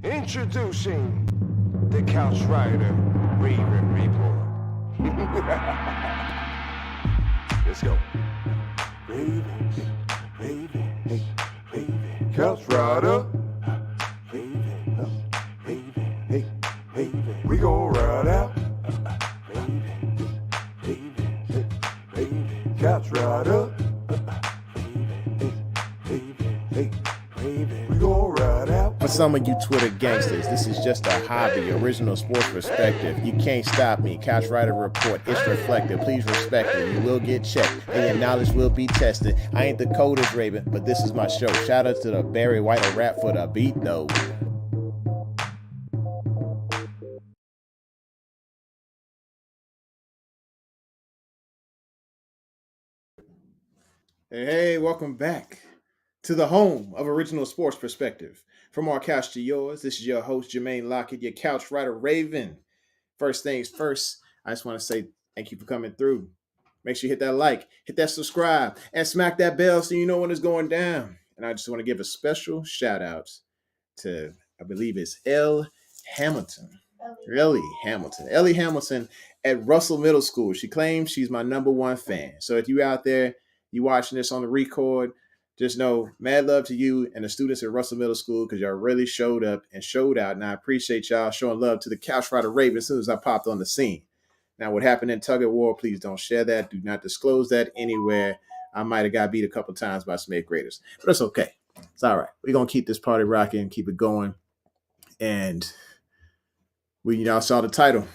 Introducing the Couch Rider Raven Report. Let's go. Ravens, Ravens, Ravens. Couch Rider. Ravens, Ravens, Ravens. We gon' ride out. Ravens, Ravens, Ravens. Couch Rider. We gon' ride out. For some of you Twitter gangsters, this is just a hobby, original sports perspective. You can't stop me. Couch Rider Report, it's reflective. Please respect it. You will get checked, and your knowledge will be tested. I ain't the coldest Raven, but this is my show. Shout out to the Barry White or rap for the beat, though. Hey, welcome back to the home of original sports perspective. From our couch to yours, this is your host, Jermaine Lockett, your Couch Rider Raven. First things first, I just want to say thank you for coming through. Make sure you hit that like, hit that subscribe, and smack that bell so you know when it's going down. And I just want to give a special shout out to, I believe it's Ellie Hamilton at Russell Middle School. She claims she's my number one fan. So if you out there, you watching this on the record, just know, mad love to you and the students at Russell Middle School because y'all really showed up and showed out. And I appreciate y'all showing love to the Couch Rider Raven as soon as I popped on the scene. Now, what happened in Tug of War, please don't share that. Do not disclose that anywhere. I might have got beat a couple times by some 8th graders, but it's okay. It's all right. We're going to keep this party rocking, keep it going. And y'all saw the title.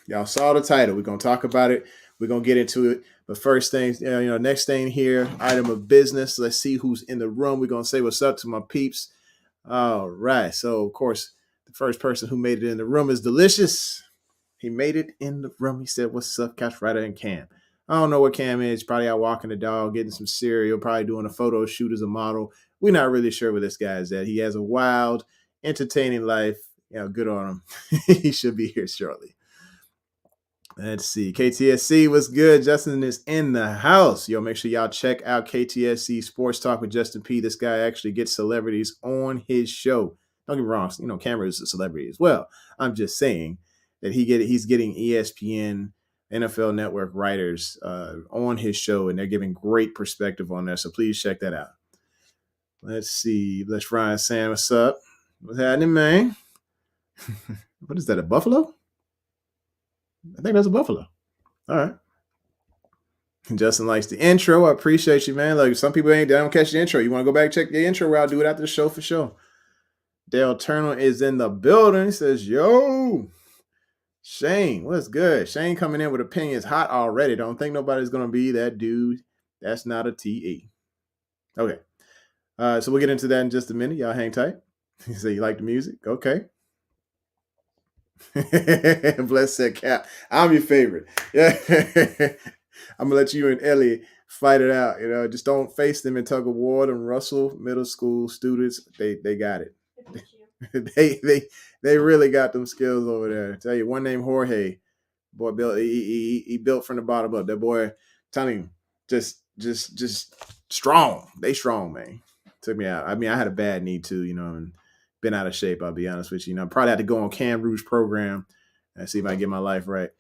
We're going to talk about it. We're going to get into it. But first things, next thing here, item of business. Let's see who's in the room. We're going to say what's up to my peeps. All right. So, of course, the first person who made it in the room is Delicious. He made it in the room. He said, what's up, Couch Rider and Cam? I don't know what Cam is. Probably out walking the dog, getting some cereal, probably doing a photo shoot as a model. We're not really sure where this guy is at. He has a wild, entertaining life. Good on him. He should be here shortly. Let's see. KTSC, what's good? Justin is in the house. Make sure y'all check out KTSC Sports Talk with Justin P. This guy actually gets celebrities on his show. Don't get me wrong. Cameron is a celebrity as well. I'm just saying that he's getting ESPN, NFL Network writers on his show, and they're giving great perspective on that. So please check that out. Let's see. Let's Ryan Sam, what's up? What's happening, man? What is that, a buffalo? I think that's a buffalo. All right. Justin likes the intro. I appreciate you, man. Like, some people they don't catch the intro. You want to go back and check the intro? Where I'll do it after the show for sure. Dale Turner is in the building. He says, yo, Shane, what's good? Shane coming in with opinions hot already. Don't think nobody's going to be that dude. That's not a TE. Okay. So we'll get into that in just a minute. Y'all hang tight. You say you like the music? Okay. Bless that Cap. I'm your favorite. Yeah. I'm gonna let you and Ellie fight it out. Just don't face them in Tug of War. And Russell Middle School students, they got it. they really got them skills over there. I tell you, one named Jorge, boy, built he built from the bottom up. That boy, telling you, just strong. They strong, man. Took me out. I mean, I had a bad knee too, and been out of shape, I'll be honest with you. I probably had to go on Cam Rouge's program and see if I can get my life right.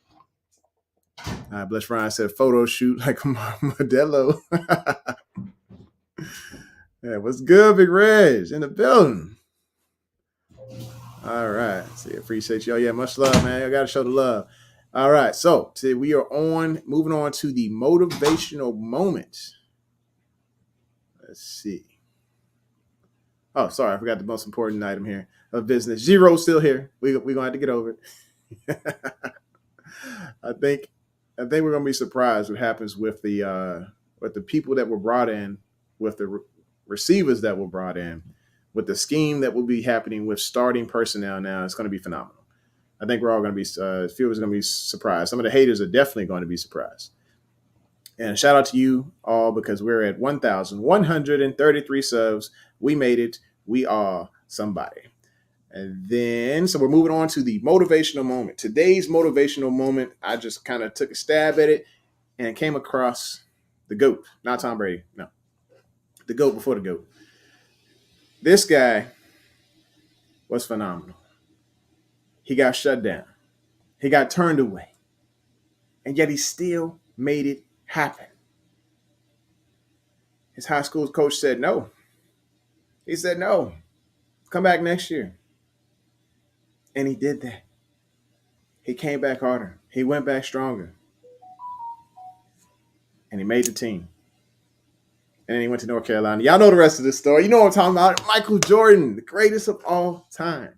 Bless Ryan said photo shoot like a Modelo. Yeah, what's good, Big Reg in the building? All right. See, appreciate y'all. Yeah, much love, man. I got to show the love. All right. So today we are moving on to the motivational moment. Let's see. Oh, sorry, I forgot the most important item here of business. Zero's still here. We're gonna have to get over it. I think we're gonna be surprised what happens with the people that were brought in, with the receivers that were brought in, with the scheme that will be happening with starting personnel now. It's gonna be phenomenal. I think we're all gonna be viewers gonna be surprised. Some of the haters are definitely going to be surprised. And shout out to you all because we're at 1,133 subs. We made it. We are somebody. And then, so we're moving on to the motivational moment. Today's motivational moment, I just kind of took a stab at it and came across the GOAT. Not Tom Brady. No. The GOAT before the GOAT. This guy was phenomenal. He got shut down. He got turned away. And yet he still made it happen. His high school coach said no. He said no. Come back next year. And he did that. He came back harder. He went back stronger. And he made the team. And then he went to North Carolina. Y'all know the rest of the story. You know what I'm talking about. Michael Jordan, the greatest of all time.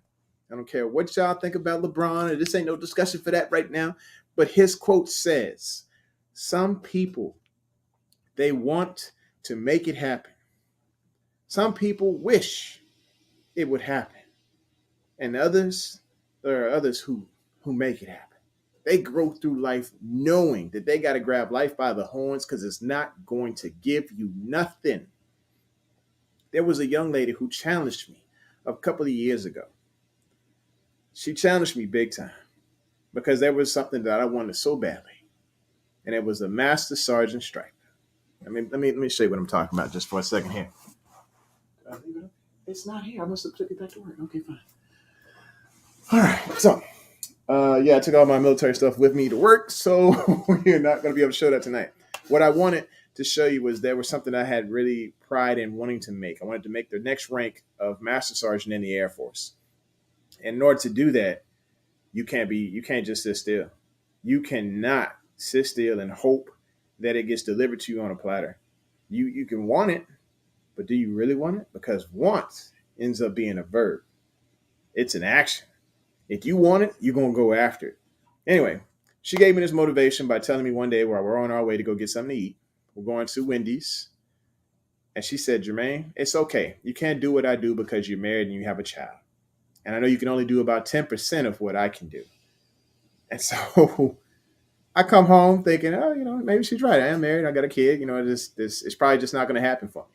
I don't care what y'all think about LeBron. This ain't no discussion for that right now. But his quote says, some people, they want to make it happen. Some people wish it would happen. And others, there are others who make it happen. They grow through life knowing that they got to grab life by the horns because it's not going to give you nothing. There was a young lady who challenged me a couple of years ago. She challenged me big time because there was something that I wanted so badly. And it was a Master Sergeant Stripe. Let me show you what I'm talking about just for a second here. Did I leave it up? It's not here. I must have took it back to work. Okay, fine. All right. So, I took all my military stuff with me to work, so you're not going to be able to show that tonight. What I wanted to show you was there was something I had really pride in wanting to make. I wanted to make the next rank of Master Sergeant in the Air Force. And in order to do that, you can't just sit still. You cannot sit still and hope that it gets delivered to you on a platter. You can want it, but do you really want it? Because want ends up being a verb. It's an action. If you want it, you're going to go after it. Anyway, she gave me this motivation by telling me one day while we're on our way to go get something to eat, we're going to Wendy's. And she said, Jermaine, it's okay. You can't do what I do because you're married and you have a child. And I know you can only do about 10% of what I can do. And so I come home thinking, maybe she's right. I am married. I got a kid. This it's probably just not going to happen for me.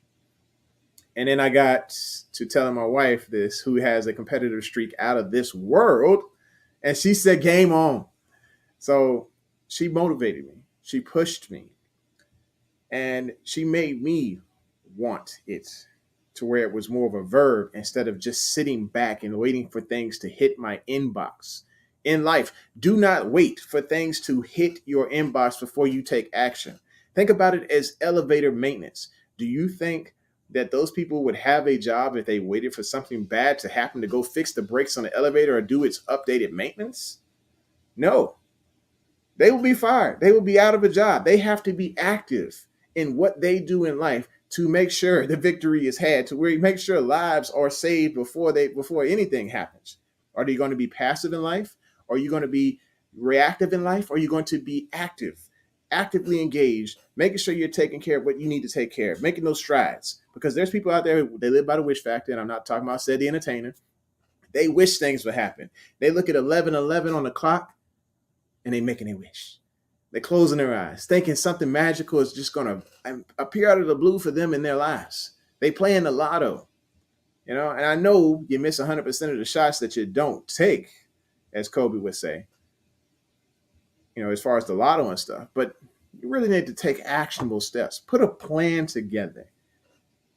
And then I got to telling my wife this, who has a competitive streak out of this world. And she said, game on. So she motivated me. She pushed me. And she made me want it to where it was more of a verb instead of just sitting back and waiting for things to hit my inbox. In life, do not wait for things to hit your inbox before you take action. Think about it as elevator maintenance. Do you think that those people would have a job if they waited for something bad to happen to go fix the brakes on the elevator or do its updated maintenance? No. They will be fired. They will be out of a job. They have to be active in what they do in life to make sure the victory is had, to where you make sure lives are saved before anything happens. Are you going to be passive in life? Are you going to be reactive in life? Or are you going to be actively engaged, making sure you're taking care of what you need to take care of, making those strides? Because there's people out there, they live by the wish factor, and I'm not talking about said the entertainer. They wish things would happen. They look at 11:11 on the clock, and they making a wish. They're closing their eyes, thinking something magical is just going to appear out of the blue for them in their lives. They playing the lotto, and I know you miss 100% of the shots that you don't take, as Kobe would say, as far as the lotto and stuff. But you really need to take actionable steps. Put a plan together.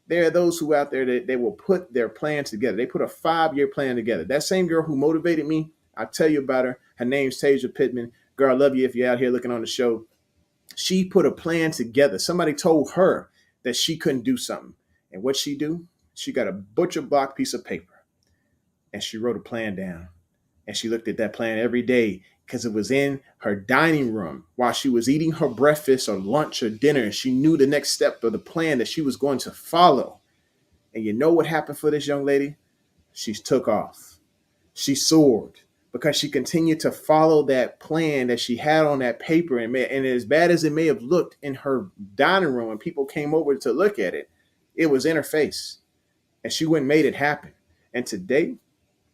There are those who out there that they will put their plan together. They put a 5-year plan together. That same girl who motivated me, I'll tell you about her. Her name's Tasia Pittman. Girl, I love you if you're out here looking on the show. She put a plan together. Somebody told her that she couldn't do something. And what'd she do? She got a butcher block piece of paper and she wrote a plan down. And she looked at that plan every day because it was in her dining room while she was eating her breakfast or lunch or dinner. And she knew the next step of the plan that she was going to follow. And you know what happened for this young lady? She took off. She soared because she continued to follow that plan that she had on that paper. And as bad as it may have looked in her dining room when people came over to look at it, it was in her face. And she went and made it happen. And today,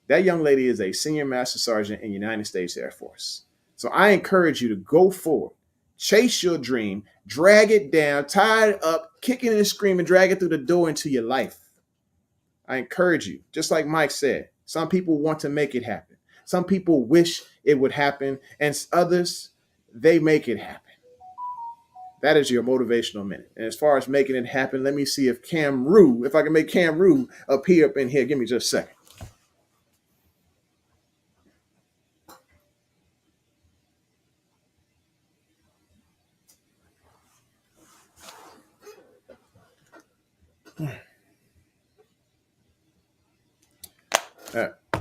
that young lady is a senior master sergeant in the United States Air Force. So I encourage you to go forward, chase your dream, drag it down, tie it up, kick it and scream, and drag it through the door into your life. I encourage you, just like Mike said, some people want to make it happen. Some people wish it would happen, and others, they make it happen. That is your motivational minute. And as far as making it happen, let me see if I can make Cam Rue appear up in here. Give me just a second.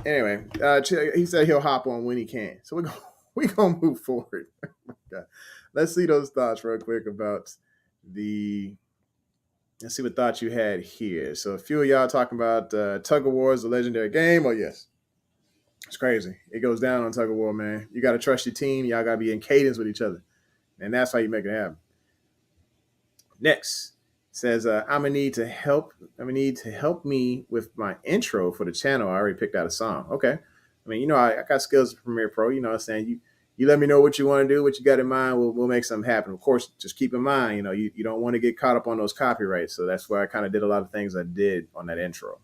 Anyway, he said he'll hop on when he can. So we're gonna move forward. Let's see those thoughts real quick about the. Let's see what thoughts you had here. So a few of y'all talking about Tug of War is a legendary game. Oh yes, it's crazy. It goes down on Tug of War, man. You got to trust your team. Y'all got to be in cadence with each other, and that's how you make it happen. Next says I'm gonna need to help me with my intro for the channel. I already picked out a song. Okay. I mean, I got skills with Premiere Pro. You know what I'm saying? You let me know what you want to do, what you got in mind. We'll make something happen. Of course, just keep in mind, you don't want to get caught up on those copyrights. So that's why I kind of did a lot of things I did on that intro.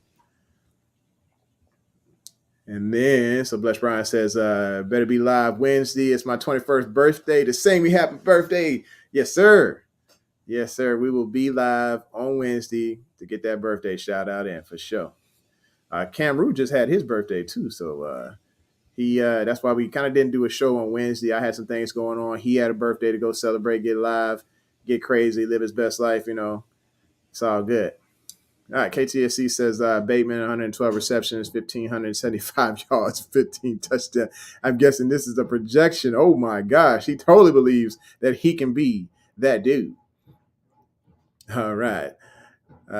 And then, so Bless Brian says, better be live Wednesday. It's my 21st birthday. To sing me happy birthday. Yes, sir. Yes, sir. We will be live on Wednesday to get that birthday shout out in for sure. Cam Rue just had his birthday too. So that's why we kind of didn't do a show on Wednesday. I had some things going on. He had a birthday to go celebrate, get live, get crazy, live his best life. It's all good. All right, KTSC says Bateman, 112 receptions, 1,575 yards, 15 touchdowns. I'm guessing this is a projection. Oh, my gosh. He totally believes that he can be that dude. All right.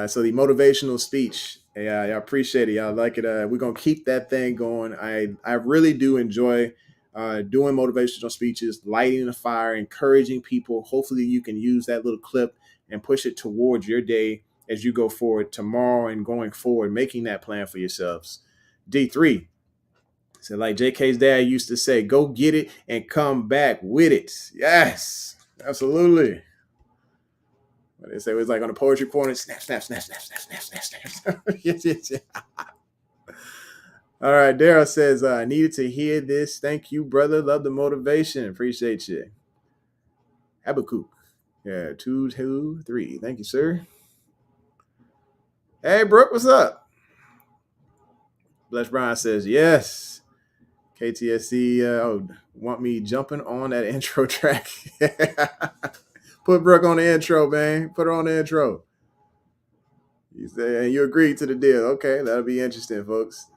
So the motivational speech, I appreciate it. Y'all like it. We're going to keep that thing going. I really do enjoy doing motivational speeches, lighting the fire, encouraging people. Hopefully you can use that little clip and push it towards your day as you go forward tomorrow and going forward, making that plan for yourselves. D3. So like JK's dad used to say, go get it and come back with it. Yes, absolutely. What they say it was like on the poetry corner, snap, snap, snap, snap, snap, snap, snap, snap. Yes. All right, Daryl says, I needed to hear this. Thank you, brother. Love the motivation. Appreciate you. Habakkuk. Yeah, 2, 2, 3. Thank you, sir. Hey, Brooke, what's up? Bless Brian says, yes. KTSC, want me jumping on that intro track. Put Brooke on the intro, man. Put her on the intro. You say, and you agreed to the deal. Okay, that'll be interesting, folks.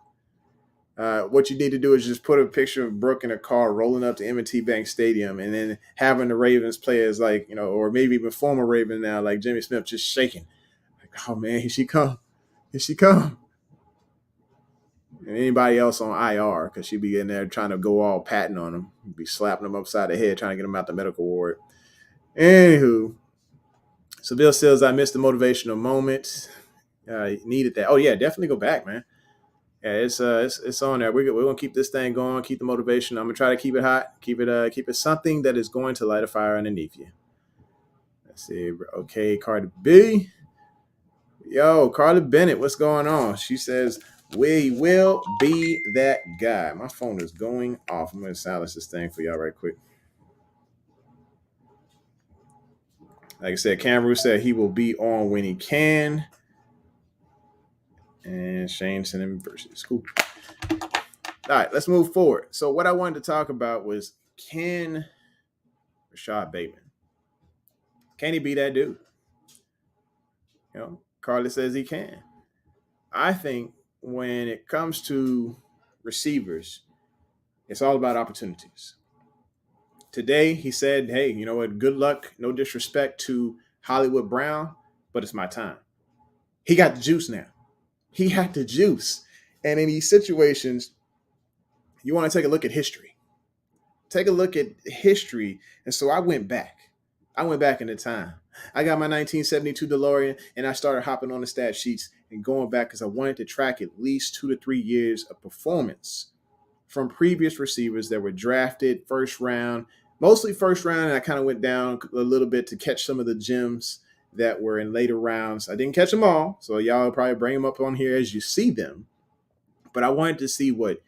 What you need to do is just put a picture of Brooke in a car rolling up to M&T Bank Stadium and then having the Ravens players or maybe even former Raven now, like Jimmy Smith, just shaking. Like, oh, man, here she come. Here she come. And anybody else on IR, because she'd be in there trying to go all patting on them, be slapping them upside the head, trying to get them out the medical ward. Anywho, so Bill says, I missed the motivational moment. Needed that. Oh, yeah, definitely go back, man. Yeah, it's on there. We're gonna keep this thing going, keep the motivation. I'm gonna try to keep it hot, keep it something that is going to light a fire underneath you. Let's see. Okay, Cardi B. Yo, Carly Bennett, what's going on? She says, we will be that guy. My phone is going off. I'm gonna silence this thing for y'all right quick. Like I said, Cameron said he will be on when he can. And Shane sent him versus. Cool. All right, let's move forward. So what I wanted to talk about was, can Rashod Bateman, can he be that dude? Carly says he can. I think when it comes to receivers, it's all about opportunities. Today, he said, hey, you know what? Good luck. No disrespect to Hollywood Brown, but it's my time. He got the juice now. He got the juice. And in these situations, you want to take a look at history. Take a look at history. And so I went back. In the time. I got my 1972 DeLorean and I started hopping on the stat sheets and going back because I wanted to track at least 2 to 3 years of performance from previous receivers that were drafted first round, mostly first round. And I kind of went down a little bit to catch some of the gems that were in later rounds. I didn't catch them all. So y'all will probably bring them up on here as you see them. But I wanted to see what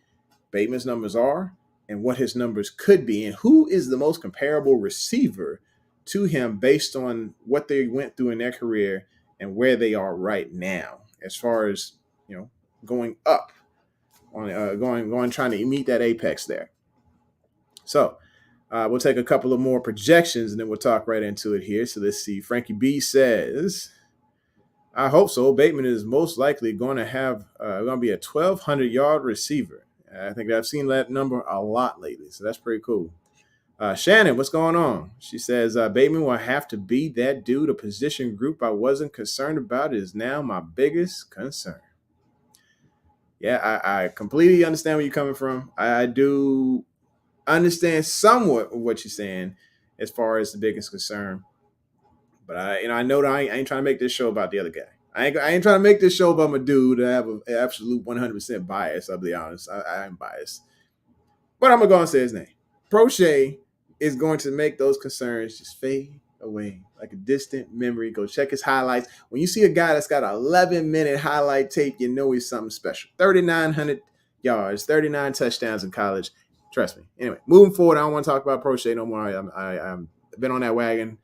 Bateman's numbers are and what his numbers could be and who is the most comparable receiver to him based on what they went through in their career and where they are right now, as far as, going up on trying to meet that apex there. So we'll take a couple of more projections and then we'll talk right into it here. So let's see. Frankie B says, I hope so. Bateman is most likely going to have going to be a 1,200-yard receiver. I think I've seen that number a lot lately, so that's pretty cool. Shannon, what's going on? She says Bateman will have to be that dude. A position group I wasn't concerned about is now my biggest concern. Yeah, I completely understand where you're coming from. I do understand somewhat of what you're saying as far as the biggest concern. But I know that I ain't trying to make this show about the other guy. I ain't trying to make this show about my dude. I have an absolute 100% bias. I'll be honest. I am biased. But I'm going to go and say his name. Prochet is going to make those concerns just fade away like a distant memory. Go check his highlights. When you see a guy that's got an 11-minute highlight tape, you know he's something special. 3,900 yards, 39 touchdowns in college. Trust me. Anyway, moving forward, I don't want to talk about Prochet no more. I've been on that wagon.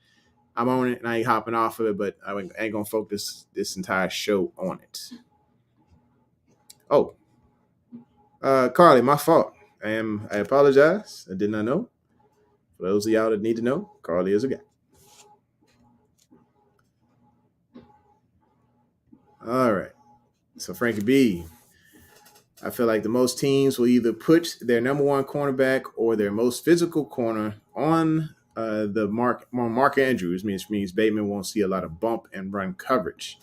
I'm on it and I ain't hopping off of it, but I ain't going to focus this entire show on it. Oh, Carly, my fault. I apologize. I did not know. For those of y'all that need to know, Carly is a guy. All right. So Frankie B, I feel like the most teams will either put their number one cornerback or their most physical corner on the Mark Andrews, which means Bateman won't see a lot of bump and run coverage.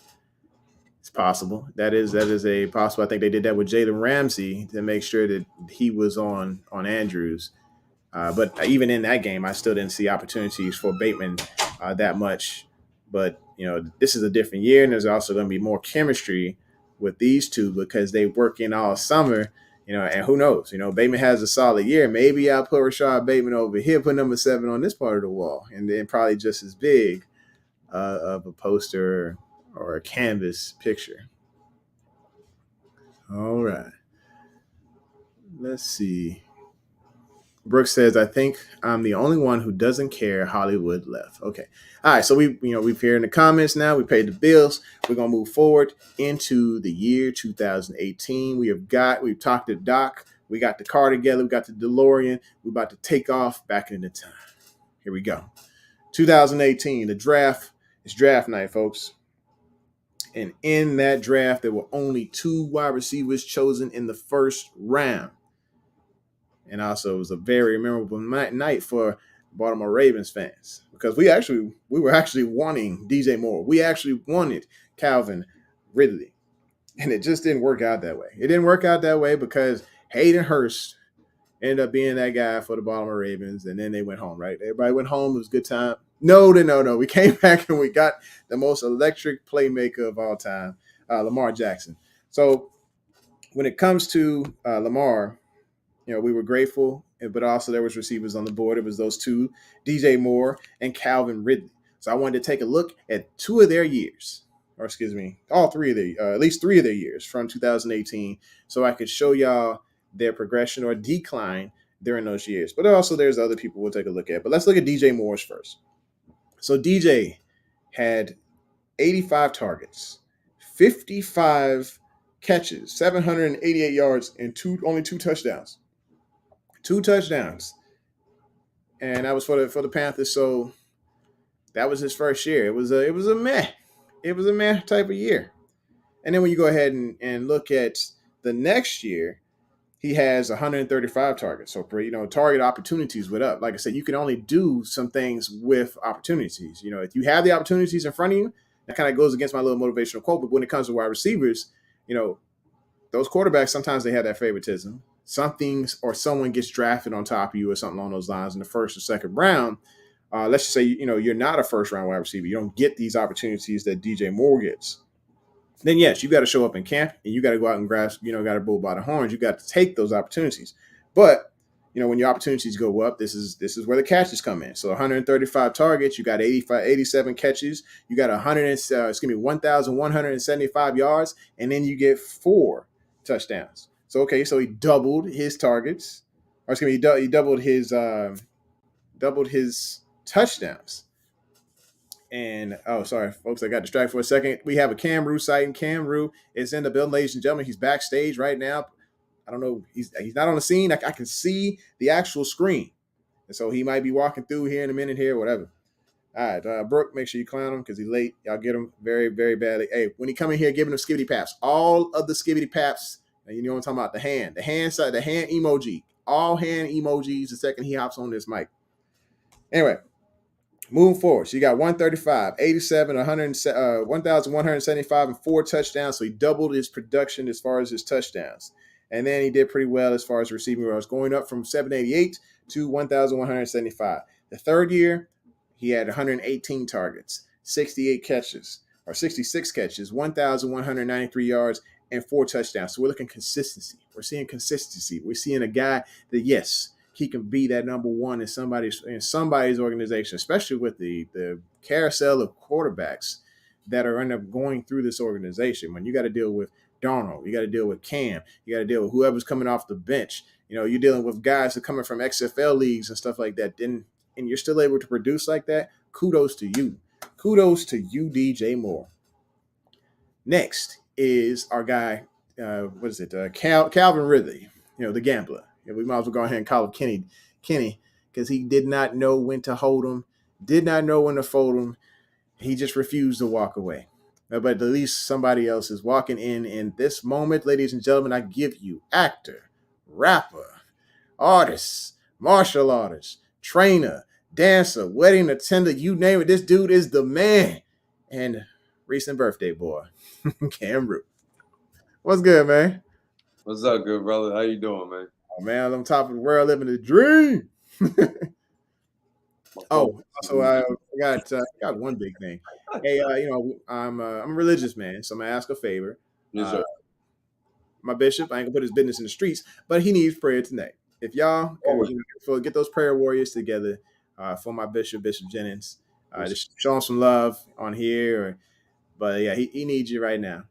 It's possible. That is a possible. I think they did that with Jalen Ramsey to make sure that he was on Andrews. But even in that game, I still didn't see opportunities for Bateman that much. But, this is a different year, and there's also going to be more chemistry with these two because they work in all summer, and who knows? Bateman has a solid year. Maybe I'll put Rashod Bateman over here, put number 7 on this part of the wall, and then probably just as big of a poster or a canvas picture. All right. Let's see. Brooks says, I think I'm the only one who doesn't care Hollywood left. Okay. All right. So we've here in the comments now. We paid the bills. We're going to move forward into the year 2018. We've talked to Doc. We got the car together. We got the DeLorean. We're about to take off back into time. Here we go. 2018, the draft. It's draft night, folks. And in that draft, there were only 2 wide receivers chosen in the first round. And also, it was a very memorable night for Baltimore Ravens fans because we were actually wanting DJ Moore. We actually wanted Calvin Ridley, and it just didn't work out that way. It didn't work out that way because Hayden Hurst ended up being that guy for the Baltimore Ravens, and then they went home. Right? Everybody went home. It was a good time. No. We came back and we got the most electric playmaker of all time, Lamar Jackson. So when it comes to Lamar, we were grateful, but also there was receivers on the board. It was those 2, DJ Moore and Calvin Ridley. So I wanted to take a look at 2 of their years, or excuse me, all 3 of their, at least 3 of their years from 2018, so I could show y'all their progression or decline during those years. But also there's other people we'll take a look at. But let's look at DJ Moore's first. So DJ had 85 targets, 55 catches, 788 yards, and only 2 touchdowns. 2 touchdowns, and that was for the Panthers. So that was his first year. It was a meh type of year. And then when you go ahead and look at the next year, he has 135 targets. So target opportunities went up. Like I said, you can only do some things with opportunities. If you have the opportunities in front of you, that kind of goes against my little motivational quote. But when it comes to wide receivers, those quarterbacks, sometimes they have that favoritism. Someone gets drafted on top of you or something along those lines in the first or second round. Let's just say, you're not a first round wide receiver. You don't get these opportunities that DJ Moore gets. Then yes, you got to show up in camp and you got to go out and grasp, got to bull by the horns. You got to take those opportunities. But, when your opportunities go up, this is where the catches come in. So 135 targets, you got 87 catches, you got 1,175 yards, and then you get 4 touchdowns. So he doubled his targets, or excuse me, he doubled his touchdowns. And sorry, folks, I got distracted for a second. We have a Cam Rue sighting. Cam Rue is in the building, ladies and gentlemen. He's backstage right now. I don't know. He's not on the scene. I can see the actual screen, and so he might be walking through here in a minute here, whatever. All right, Brooke, make sure you clown him because he's late. Y'all get him very, very badly. Hey, when he come in here, giving him skibbity paps. All of the skibbity paps, and you know what I'm talking about, the hand side, the hand emoji. All hand emojis the second he hops on this mic. Anyway, moving forward. So you got 135, 87, 1,175, and 4 touchdowns. So he doubled his production as far as his touchdowns. And then he did pretty well as far as receiving yards, going up from 788 to 1,175. The third year, he had 118 targets, 66 catches, 1,193 yards, and 4 touchdowns. So we're looking consistency. We're seeing consistency. We're seeing a guy that, yes, he can be that number one in somebody's organization, especially with the carousel of quarterbacks that are end up going through this organization. When you got to deal with Darnold, you got to deal with Cam, you got to deal with whoever's coming off the bench. You know, you're dealing with guys that are coming from XFL leagues and stuff like that. And you're still able to produce like that. Kudos to you. Kudos to you, DJ Moore. Next is our guy, Calvin Ridley, you know, the gambler. We might as well go ahead and call him Kenny, because he did not know when to hold him, did not know when to fold him. He just refused to walk away. But at least somebody else is walking in this moment, ladies and gentlemen. I give you actor, rapper, artist, martial artist, trainer, dancer, wedding attendant, you name it. This dude is the man. And recent birthday boy, Cam Root. What's good, man? What's up, good brother? How you doing, man? Oh, man, I'm on top of the world, living the dream. Oh, also, I got one big thing. Hey, I'm a religious man, so I'm gonna ask a favor. Yes, sir. My bishop, I ain't gonna put his business in the streets, but he needs prayer tonight. If y'all get those prayer warriors together for my Bishop Jennings, just show him some love on here. But yeah, he needs you right now.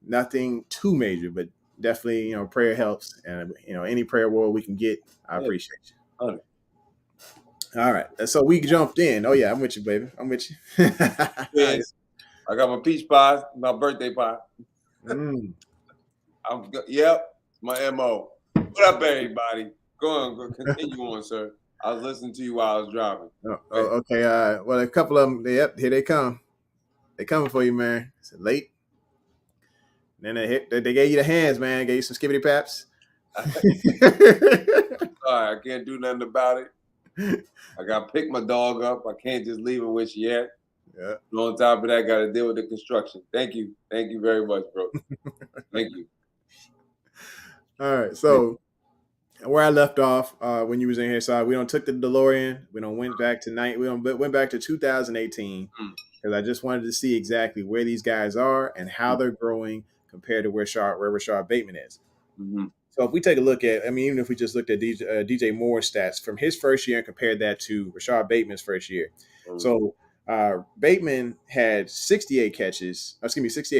Nothing too major, but definitely, prayer helps, and any prayer warrior we can get, I appreciate you. Okay. All right, so we jumped in. Oh yeah, I'm with you, baby. I'm with you. Yes. I got my peach pie, my birthday pie. Mm. Yep, my MO. What up, everybody? Go on, continue on, sir. I was listening to you while I was driving. Okay. Well, a couple of them. Yep, here they come. They coming for you, man. It's late. Then they gave you the hands, man. Gave you some skibbity paps. Sorry, I can't do nothing about it. I got to pick my dog up. I can't just leave her where she at. Yeah. And on top of that, got to deal with the construction. Thank you. Thank you very much, bro. Thank you. All right. So where I left off when you was in here, so we took the DeLorean. We went back to went back to 2018 because I just wanted to see exactly where these guys are and how they're growing compared to where Rashod Bateman is. Mm-hmm. So if we take a look at, even if we just looked at DJ Moore's stats from his first year and compared that to Rashod Bateman's first year. Mm-hmm. So Bateman had 68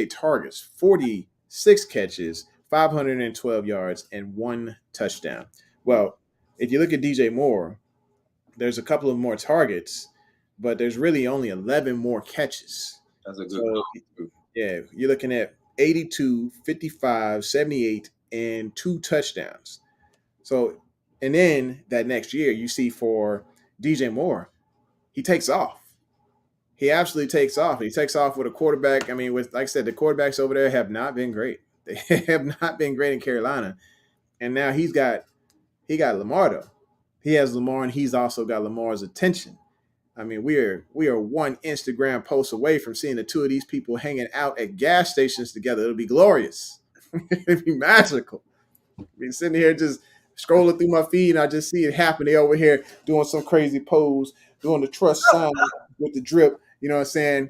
targets, 46 catches, 512 yards, and 1 touchdown. Well, if you look at DJ Moore, there's a couple of more targets, but there's really only 11 more catches. That's a good yeah, you're looking at 82, 55, 78, and 2 touchdowns. So, and then that next year, you see for DJ Moore, he takes off. He absolutely takes off. He takes off with a quarterback. With, like I said, the quarterbacks over there have not been great. They have not been great in Carolina. And now he got Lamar, though. He has Lamar, and he's also got Lamar's attention. We are one Instagram post away from seeing the two of these people hanging out at gas stations together. It'll be glorious. It'll be magical. Be sitting here just scrolling through my feed, and I just see it happen. They over here doing some crazy pose, doing the trust sign with the drip. You know what I'm saying?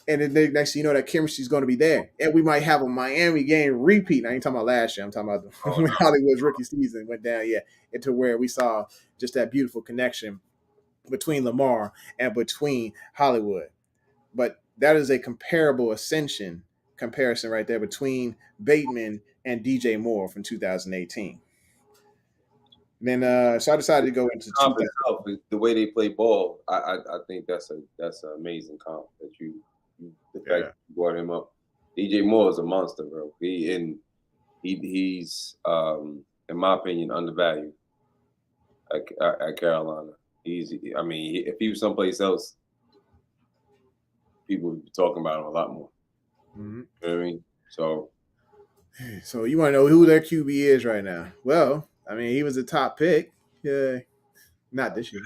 And then next thing you know, that chemistry is going to be there. And we might have a Miami game repeat. I ain't talking about last year. I'm talking about when Hollywood's rookie season went down, into where we saw just that beautiful connection between Lamar and between Hollywood. But that is a comparison right there between Bateman and DJ Moore from 2018. And then so I decided to go into the way they play ball. I think that's an amazing comp that the fact you brought him up. DJ Moore is a monster, bro. He's in my opinion undervalued at Carolina. If he was someplace else, people would be talking about him a lot more. Mm-hmm. You know what I mean? So you want to know who their QB is right now? Well, I mean, he was a top pick. Yeah, not this year.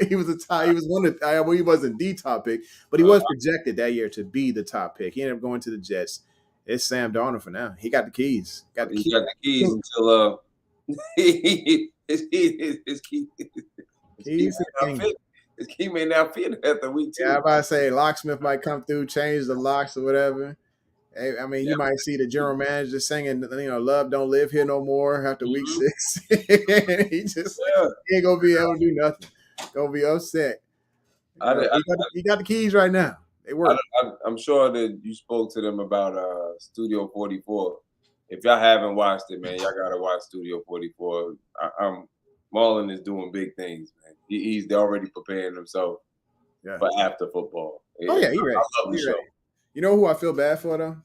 He was a top. He was one of. Well, he wasn't the top pick, but he was projected that year to be the top pick. He ended up going to the Jets. It's Sam Darnold for now. He got the keys. He got the keys until his key may not fit after week 2. Yeah, I'm about to say locksmith might come through, change the locks or whatever. I mean, you might see the general manager singing, "Love Don't Live Here No More" after week 6. He ain't gonna be able to do nothing. Gonna be upset. He got the keys right now. They work. I'm sure that you spoke to them about Studio 44. If y'all haven't watched it, man, y'all gotta watch Studio 44. Marlon is doing big things, man. He's already preparing himself for after football. Oh yeah, he's ready. I love the show. You know who I feel bad for though?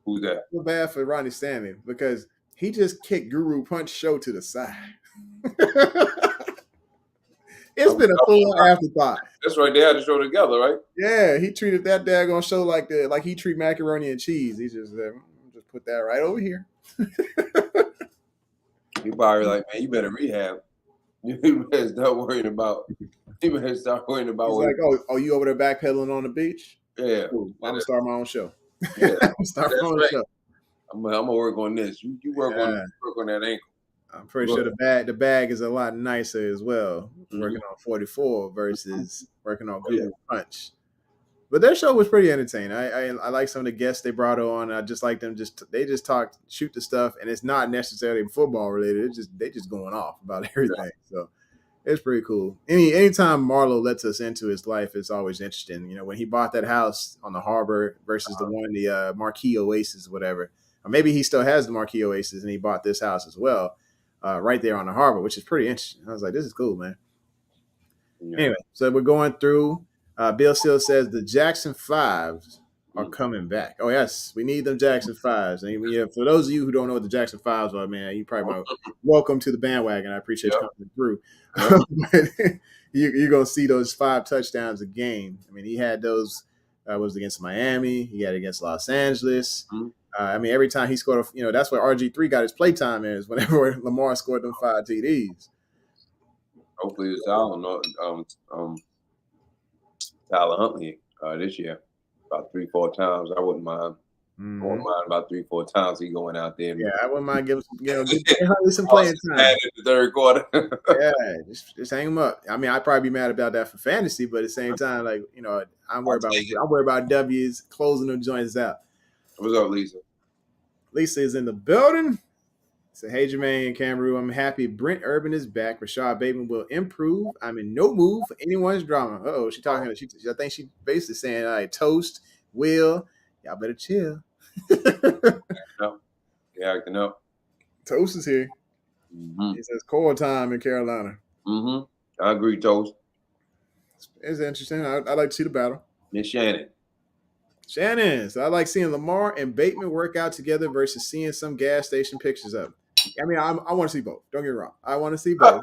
Who's that? I feel bad for Ronnie Stanley because he just kicked Guru Punch Show to the side. It's been a full afterthought. That's right. They had the show together, right? Yeah, he treated that daggone show like he treat macaroni and cheese. He just put that right over here. You probably like, man, you better rehab. You better start worrying about. You better start worrying about. He's like, oh, you over there backpedaling on the beach? Yeah, cool. I'm gonna start my own show. Yeah, start my own show. I'm gonna work on this. You work on that ankle. I'm pretty sure the bag is a lot nicer as well. Working on 44 versus working on Guru Punch. But their show was pretty entertaining. I like some of the guests they brought on. I just like them. They just talk, shoot the stuff, and it's not necessarily football related. They just going off about everything. Yeah. So it's pretty cool. Anytime Marlo lets us into his life, it's always interesting. When he bought that house on the harbor versus the Marquee Oasis, whatever. Or maybe he still has the Marquee Oasis and he bought this house as well, right there on the harbor, which is pretty interesting. I was like, this is cool, man. Yeah. Anyway, so we're going through. Bill Seal says the Jackson 5s are coming back. Oh, yes. We need them Jackson 5s. And for those of you who don't know what the Jackson 5s are, man, you probably want to welcome to the bandwagon. I appreciate you coming through. You're going to see those 5 touchdowns a game. I mean, he had those was against Miami. He had against Los Angeles. Every time he scored, that's where RG3 got his playtime is whenever Lamar scored them 5 TDs. Hopefully it's Tyler Huntley this year about 3-4 times. I wouldn't mind. I wouldn't mind about 3-4 times he going out there. I wouldn't mind giving Huntley some playing time in the third quarter. just hang him up. I mean, I'd probably be mad about that for fantasy, but at the same time, I'm worried about W's closing them joints out. What's up, Lisa? Lisa is in the building. So, hey, Jermaine and Cameron, I'm happy Brent Urban is back. Rashod Bateman will improve. I'm in no mood for anyone's drama. I think she basically saying, toast, Will, y'all better chill. Yeah, acting up. Toast is here. He says core time in Carolina. I agree, Toast. It's interesting. I like to see the battle. Miss Shannon. So I like seeing Lamar and Bateman work out together versus seeing some gas station pictures of them. I mean, I want to see both. Don't get me wrong. I want to see both.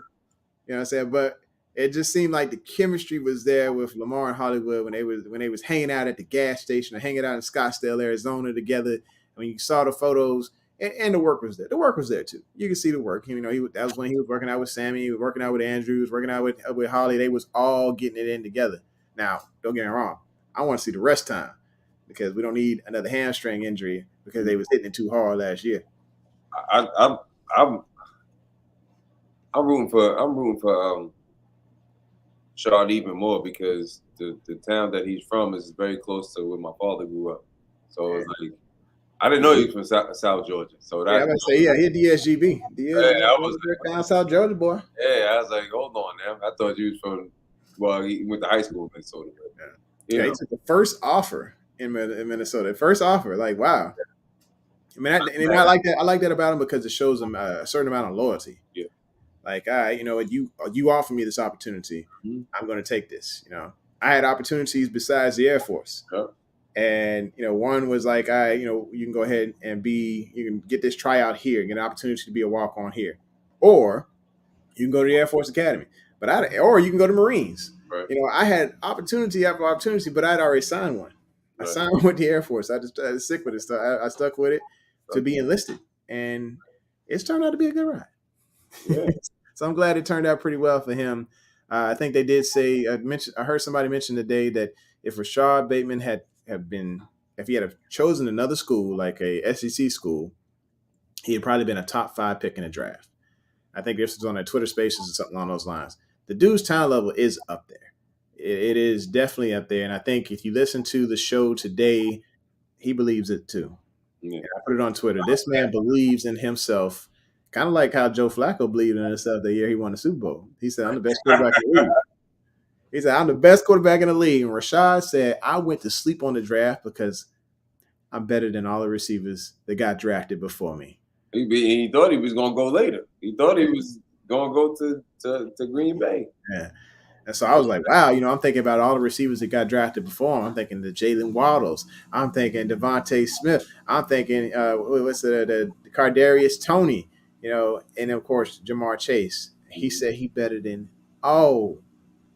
You know what I'm saying? But it just seemed like the chemistry was there with Lamar and Hollywood when they was hanging out at the gas station or hanging out in Scottsdale, Arizona together. I mean, you saw the photos and the work was there. The work was there too. You can see the work. That was when he was working out with Sammy, he was working out with Andrew, he was working out with Holly. They was all getting it in together. Now, don't get me wrong. I want to see the rest time because we don't need another hamstring injury because they was hitting it too hard last year. I'm rooting for Shard even more because the town that he's from is very close to where my father grew up. So it's like I didn't know he was from South Georgia. So that I was say he DSGB. I was down South Georgia boy. Yeah, I was like, hold on, now. I thought you was from. Well, he went to high school in Minnesota. He took the first offer in Minnesota. First offer, like wow. I mean, I like that. I like that about him because it shows him a certain amount of loyalty. Yeah. Like, you offer me this opportunity, I'm going to take this. I had opportunities besides the Air Force, and one was like, you can go ahead and you can get this tryout here, get an opportunity to be a walk on here, or you can go to the Air Force Academy, or you can go to Marines. Right. You know, I had opportunity after opportunity, but I'd already signed one. I Right. signed with the Air Force. I just stick with it. So I stuck with it to be enlisted, and it's turned out to be a good ride. Yeah. So I'm glad it turned out pretty well for him. I think they did say I heard somebody mention today that if Rashod Bateman if he had chosen another school like a SEC school, he had probably been a top 5 pick in the draft. I think this was on their Twitter Spaces or something along those lines. The dude's talent level is up there. It is definitely up there, and I think if you listen to the show today, he believes it too. Yeah. And I put it on Twitter. This man believes in himself, kind of like how Joe Flacco believed in himself the year he won the Super Bowl. He said, "I'm the best quarterback in the league." He said, "I'm the best quarterback in the league." And Rashod said, "I went to sleep on the draft because I'm better than all the receivers that got drafted before me." He thought he was gonna go later. He thought he was gonna go to Green Bay. Yeah. And so I was like, wow, you know, I'm thinking about all the receivers that got drafted before him. I'm thinking the Jalen Waddles. I'm thinking Devontae Smith. I'm thinking the Kadarius Toney, you know, and of course Jamar Chase. He said he better than all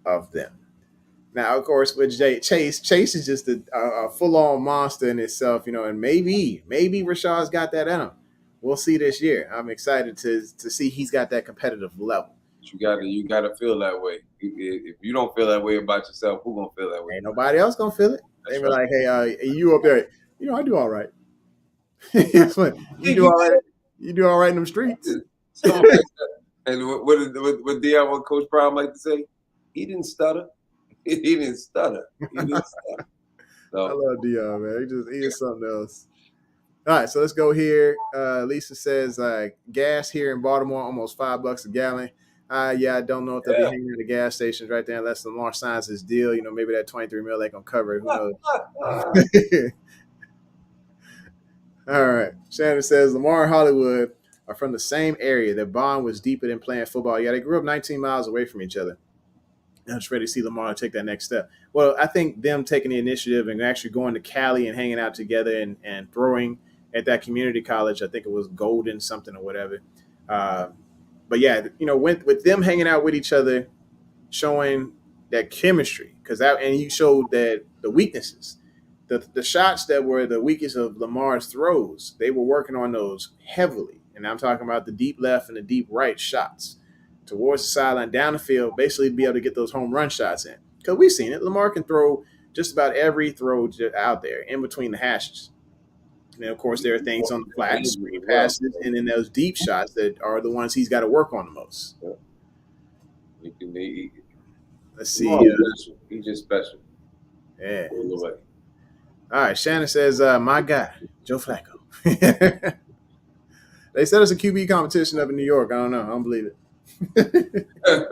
of them. Now, of course, with Chase is just a full-on monster in itself, you know, and maybe Rashod's got that in him. We'll see this year. I'm excited to see he's got that competitive level. You gotta feel that way. If you don't feel that way about yourself, who gonna feel that way? Ain't nobody else gonna feel it. They be like, "Hey, you up there? You know, I do all right. You do all right. You do all right in them streets." And what Deion, what Coach Brown like to say? He didn't stutter. He didn't stutter. So, I love Deion, man. He is something else. All right, so let's go here. Lisa says gas here in Baltimore almost $5 a gallon. Yeah, I don't know if they'll be hanging at the gas stations right there unless Lamar signs his deal. You know, maybe that $23 million ain't gonna cover it. Who knows? All right. Shannon says Lamar and Hollywood are from the same area. Their bond was deeper than playing football. Yeah, they grew up 19 miles away from each other. I'm just ready to see Lamar take that next step. Well, I think them taking the initiative and actually going to Cali and hanging out together and throwing at that community college, I think it was Golden something or whatever. But yeah, you know, with them hanging out with each other, showing that chemistry, and you showed that the weaknesses, the shots that were the weakest of Lamar's throws, they were working on those heavily. And I'm talking about the deep left and the deep right shots towards the sideline, down the field, basically be able to get those home run shots in. Because we've seen it. Lamar can throw just about every throw out there in between the hashes. And of course, there are things on the flat, screen passes, and then those deep shots that are the ones he's got to work on the most. Let's see. He's just special. Yeah. All right. Shannon says, my guy, Joe Flacco. They said it's a QB competition up in New York. I don't know. I don't believe it. I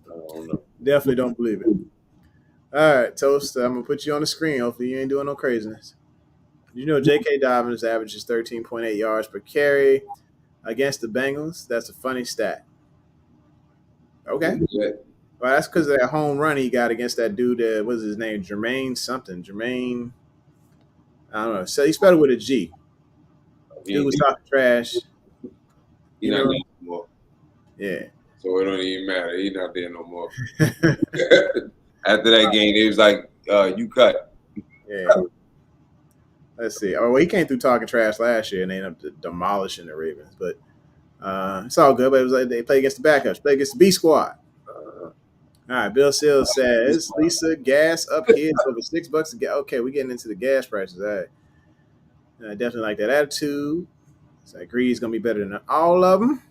don't know. Definitely don't believe it. All right, Toast. I'm gonna put you on the screen. Hopefully, you ain't doing no craziness. You know, J.K. Dobbins averages 13.8 yards per carry against the Bengals. That's a funny stat. Okay. Yeah. Well, that's because of that home run he got against that dude. What's his name? Jermaine something. Jermaine. I don't know. So he spelled it with a G. He was talking trash. He's not there no more. Yeah. So it don't even matter. He's not there no more. After that game, it was like, you cut. Yeah. Let's see. Oh, well, he came through talking trash last year and they ended up demolishing the Ravens. But it's all good. But it was like they play against the backups, play against the B squad. All right. Bill Sills says, Lisa, gas up here is over $6 a gallon. Okay, we're getting into the gas prices. All right. I definitely like that attitude. So I agree he's going to be better than all of them.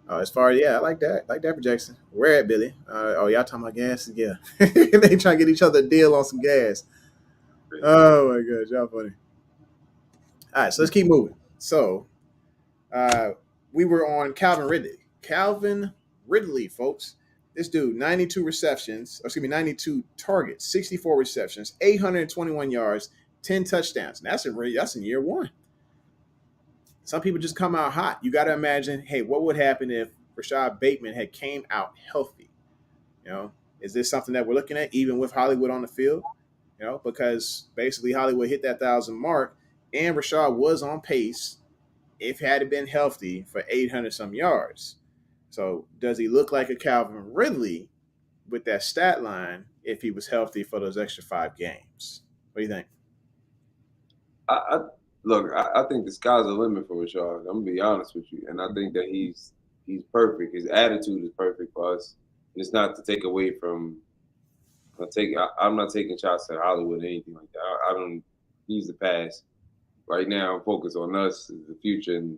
As far as, I like that. I like that projection. Where at, Billy? Y'all talking about gas? Yeah. They trying to get each other a deal on some gas. Oh, my gosh. Y'all funny. All right, so let's keep moving. So we were on Calvin Ridley. Calvin Ridley, folks. This dude, 92 targets, 64 receptions, 821 yards, 10 touchdowns. And that's in year one. Some people just come out hot. You got to imagine, hey, what would happen if Rashod Bateman had came out healthy? You know, is this something that we're looking at even with Hollywood on the field? You know, because basically Hollywood hit that 1,000 mark and Rashod was on pace, if had it been healthy, for 800 some yards. So does he look like a Calvin Ridley with that stat line if he was healthy for those extra 5 games? What do you think? I look. I think the sky's the limit for Rashod. I'm gonna be honest with you, and I think that he's perfect. His attitude is perfect for us. And it's not to take away from. I'm not taking shots at Hollywood or anything like that. I don't. He's the past. Right now, I'm focused on us, the future, and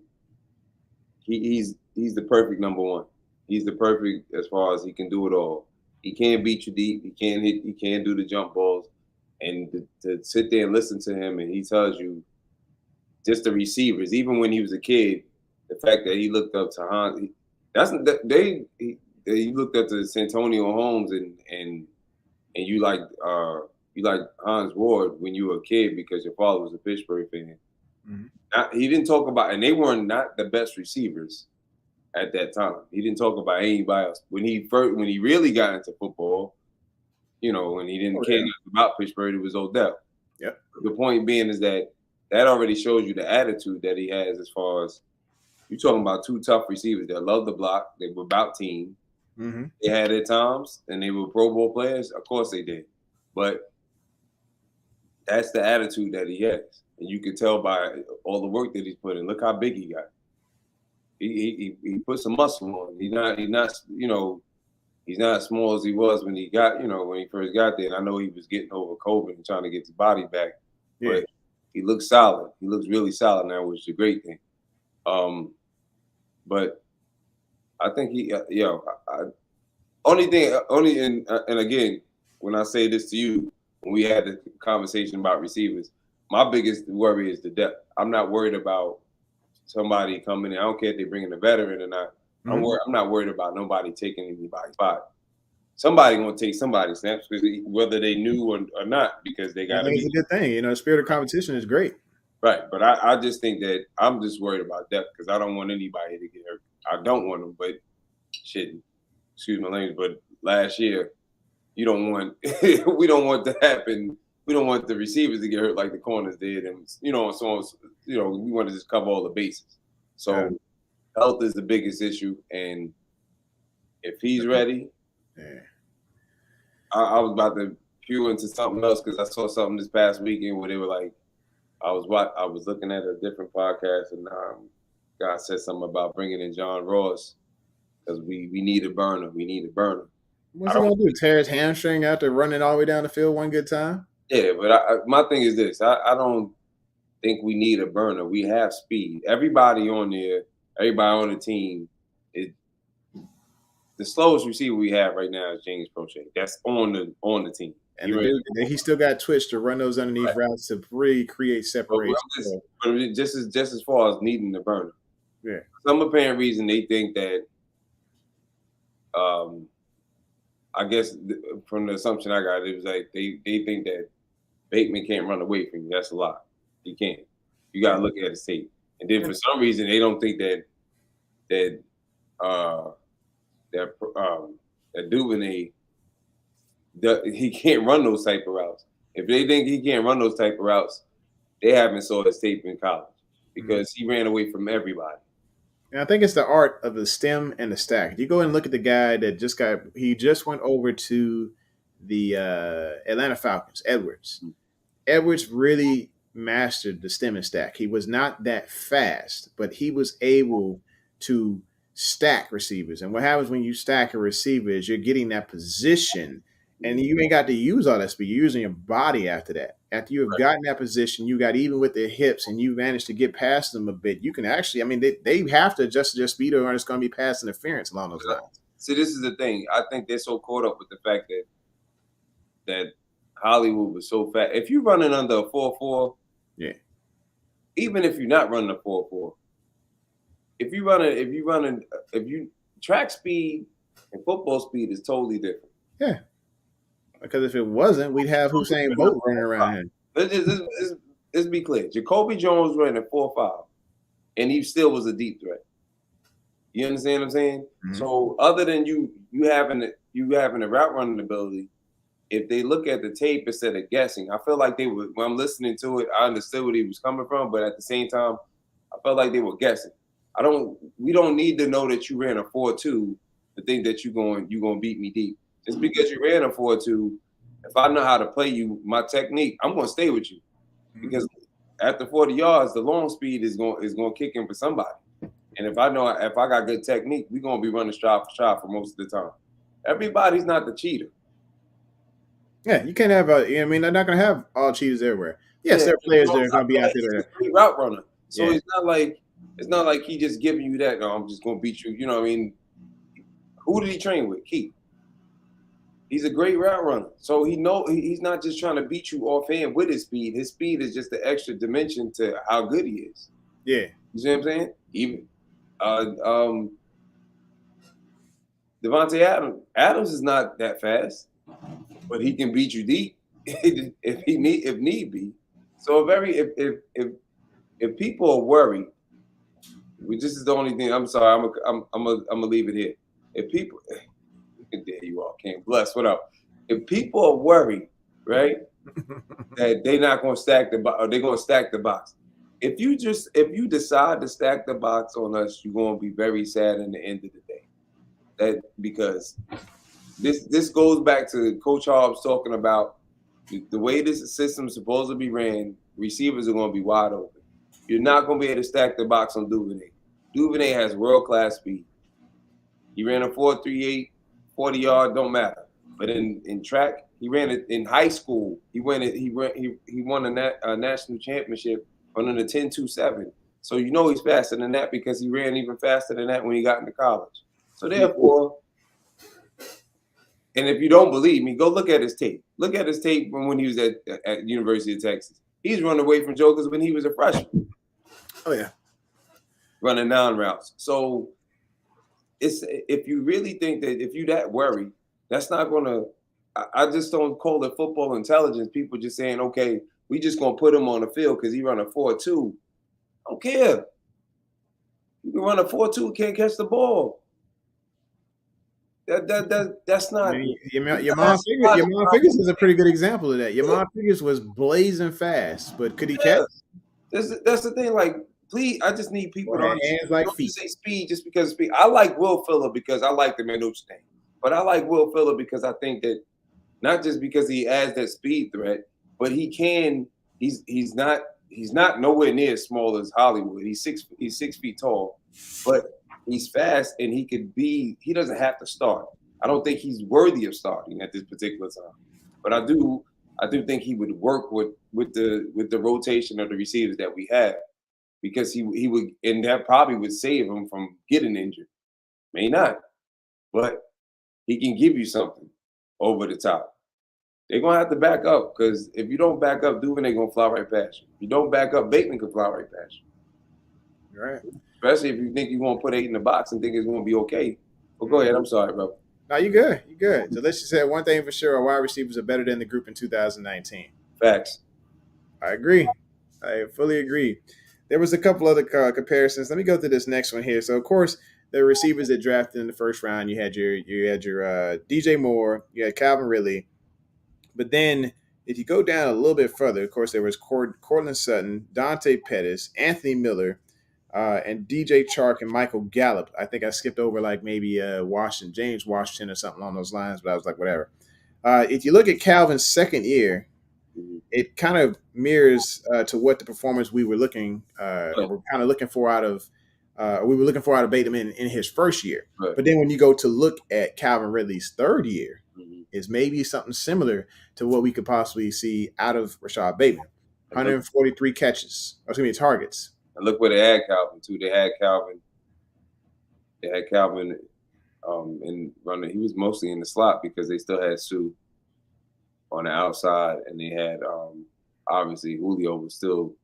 he's the perfect number one. He's the perfect as far as he can do it all. He can't beat you deep. He can't hit. He can't do the jump balls. And to sit there and listen to him, and he tells you just the receivers. Even when he was a kid, the fact that he looked up to Hans, he looked up to Santonio Holmes and you like Hans Ward when you were a kid because your father was a Pittsburgh fan. Mm-hmm. He didn't talk about, and they were not the best receivers at that time. He didn't talk about anybody else. When he really got into football, when he didn't care about Pittsburgh, it was Odell. Yep. The point being is that already shows you the attitude that he has as far as you're talking about two tough receivers that love the block. They were about team. Mm-hmm. They had their times, and they were Pro Bowl players. Of course they did. But that's the attitude that he has. And you can tell by all the work that he's put in. Look how big he got. He put some muscle on. He's not as small as he was when he first got there. And I know he was getting over COVID and trying to get his body back. Yeah. But he looks solid. He looks really solid now, which is a great thing. But I think and again, when I say this to you, when we had the conversation about receivers, my biggest worry is the depth. I'm not worried about somebody coming in. I don't care if they bring in a veteran or not. Mm-hmm. I'm not worried about nobody taking anybody's spot. Somebody gonna take somebody's snaps, whether they knew or not, because they got to be. It's a good thing, the spirit of competition is great. Right, but I just think that I'm just worried about depth because I don't want anybody to get hurt. I don't want them, but shit, excuse my language, but last year, we don't want to happen. We don't want the receivers to get hurt like the corners did, and we want to just cover all the bases. So health is the biggest issue, and if he's ready, I was about to pew into something else because I saw something this past weekend where they were like, I was looking at a different podcast, and God said something about bringing in John Ross because we need a burner. We need a burner. What's he gonna do? Tear his hamstring after running all the way down the field one good time? Yeah, but my thing is this: I don't think we need a burner. We have speed. Everybody on there, everybody on the team, the slowest receiver we have right now is James Prochet. That's on the team. And he still got twitch to run those underneath routes to really create separation. But just as far as needing the burner. Yeah. Some apparent reason they think that I guess from the assumption I got, it was like they think that Bateman can't run away from you. That's a lie. He can't. You got to look at his tape. And then for some reason they don't think that Duvernay he can't run those type of routes. If they think he can't run those type of routes, they haven't saw his tape in college because he ran away from everybody. And I think it's the art of the stem and the stack. You go and look at the guy that just went over to the Atlanta Falcons, Edwards. Mm-hmm. Edwards really mastered the stem and stack. He was not that fast, but he was able to stack receivers. And what happens when you stack a receiver is you're getting that position, and you ain't got to use all that speed. You're using your body after that. After you have gotten that position, you got even with their hips, and you managed to get past them a bit. You can actually, they have to adjust their speed, or it's going to be pass interference along those lines. See, this is the thing. I think they're so caught up with the fact that Hollywood was so fast. If you're running under a 4.4, even if you're not running a 4.4, if you track speed and football speed is totally different. Yeah. Because if it wasn't, we'd have Hussein Bolt running around here. Let's be clear. Jacoby Jones ran a 4.5, and he still was a deep threat. You understand what I'm saying? Mm-hmm. So other than you having a route running ability, if they look at the tape instead of guessing, I feel like when I'm listening to it, I understood where he was coming from, but at the same time, I felt like they were guessing. We don't need to know that you ran a 4.2 to think that you're going to beat me deep. Just because you ran a 4.2, if I know how to play you, my technique, I'm going to stay with you because after 40 yards, the long speed is going to kick in for somebody. And if I got good technique, we're going to be running shot for shot for most of the time. Everybody's not the cheater. Yeah, you can't have I mean, they're not going to have all cheaters everywhere. Yes, there are players that are going to be out there. He's a great route runner. So it's not like he just giving you that. No, I'm just going to beat you. You know what I mean? Who did he train with? Keith. He's a great route runner. So he's not just trying to beat you offhand with his speed. His speed is just the extra dimension to how good he is. Yeah. You see what I'm saying? Even Devontae Adams is not that fast, but he can beat you deep if need be. So if people are worried, this is the only thing. I'm sorry. I'm gonna leave it here. If people, there you are, King. Bless. What up? If people are worried, right, that they're not gonna stack the box, or they're gonna stack the box. If you decide to stack the box on us, you're gonna be very sad in the end of the day. That because this goes back to Coach Hobbs talking about the way this system is supposed to be ran. Receivers are gonna be wide open. You're not gonna be able to stack the box on Duvernay. Duvernay has world-class speed. He ran a 4.38, 40 yard, don't matter. But in track, he ran it in high school. He won a national championship running a 10.27. So you know he's faster than that because he ran even faster than that when he got into college. So therefore, and if you don't believe me, go look at his tape. Look at his tape from when he was at University of Texas. He's run away from jokers when he was a freshman. Oh yeah, running down routes. So if you really think that if you that worried, that's not gonna. I just don't call it football intelligence. People just saying, okay, we just gonna put him on the field because he run a 4.2. I don't care. You can run a 4.2, can't catch the ball. That's not. Yamon Figurs is a pretty good example of that. Yamon Figurs was blazing fast, but could he catch? That's the thing. Like, please, I just need people to understand. Hands like don't feet. Say speed just because of speed. I like Will Fuller because I like him at Notre Dame, but I like Will Fuller because I think that not just because he adds that speed threat, but he can. He's not nowhere near as small as Hollywood. He's 6 feet tall, but he's fast and he doesn't have to start. I don't think he's worthy of starting at this particular time. But I do think he would work with the rotation of the receivers that we have because he would, and that probably would save him from getting injured. May not, but he can give you something over the top. They're gonna have to back up because if you don't back up, Duvernay gonna fly right past you. If you don't back up, Bateman can fly right past you. Right. Especially if you think you're gonna put 8 in the box and think it's gonna be okay. Well, go ahead. I'm sorry, bro. No, you good. You good. So let's just say one thing for sure: our wide receivers are better than the group in 2019. Facts. I agree. I fully agree. There was a couple other comparisons. Let me go to this next one here. So, of course, the receivers that drafted in the first round, you had your DJ Moore, you had Calvin Ridley. But then if you go down a little bit further, of course, there was Cortland Sutton, Dante Pettis, Anthony Miller, and DJ Chark and Michael Gallup. I think I skipped over like maybe James Washington or something along those lines, but I was like, whatever. If you look at Calvin's second year, it kind of mirrors to what the performance we were looking for out of Bateman in his first year. Right. But then when you go to look at Calvin Ridley's third year, is maybe something similar to what we could possibly see out of Rashod Bateman. 143 targets. And look where they had Calvin too. They had Calvin in running. He was mostly in the slot because they still had Sue on the outside, and they had obviously Julio was still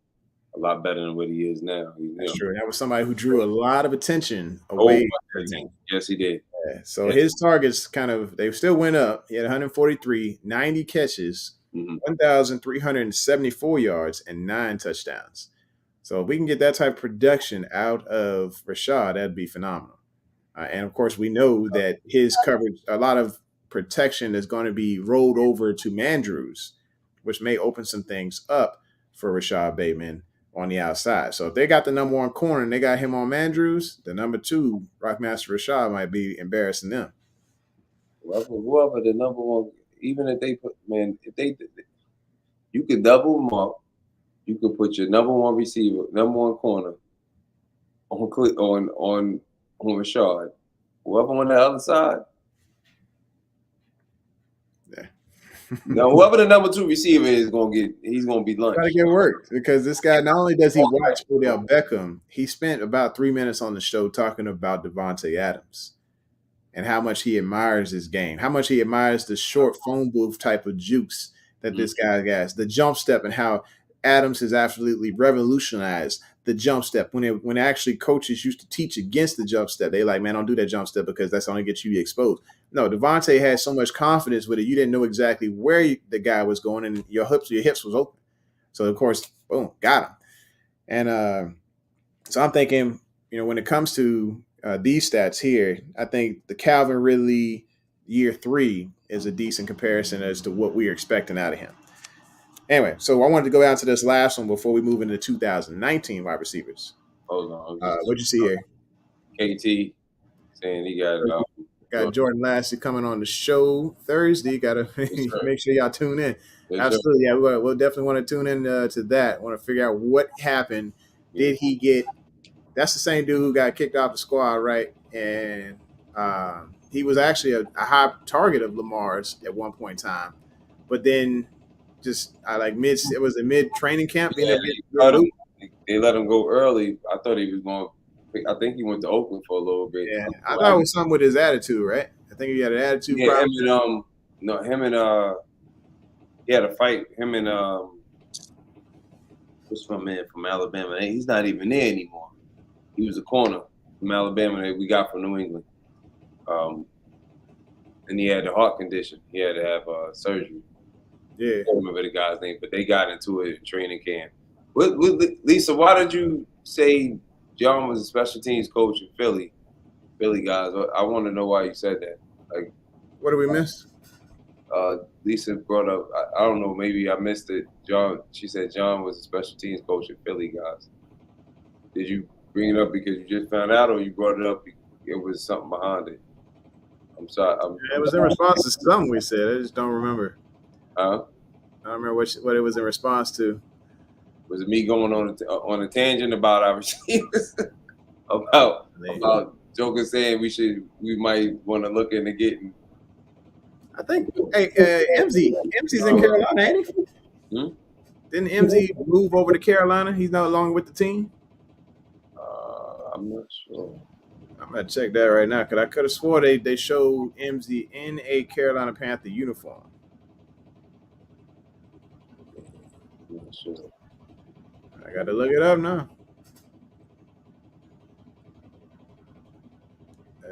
a lot better than what he is now. That's true. That was somebody who drew a lot of attention away from the team. Yes, he did. Yeah. So his targets they still went up. He had 143, 90 catches, 1,374 yards, and 9 touchdowns. So if we can get that type of production out of Rashod, that'd be phenomenal. And of course, we know that his coverage, a lot of protection is going to be rolled over to Mandrews, which may open some things up for Rashod Bateman on the outside. So if they got the number one corner and they got him on Mandrews, the number two, Rockmaster Rashod, might be embarrassing them. Whoever the number one, even if they put, man, you could double them up. You could put your number one receiver, number one corner on Rashod. Whoever on the other side. Yeah. Now, whoever the number two receiver is he's gonna be lunch. Got to get worked because this guy, not only does he watch Odell Beckham, he spent about 3 minutes on the show talking about Devontae Adams and how much he admires his game, how much he admires the short phone booth type of juice that this guy has, the jump step, and how Adams has absolutely revolutionized the jump step. When actually coaches used to teach against the jump step, they like, man, don't do that jump step because that's only gets you exposed. No, Devontae had so much confidence with it, you didn't know exactly where the guy was going, and your hips was open. So of course, boom, got him. And so I'm thinking, when it comes to these stats here, I think the Calvin Ridley year 3 is a decent comparison as to what we are expecting out of him. Anyway, so I wanted to go down to this last one before we move into 2019 wide receivers. Hold on. What'd you see here? KT saying he got Jordan Lassie coming on the show Thursday. Got to make sure y'all tune in. Absolutely, yeah, we'll definitely want to tune in to that. Want to figure out what happened. Did he get? That's the same dude who got kicked off the squad, right? And he was actually a high target of Lamar's at one point in time, but then just it was a mid training camp. Yeah, they let him go early. I thought he was going. I think he went to Oakland for a little bit. Yeah, I thought it was something with his attitude, right? I think he had an attitude problem. He had a fight. Him and what's my man from Alabama? He's not even there anymore. He was a corner from Alabama that we got from New England. And he had a heart condition. He had to have surgery. Yeah, I don't remember the guy's name, but they got into it in training camp. Lisa, why did you say John was a special teams coach in Philly? Philly guys, I want to know why you said that. Like, what did we miss? Lisa brought up. I don't know. Maybe I missed it. She said John was a special teams coach in Philly guys. Did you bring it up because you just found out, or you brought it up? It was something behind it. I'm sorry. It was in response to something we said. I just don't remember. I don't remember what it was in response to. Was it me going on a tangent about our receivers? about Joker saying we might want to look into getting. I think MZ's in Carolina, ain't he? Didn't MZ move over to Carolina? He's no longer with the team. I'm not sure. I'm gonna check that right now because I could have swore they showed MZ in a Carolina Panther uniform. I'm not sure. I got to look it up now.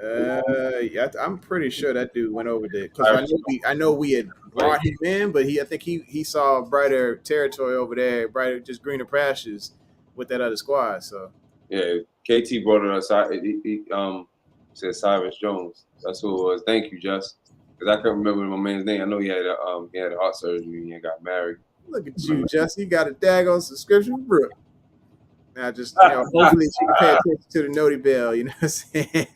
Yeah, I'm pretty sure that dude went over there because I know we had brought him in, but I think he saw brighter territory over there, greener pastures with that other squad. So yeah, KT brought it aside. He said Cyrus Jones. That's who it was. Thank you, Just, because I couldn't remember my man's name. I know he had a heart surgery and got married. Look at you, Just. You got a daggone subscription, bro. Now, just hopefully she can pay attention to the Noti Bell. You know what I'm saying?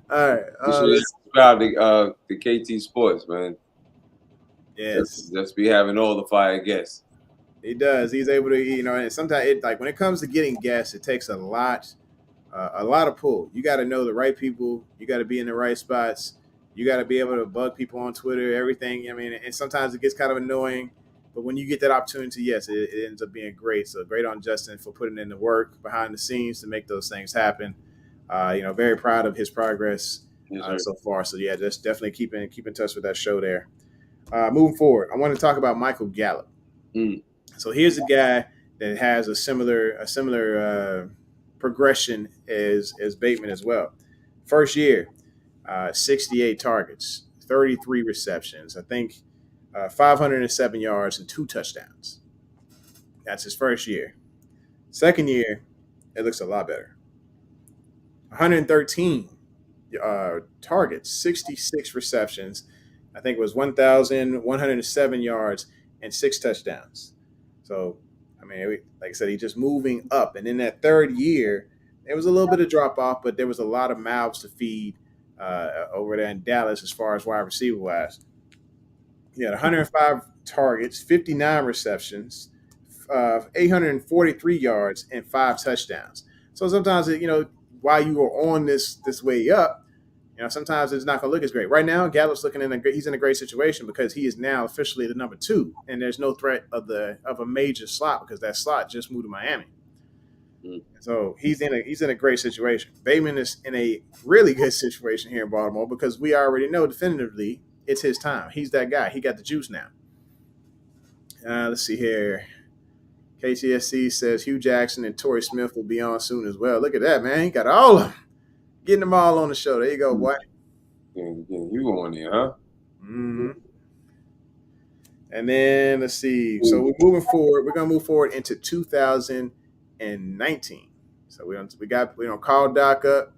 All right. Subscribe to KT Sports, man. Yes. Just be having all the fire guests. He does. He's able to, and sometimes when it comes to getting guests, it takes a lot of pull. You got to know the right people. You got to be in the right spots. You got to be able to bug people on Twitter, everything. I mean, and sometimes it gets kind of annoying, but when you get that opportunity, yes, it ends up being great. So great on Justin for putting in the work behind the scenes to make those things happen. Very proud of his progress so far. So yeah, just definitely keep in touch with that show there. Moving forward, I want to talk about Michael Gallup. So here's a guy that has a similar progression as Bateman as well. First year, 68 targets, 33 receptions. I think 507 yards and 2 touchdowns. That's his first year. Second year, it looks a lot better. 113 targets, 66 receptions. I think it was 1,107 yards and 6 touchdowns. So, mean, like I said, he's just moving up. And in that third year, there was a little bit of drop off, but there was a lot of mouths to feed over there in Dallas as far as wide receiver wise. He had 105 targets, 59 receptions, 843 yards, and 5 touchdowns. So sometimes, while you are on this way up, sometimes it's not going to look as great. Right now, Gallup's he's in a great situation because he is now officially the number 2, and there's no threat of a major slot because that slot just moved to Miami. So he's in a great situation. Bateman is in a really good situation here in Baltimore because we already know definitively it's his time. He's that guy. He got the juice now. Let's see here. KTSC says Hugh Jackson and Torrey Smith will be on soon as well. Look at that, man. He got all of them. Getting them all on the show. There you go, boy. You on there, huh? Mm-hmm. And then let's see. So we're moving forward. We're gonna move forward into 2019. So we don't call Doc up.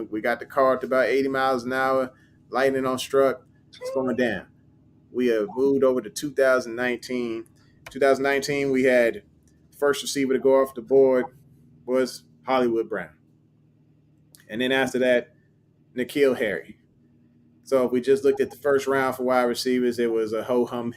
We got the car at about 80 miles an hour. Lightning on struck. It's going down. We have moved over to 2019. 2019, we had first receiver to go off the board was Hollywood Brown. And then after that, N'Keal Harry. So if we just looked at the first round for wide receivers, it was a ho-hum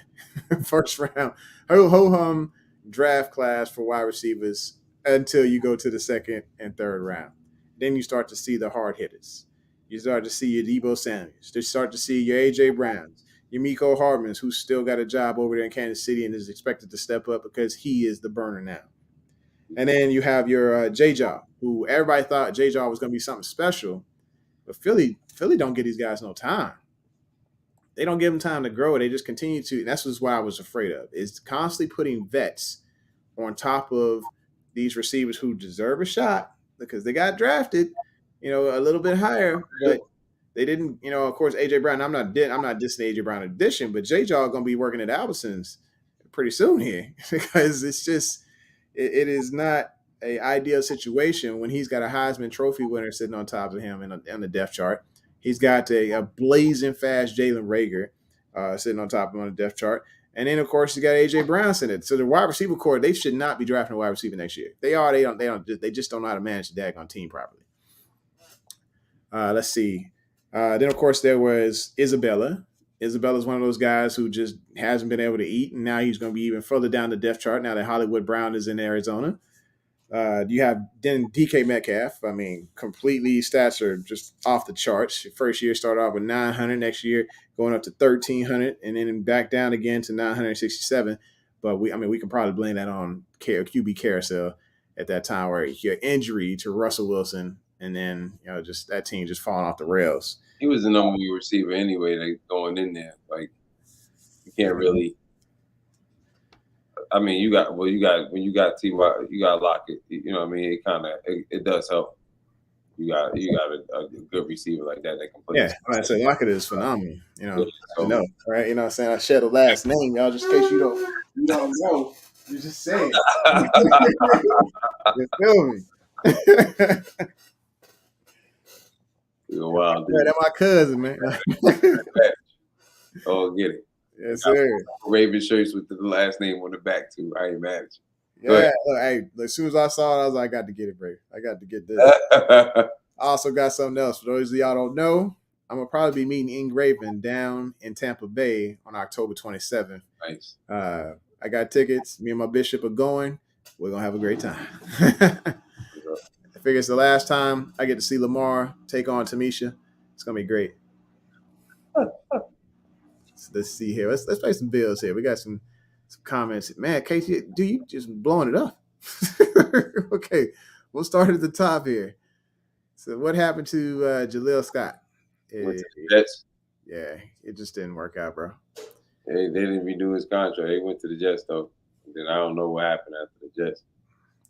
first round, ho-hum draft class for wide receivers until you go to the second and third round. Then you start to see the hard hitters. You start to see your Deebo Samuels. You start to see your A.J. Browns, your Mecole Hardmans, who's still got a job over there in Kansas City and is expected to step up because he is the burner now. And then you have your J-Jaw, who everybody thought J-Jaw was going to be something special. But Philly don't give these guys no time. They don't give them time to grow. They just continue to. And that's what I was afraid of, is constantly putting vets on top of these receivers who deserve a shot because they got drafted, a little bit higher, but they didn't. Of course, A.J. Brown. I'm not dissing A.J. Brown addition, but J-Jaw going to be working at Albertsons pretty soon here because it's just it is not an ideal situation when he's got a Heisman Trophy winner sitting on top of him on the depth chart. He's got a blazing fast Jalen Reagor sitting on top of him on the depth chart. And then, of course, you got A.J. Brown in it. So the wide receiver core, they should not be drafting a wide receiver next year. They just don't know how to manage the daggone team properly. Let's see. Then, of course, there was Isabella. Isabella's one of those guys who just hasn't been able to eat, and now he's going to be even further down the depth chart now that Hollywood Brown is in Arizona. You have then DK Metcalf. I mean, completely stats are just off the charts. First year started off with 900. Next year going up to 1,300, and then back down again to 967. But we can probably blame that on QB carousel at that time, where your injury to Russell Wilson, and then just that team just falling off the rails. He was the number 1 receiver anyway. Like going in there, like you can't really. I mean, when you got T.Y., you got Lockett. You know what I mean? It does help. You got a good receiver like that can play. Yeah, right. So Lockett is phenomenal. Right? You know what I'm saying? I share the last name, y'all, just in case you don't know. You just saying. You feel me? You're wild, dude. Yeah, that's my cousin, man. Oh, get it. Yes, sir. Raven shirts with the last name on the back too. I ain't mad at you. Yeah, look, as soon as I saw it, I was like, I got to get it, bro. I got to get this. I also got something else. For those of y'all don't know, I'm going to probably be meeting Ingraven down in Tampa Bay on October 27th. Nice. I got tickets. Me and my bishop are going. We're going to have a great time. I figure it's the last time I get to see Lamar take on Tamisha. It's going to be great. So let's see here. Let's pay some bills here. We got some comments. Man, Casey, do you just blowing it up? Okay, we'll start at the top here. So what happened to Jaleel Scott? Went to the Jets. Yeah, it just didn't work out, bro. They didn't redo his contract. He went to the Jets, though. And then I don't know what happened after the Jets.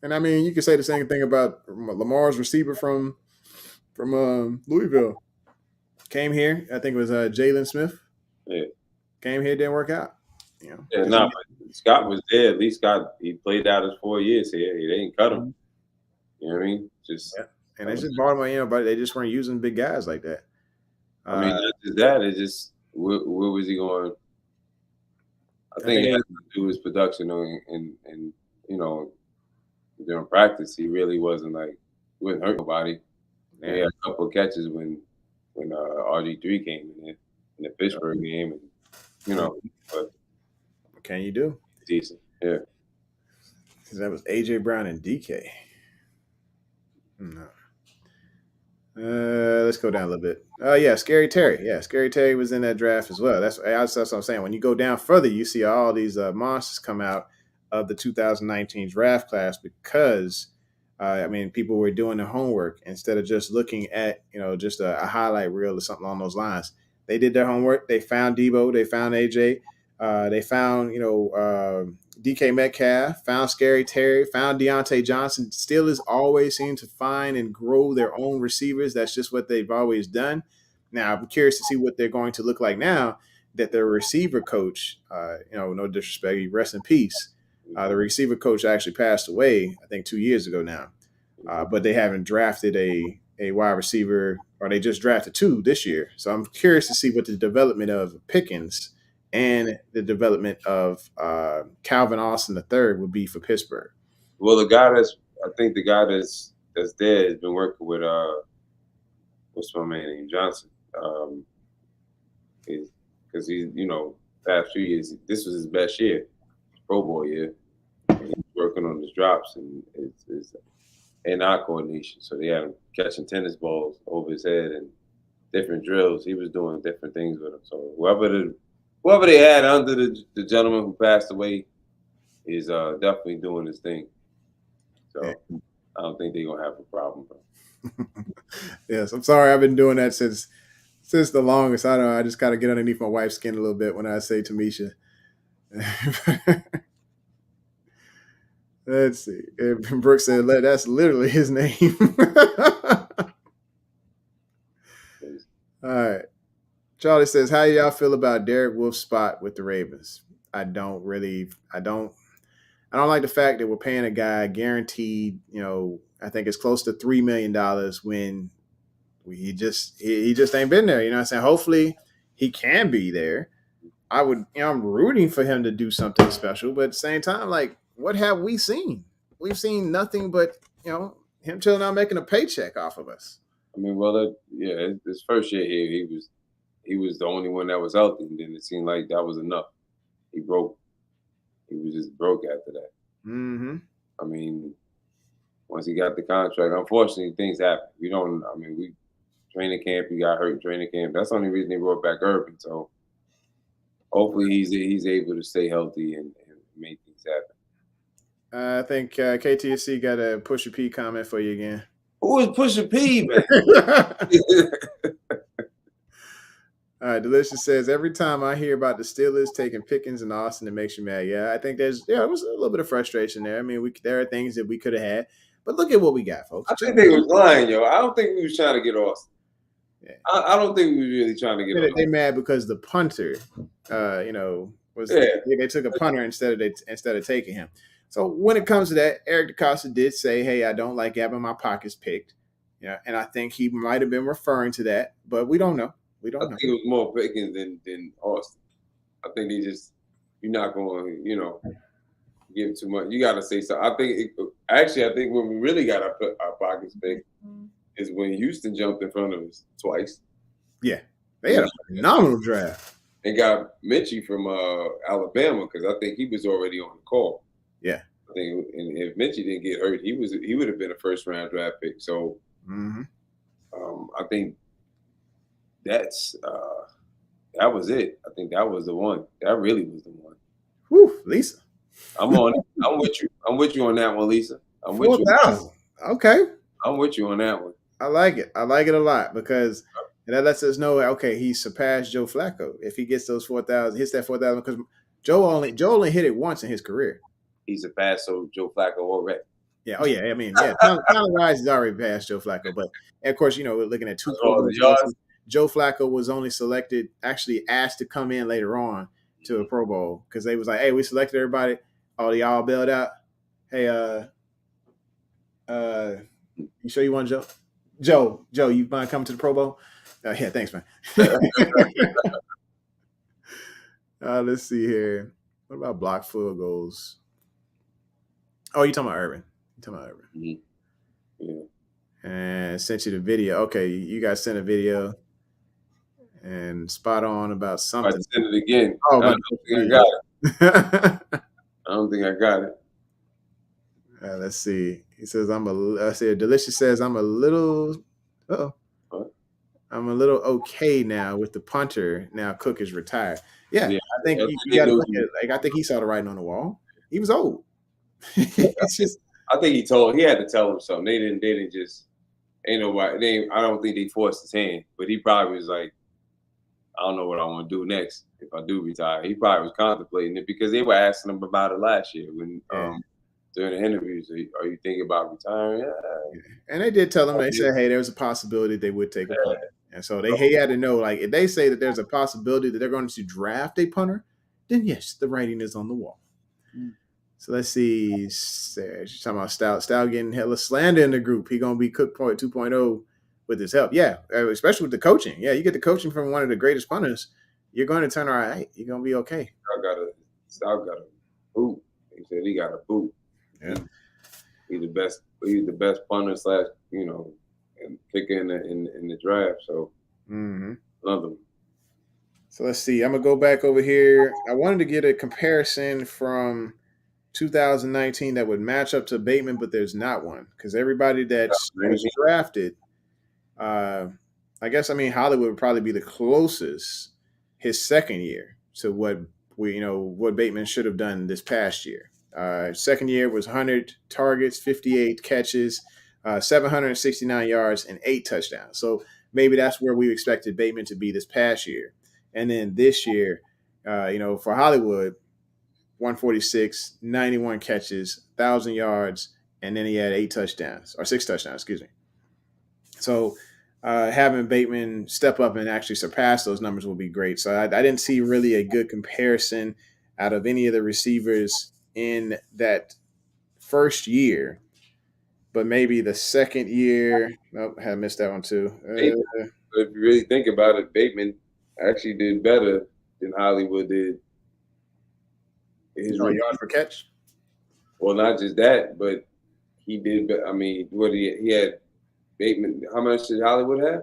And I mean, you could say the same thing about Lamar's receiver from Louisville. Came here, I think it was Jalen Smith. Yeah. Came here, didn't work out. But Scott was there. At least he played out his 4 years here. They didn't cut him. You know what I mean? And it's just Baltimore, but they just weren't using big guys like that. I mean, not just that. It's just where was he going? I think it has to do with his production and you know, during practice, he really wasn't wouldn't hurt nobody. Yeah. He had a couple of catches when RG3 came in the Pittsburgh game, and but what can you do? Decent, yeah. Because that was AJ Brown and DK. No. Let's go down a little bit. Yeah, Scary Terry. Yeah, Scary Terry was in that draft as well. That's what I'm saying. When you go down further, you see all these monsters come out of the 2019 draft class because, people were doing their homework instead of just looking at, just a highlight reel or something along those lines. They did their homework. They found Debo. They found AJ. They found, DK Metcalf, found Scary Terry, found Deontay Johnson. Steelers always seem to find and grow their own receivers. That's just what they've always done. Now, I'm curious to see what they're going to look like now that their receiver coach, no disrespect, rest in peace. The receiver coach actually passed away, I think 2 years ago now. But they haven't drafted a wide receiver, or they just drafted 2 this year. So I'm curious to see what the development of Pickens and the development of Calvin Austin III would be for Pittsburgh. Well, the guy that's there has been working with what's my man named Johnson. Because he's past few years this was his best year, Pro Bowl year. And he's working on his drops and his hand-eye coordination. So they had him catching tennis balls over his head and different drills. He was doing different things with him. So whoever they had under the gentleman who passed away is definitely doing his thing. So I don't think they're gonna have a problem, bro. Yes, I'm sorry. I've been doing that since the longest. I don't know. I just kind of get underneath my wife's skin a little bit when I say Tamisha. Let's see. And Brooks said that's literally his name. All right. Charlie says, how do y'all feel about Derek Wolf's spot with the Ravens? I don't like the fact that we're paying a guy guaranteed, I think it's close to $3 million when he just ain't been there. You know what I'm saying? Hopefully he can be there. I'm rooting for him to do something special, but at the same time, like, what have we seen? We've seen nothing but, him chilling out making a paycheck off of us. I mean, well, his first year here, he was the only one that was healthy, and then it seemed like that was enough. He was just broke after that. Mm-hmm. I mean, once he got the contract, unfortunately, things happen. Training camp, he got hurt in training camp. That's the only reason they brought back Urban. So hopefully he's able to stay healthy and make things happen. I think KTSC got a Pusha P comment for you again. Who is Pusha P, man? All right, Delicious says, every time I hear about the Steelers taking Pickens and Austin, it makes you mad. Yeah, I think it was a little bit of frustration there. I mean, there are things that we could have had, but look at what we got, folks. I think they was lying, yo. I don't think we was trying to get Austin. Yeah. I don't think we were really trying to get Austin. They mad because the punter, they took a punter instead of taking him. So when it comes to that, Eric DeCosta did say, hey, I don't like having my pockets picked. Yeah, and I think he might have been referring to that, but we don't know. I think it was more Pickens than Austin. I think you're not going to, give too much. You got to say something. I think when we really got our pockets picked is when Houston jumped in front of us twice. Yeah, they had a phenomenal draft. And got Mitchie from Alabama because I think he was already on the call. Yeah, I think, and if Mitchie didn't get hurt, he would have been a first round draft pick. So, I think that was it. I think that was the one. That really was the one. Whew, Lisa. I'm with you. I'm with you on that one, Lisa. I'm with you. 4,000. Okay. I'm with you on that one. I like it. I like it a lot because that lets us know, okay, he surpassed Joe Flacco if he gets those 4,000, hits that 4,000 because Joe only hit it once in his career. He surpassed Joe Flacco already. Yeah. Oh, yeah. I mean, yeah. Talent-wise, he's already passed Joe Flacco. But, of course, we're looking at 2 Pro Bowls. Joe Flacco was only actually asked to come in later on to a Pro Bowl because they was like, hey, we selected everybody. Oh, y'all bailed out. Hey, you sure you want Joe, you mind coming to the Pro Bowl? Yeah, thanks, man. Let's see here. What about blocked field goals? Oh, you talking about Urban? You talking about Urban? Mm-hmm. Yeah. And sent you the video. Okay, you guys sent a video and spot on about I something. send it again. Oh, I about don't think I got it. I don't think I got it. Let's see. He says, I said, Delicious says, I'm a little okay now with the punter. Now Cook is retired. Yeah, I think you got to look at it. Like, I think he saw the writing on the wall. He was old. It's just, I think he had to tell him something. They didn't just, ain't nobody, I don't think they forced his hand, but he probably was like, I don't know what I want to do next if I do retire. He probably was contemplating it because they were asking him about it last year when during the interviews. Are you thinking about retiring? Yeah. And they did tell him, they said, hey, there was a possibility they would take a punter. And so he had to know, like, if they say that there's a possibility that they're going to draft a punter, then yes, the writing is on the wall. So let's see. She's talking about Stout. Stout getting hella slander in the group. He going to be Cook 2.0 with his help. Yeah, especially with the coaching. Yeah, you get the coaching from one of the greatest punters, you're going to turn all right. You're going to be okay. Stout got a boot. He said he got a boot. Yeah. He's the best. He's the best punter / and kicker in the draft. So love him. So let's see. I'm gonna go back over here. I wanted to get a comparison from 2019 that would match up to Bateman, but there's not one because everybody that was drafted, I Hollywood would probably be the closest his second year to what Bateman should have done this past year. Second year was 100 targets, 58 catches, 769 yards, and 8 touchdowns. So maybe that's where we expected Bateman to be this past year. And then this year, for Hollywood, 146, 91 catches, 1,000 yards, and then he had 6 touchdowns, excuse me. So having Bateman step up and actually surpass those numbers will be great. So I didn't see really a good comparison out of any of the receivers in that first year, but maybe the second year. Nope, I missed that one too. If you really think about it, Bateman actually did better than Hollywood did. His yard per catch. Well, not just that, but he did. I mean, he had Bateman. How much did Hollywood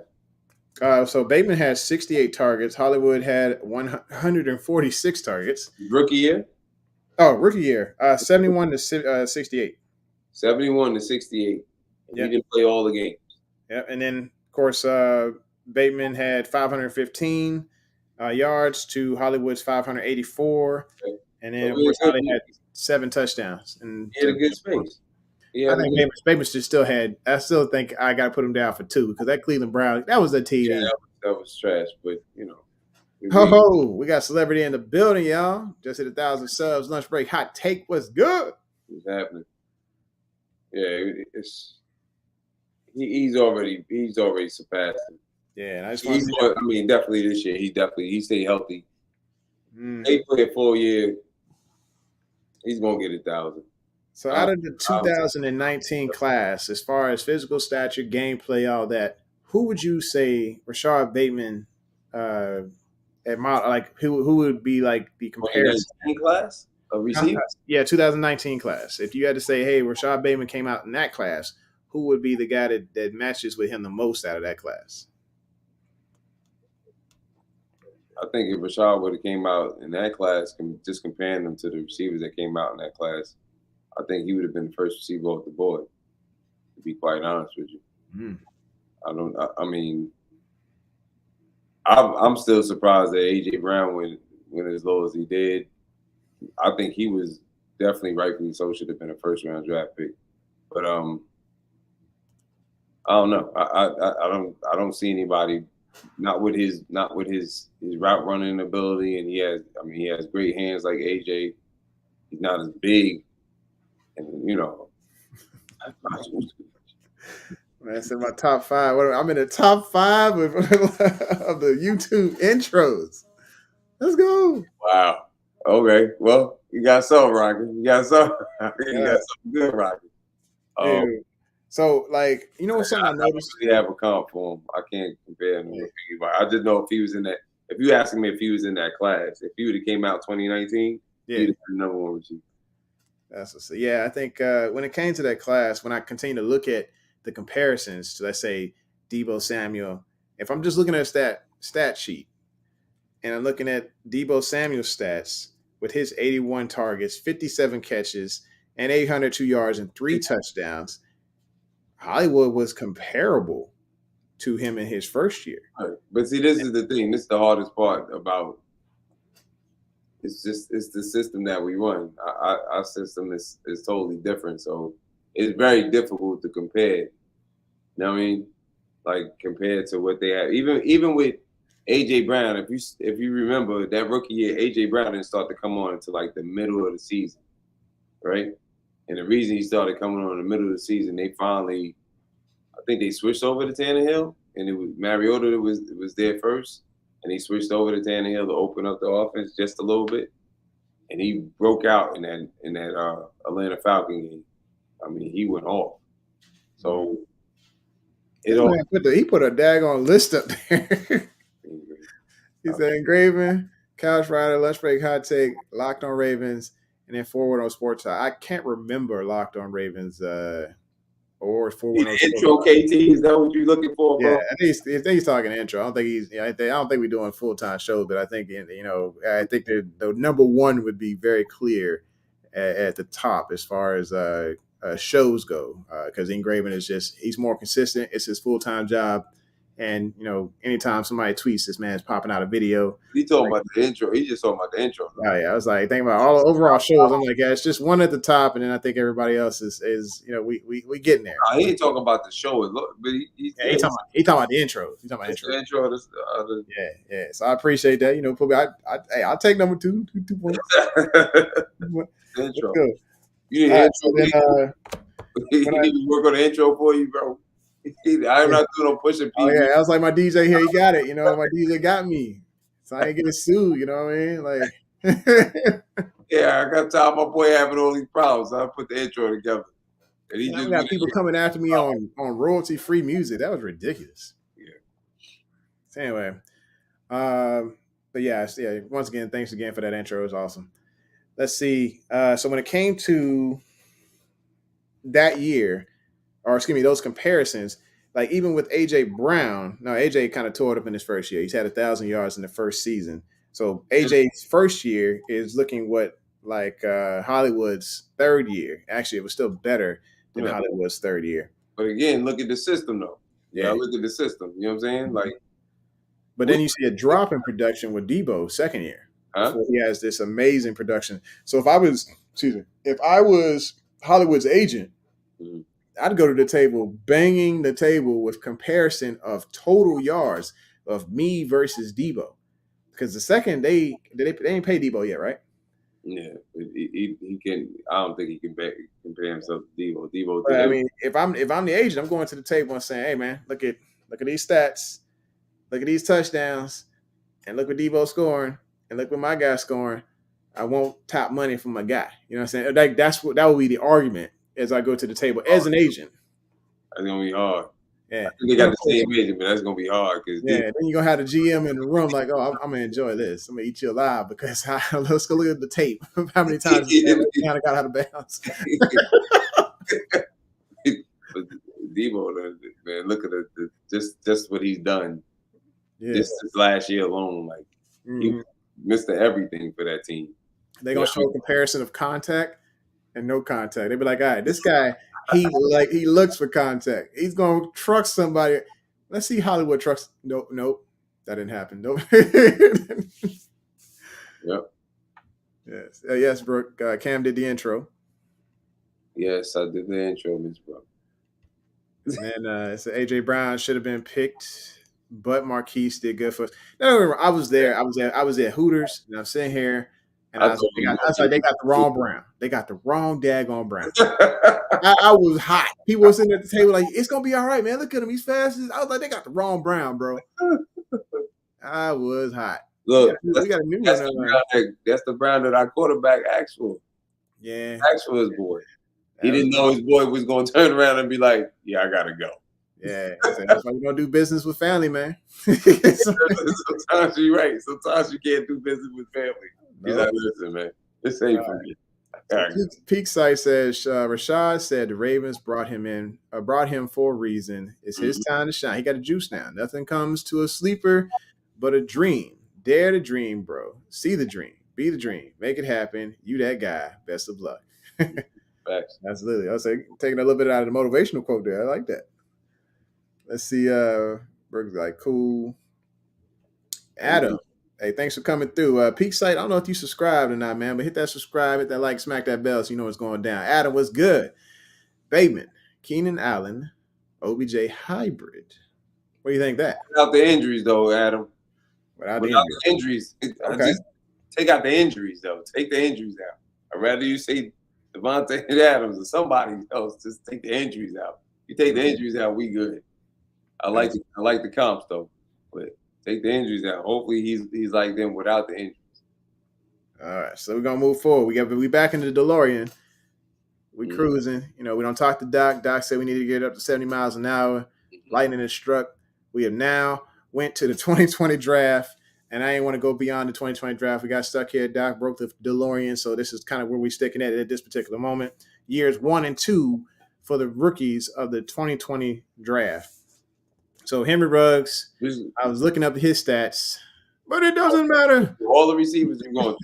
have? So Bateman had 68 targets. Hollywood had 146 targets. Rookie year? Oh, rookie year. 71 to 68. 71 to 68. Yep. He didn't play all the games. Yeah, and then of course Bateman had 515 yards to Hollywood's 584, and then of course Holly had 7 touchdowns. And he had a good space. I think Bateman still had. I still think I got to put him down for 2 because that Cleveland Brown, that was a TD. Yeah, that was trash, but we got celebrity in the building, y'all. Just hit 1,000 subs. Lunch break. Hot take. What's good? What's happening? Yeah, he's already surpassed him. Yeah, and definitely this year. He stayed healthy. They play a full year. He's gonna get 1,000. So out of the 2019 class, as far as physical stature, gameplay, all that, who would you say Rashod Bateman who would be like the comparison? 2019 class of receivers? Yeah, 2019 class. If you had to say, hey, Rashod Bateman came out in that class, who would be the guy that matches with him the most out of that class? I think if Rashod would have came out in that class, just comparing them to the receivers that came out in that class, I think he would have been the first receiver off the board, to be quite honest with you. I'm still surprised that A.J. Brown went as low as he did. I think he was definitely rightfully so should have been a first-round draft pick. But I don't know. I don't see anybody not with his route running ability, and he has great hands like AJ. He's not as big, and That's in my top 5. I'm in the top 5 of the YouTube intros. Let's go. Wow. Okay. Well, you got something, Rocky. You got something good, Rocky. So, something I noticed? I really have a comp for him. I can't compare him with anybody. I just know if he was in that. If you asking me if he was in that class, if he would have came out 2019, he'd have been the number 1 receiver. Yeah, I think when it came to that class, when I continue to look at the comparisons to, let's say, Debo Samuel, if I'm just looking at a stat sheet and I'm looking at Debo Samuel's stats with his 81 targets, 57 catches, and 802 yards and 3 touchdowns, Hollywood was comparable to him in his first year. Right. But see, this is the thing. This is the hardest part about. It's the system that we run. Our system is totally different, so it's very difficult to compare. You know what I mean? Like compared to what they have. Even with AJ Brown, if you remember that rookie year, AJ Brown didn't start to come on until like the middle of the season, right? And the reason he started coming on in the middle of the season, they finally, I think they switched over to Tannehill, and it was Mariota that was there first, and he switched over to Tannehill to open up the offense just a little bit, and he broke out in that Atlanta Falcon game. I mean, he went off. So he put a daggone list up there. He said engraving, couch rider, lunch break, hot take, locked on Ravens, and then forward on sports side. I can't remember locked on Ravens or forward on intro. KT, is that what you're looking for, bro? Yeah, I think he's talking intro. I don't think he's. I don't think we're doing full-time shows, but I think I think the number one would be very clear at the top as far as shows go, because engraving is he's more consistent. It's his full-time job. And, anytime somebody tweets, this man's popping out a video. He talking about the intro. He just talking about the intro. Oh, yeah. I was like, thinking about all the overall shows. I'm like, yeah, it's just one at the top. And then I think everybody else is we getting there. He ain't talking about the show. But he talking about the intro. He's talking about the intro. Yeah. So I appreciate that. I'll take number 2 points. Intro. You need intro. He need to work on the intro for you, bro. I'm not doing no pushing people. Oh, yeah, I was like, my DJ here, he got it. My DJ got me. So I ain't getting sued, you know what I mean? Like, yeah, I got time. My boy having all these problems. I put the intro together. And he just got people coming after me on royalty-free music. That was ridiculous. Yeah. So anyway, but yeah, once again, thanks again for that intro. It was awesome. Let's see. So when it came to that year, or excuse me, those comparisons, like even with AJ Brown, now AJ kind of tore it up in his first year. He's had 1,000 yards in the first season. So AJ's first year is looking like Hollywood's third year. Actually, it was still better than Hollywood's third year. But again, look at the system though. Yeah, look at the system. You know what I'm saying? Like, but then you see a drop in production with Debo second year. Before he has this amazing production. So if I was Hollywood's agent, I'd go to the table, banging the table with comparison of total yards of me versus Debo, because the second they ain't pay Debo yet, right? Yeah, he can. I don't think he can compare himself to Debo. But, I mean, if I'm the agent, I'm going to the table and saying, "Hey, man, look at these stats, look at these touchdowns, and look what Debo's scoring, and look what my guy's scoring. I want top money from my guy." You know what I'm saying? Like that would be the argument as I go to the table as an agent. That's gonna be hard. Yeah, I think they got the same agent, but that's gonna be hard because then you're gonna have the GM in the room like, "Oh, I'm gonna enjoy this. I'm gonna eat you alive because let's go look at the tape. How many times kind of got out of bounds?" But Debo, man, look at just what he's done. Yeah. This last year alone, like he missed everything for that team. They're gonna show a comparison of contact and no contact. They'd be like, "All right, this guy, he looks for contact. He's gonna truck somebody. Let's see Hollywood trucks." Nope, that didn't happen. Nope. Yep. Yes. Yes, Brooke. Cam did the intro. Yes, I did the intro, Miss Brooke. And so AJ Brown should have been picked, but Marquise did good for us. No, I was there. I was at Hooters, and I'm sitting here. And I was like, they got the wrong Brown. They got the wrong daggone Brown. I was hot. People were sitting at the table like, "It's going to be all right, man. Look at him. He's fast." I was like, they got the wrong Brown, bro. I was hot. Look, we got a new one. That's the Brown that our quarterback asked for. Yeah. Asked for his boy. He didn't know his boy was going to turn around and be like, "Yeah, I got to go." Yeah. That's why you don't do business with family, man. Sometimes you're right. Sometimes you can't do business with family. He's like, "Listen, man, this ain't for me." Peak Site says Rashod said the Ravens brought him for a reason. It's his time to shine. He got a juice now. Nothing comes to a sleeper but a dream. Dare to dream, bro. See the dream. Be the dream. Make it happen. You that guy. Best of luck. Facts. That's literally. I was taking a little bit out of the motivational quote there. I like that. Let's see. Burger's like cool. Adam. Hey, thanks for coming through. Peak Site, I don't know if you subscribed or not, man, but hit that subscribe, hit that like, smack that bell so you know what's going down. Adam, what's good? Bateman, Keenan Allen, OBJ hybrid. What do you think that? Without the injuries, though, Adam. Without the the injuries. Okay. Just take out the injuries, though. Take the injuries out. I'd rather you say Devontae Adams or somebody else. Just take the injuries out. You take the injuries out, we good. I like the comps, though. But take the injuries out. Hopefully he's like them without the injuries. All right, so we're gonna move forward. We back into the DeLorean. We cruising. You know, we don't talk to Doc. Doc said we need to get up to 70 miles an hour. Lightning has struck. We have now went to the 2020 draft, and I didn't want to go beyond the 2020 draft. We got stuck here. Doc broke the DeLorean, so this is kind of where we're sticking at this particular moment. Years 1 and 2 for the rookies of the 2020 draft. So Henry Ruggs, I was looking up his stats, but it doesn't matter. All the receivers you're going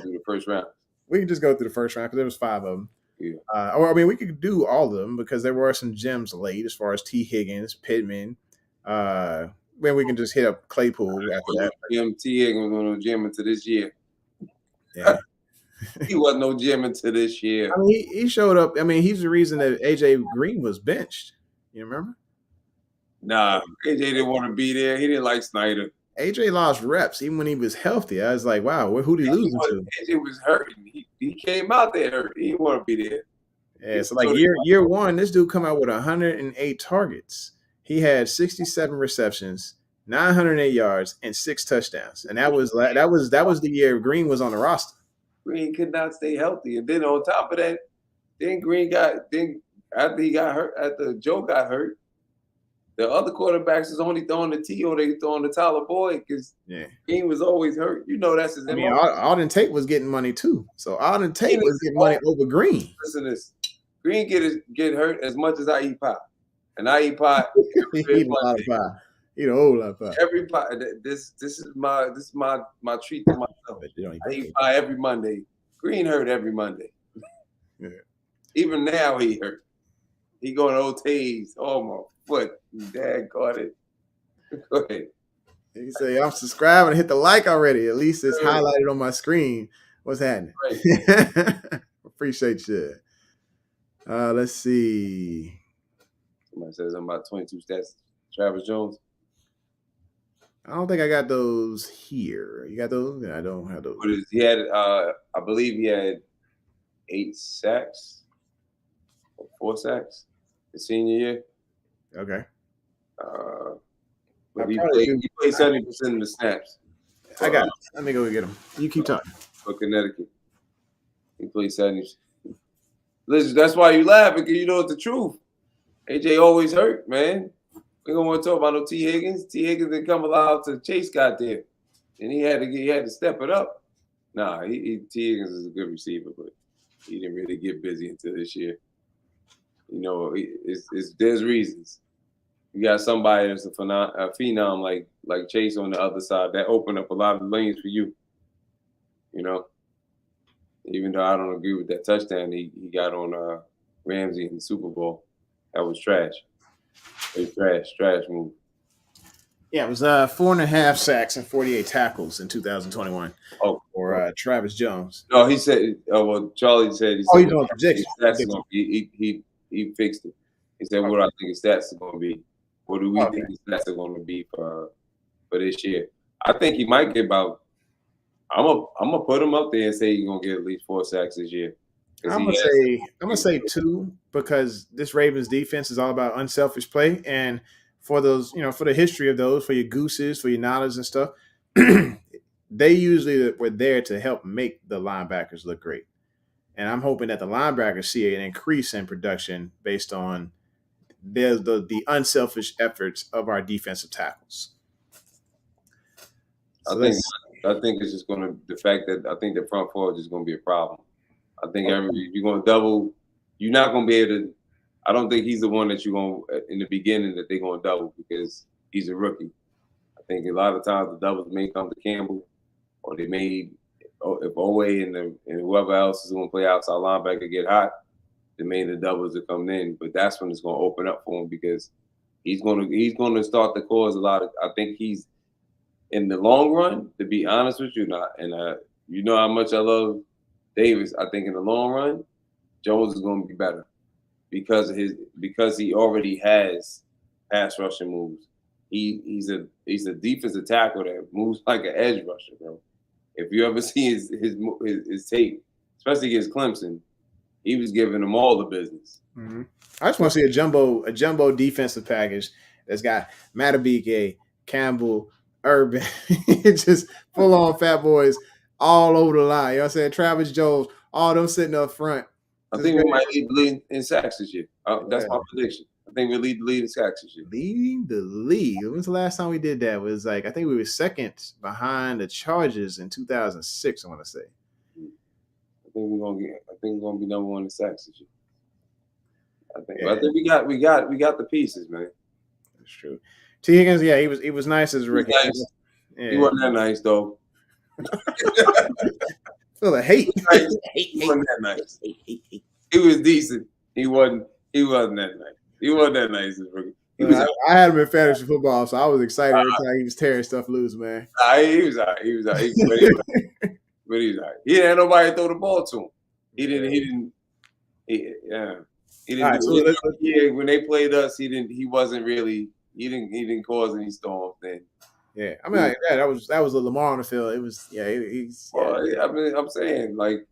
through the first round. We can just go through the first round because there was 5 of them. Yeah. Or I mean, we could do all of them because there were some gems late as far as T. Higgins, Pittman. Then we can just hit up Claypool after that. T. Higgins was no gem until this year. Yeah. He wasn't no gem until this year. I mean, he showed up. I mean, he's the reason that AJ Green was benched. You remember? Nah, AJ didn't want to be there. He didn't like Snyder. AJ lost reps even when he was healthy. I was like, wow, who'd he lose to? AJ was hurting. He came out there hurt. He didn't want to be there. Yeah, so like year 1, this dude come out with 108 targets. He had 67 receptions, 908 yards, and 6 touchdowns. And that was the year Green was on the roster. Green could not stay healthy, and then on top of that, then after he got hurt, after Joe got hurt, the other quarterbacks is only throwing the T or they throwing the Tyler Boyd because Green was always hurt. You know that's his. I mean, Alden Tate was getting money too, so Alden Tate was getting money over Green. Listen to this: Green get hurt as much as I eat pie, and I eat pie. He eat a lot of pie. Eat a whole lot of pie. Every pie. This is my treat to myself. I eat pie every Monday. Green hurt every Monday. Yeah. Even now he hurt. He going OTs. Oh my foot. Dad caught it. Go ahead. You say I'm subscribing and hit the like already. At least it's highlighted on my screen. What's happening? Right. Appreciate you. Let's see. Somebody says I'm about 22 stats. Travis Jones. I don't think I got those here. You got those? I don't have those. He had, I believe he had 8 sacks or 4 sacks his senior year. Okay. But he played 70% of the snaps. I got it. Let me go get him. You keep talking. For Connecticut. He played 70%. Listen, that's why you laughing, because you know it's the truth. AJ always hurt, man. We don't want to talk about no T. Higgins. T. Higgins didn't come alive till Chase got there. And he had to step it up. Nah, T. Higgins is a good receiver, but he didn't really get busy until this year. You know, there's reasons. You got somebody that's a phenom like Chase on the other side that opened up a lot of lanes for you. You know, even though I don't agree with that touchdown he got on Ramsey in the Super Bowl, that was trash. It was trash move. Yeah, it was 4.5 sacks and 48 tackles in 2021. Oh, for Travis Jones. No, he said. Well, Charlie said. He's doing projections. He fixed it. He said, "What I think his stats are going to be. What do we think his stats are going to be for this year?" I think he might get about. I'm gonna put him up there and say he's gonna get at least 4 sacks this year. I'm gonna say 2 because this Ravens defense is all about unselfish play, and for those, for the history of those, for your Gooses, for your Nadas and stuff, they usually were there to help make the linebackers look great. And I'm hoping that the linebackers see an increase in production based on the unselfish efforts of our defensive tackles. So I think it's just going to the fact that I think the front four is just going to be a problem. I think if you're going to double, you're not going to be able to. I don't think he's the one that you're going to, in the beginning, that they're going to double because he's a rookie. I think a lot of times the doubles may come to Campbell, or they may, if Owe and whoever else is going to play outside linebacker get hot, then maybe the doubles are coming in. But that's when it's going to open up for him because he's going to start to cause a lot of. I think he's in the long run. To be honest with you, you know how much I love Davis. I think in the long run, Jones is going to be better because he already has pass rushing moves. He's a defensive tackle that moves like an edge rusher, bro. If you ever see his tape, especially against Clemson, he was giving them all the business. Mm-hmm. I just want to see a jumbo defensive package that's got Matabike, Campbell, Urban, just full on fat boys all over the line. You know what I'm saying? Travis Jones, all them sitting up front. I think we might lead the lead in sacks this year. That's my prediction. I think we'll lead the lead in sacks this year. Leading the league. When was the last time we did that? It was I think we were second behind the Chargers in 2006, I want to say. I think we're gonna be number one in sacks this year. I think we got the pieces, man. That's true. T. Higgins, yeah, he was nice as a rookie. Nice. Yeah. He wasn't that nice though. Feel the hate. He wasn't that nice. He was decent. He wasn't that nice. He wasn't that nice as a rookie. I had him in fantasy football, so I was excited every time he was tearing stuff loose, man. He was all right. He was all right. But he was all right. He didn't have nobody to throw the ball to him. He didn't. When they played us, he wasn't really. He didn't cause any storms then. Yeah, I mean, that was a Lamar on the field. It was, he's. Well, I mean, I'm saying like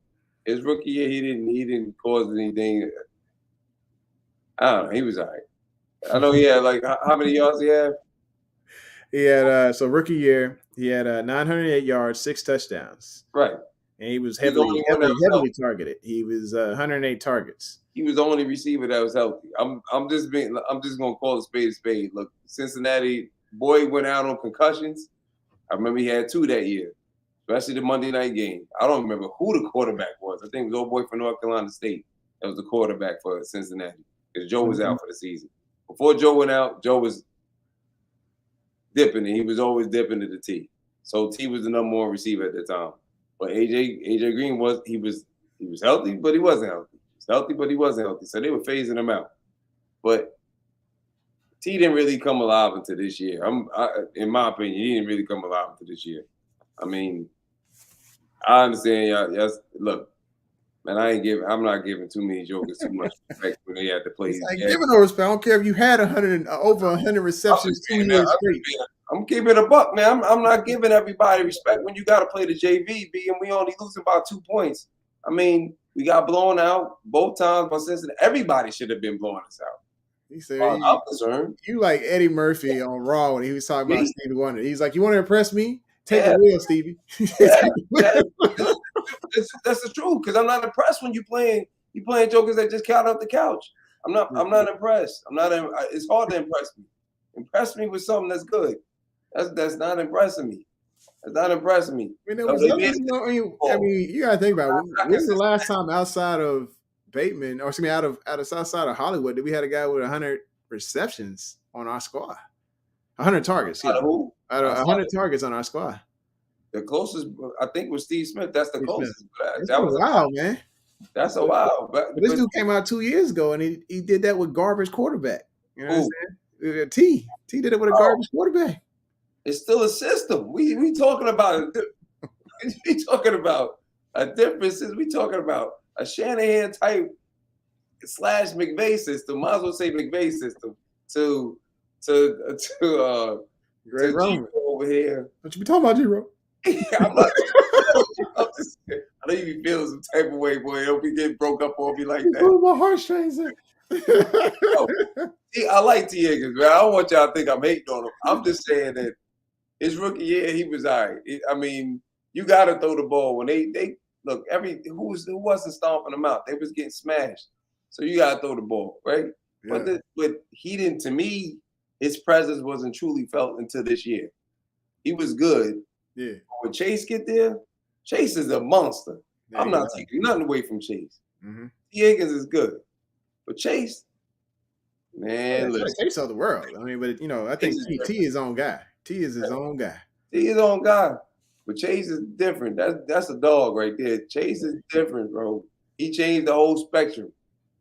his rookie year, he didn't cause anything. I don't know. He was all right. I know he had like how many yards he had? He had so rookie year he had 908 yards, 6 touchdowns. Right. And he was heavily targeted. He was 108 targets. He was the only receiver that was healthy. I'm just gonna call a spade a spade. Look, Cincinnati boy went out on concussions. I remember he had 2 that year, especially the Monday night game. I don't remember who the quarterback was. I think it was old boy from North Carolina State that was the quarterback for Cincinnati because Joe was out for the season. Before Joe went out, Joe was dipping, and he was always dipping to the T. So T was the number 1 receiver at the time. But AJ Green was healthy, but he wasn't healthy. He was healthy, but he wasn't healthy. So they were phasing him out. But T didn't really come alive until this year. In my opinion, he didn't really come alive until this year. I mean, I understand y'all. Yes, look, man, I'm not giving too many jokers too much respect when they had to play. Giving no respect. I don't care if you had over 100 receptions 2 years straight. I'm keeping it a buck, man. I'm not giving everybody respect when you got to play the JV, and we only losing by 2 points. I mean, we got blown out both times by Cincinnati. Everybody should have been blowing us out. He said, I'm concerned. You like Eddie Murphy on Raw when he was talking about Stevie Wonder. He's like, you want to impress me? Take the wheel, Stevie. That's the truth, because I'm not impressed when you playing jokers that just count off the couch. I'm not impressed. It's hard to impress me. Impress me with something that's good. That's not impressing me. That's not impressing me. I mean, you gotta think about it. When's the last time outside of Bateman, or excuse me, outside of Hollywood, did we had a guy with 100 receptions on our squad? 100 targets. Out of 100 targets on our squad. The closest, I think, was Steve Smith. That's the closest. That was wild, man. That's a while. But this dude came out 2 years ago, and he did that with garbage quarterback. You know what I'm saying? T did it with a garbage quarterback. It's still a system. We talking about we talking about a difference. We talking about a Shanahan type / McVay system. Might as well say McVay system to Great Roman over here. What you be talking about, G-Ro? I know you be feeling some type of way, boy. Don't be getting broke up on me like that. My heartstrings. I like T. Higgins, man. I don't want y'all to think I'm hating on him. I'm just saying that his rookie year, he was all right. I mean, you got to throw the ball when they look. Who wasn't stomping them out? They was getting smashed. So you got to throw the ball, right? Yeah. But he didn't. To me, his presence wasn't truly felt until this year. He was good. Yeah. When Chase get there, Chase is a monster. I'm not taking nothing away from Chase. Mm-hmm. T. Higgins is good, but Chase, man, listen. Chase of the world. I mean, but I think T is his own guy. T is his own guy. T is his own guy, but Chase is different. That's a dog right there. Chase is different, bro. He changed the whole spectrum.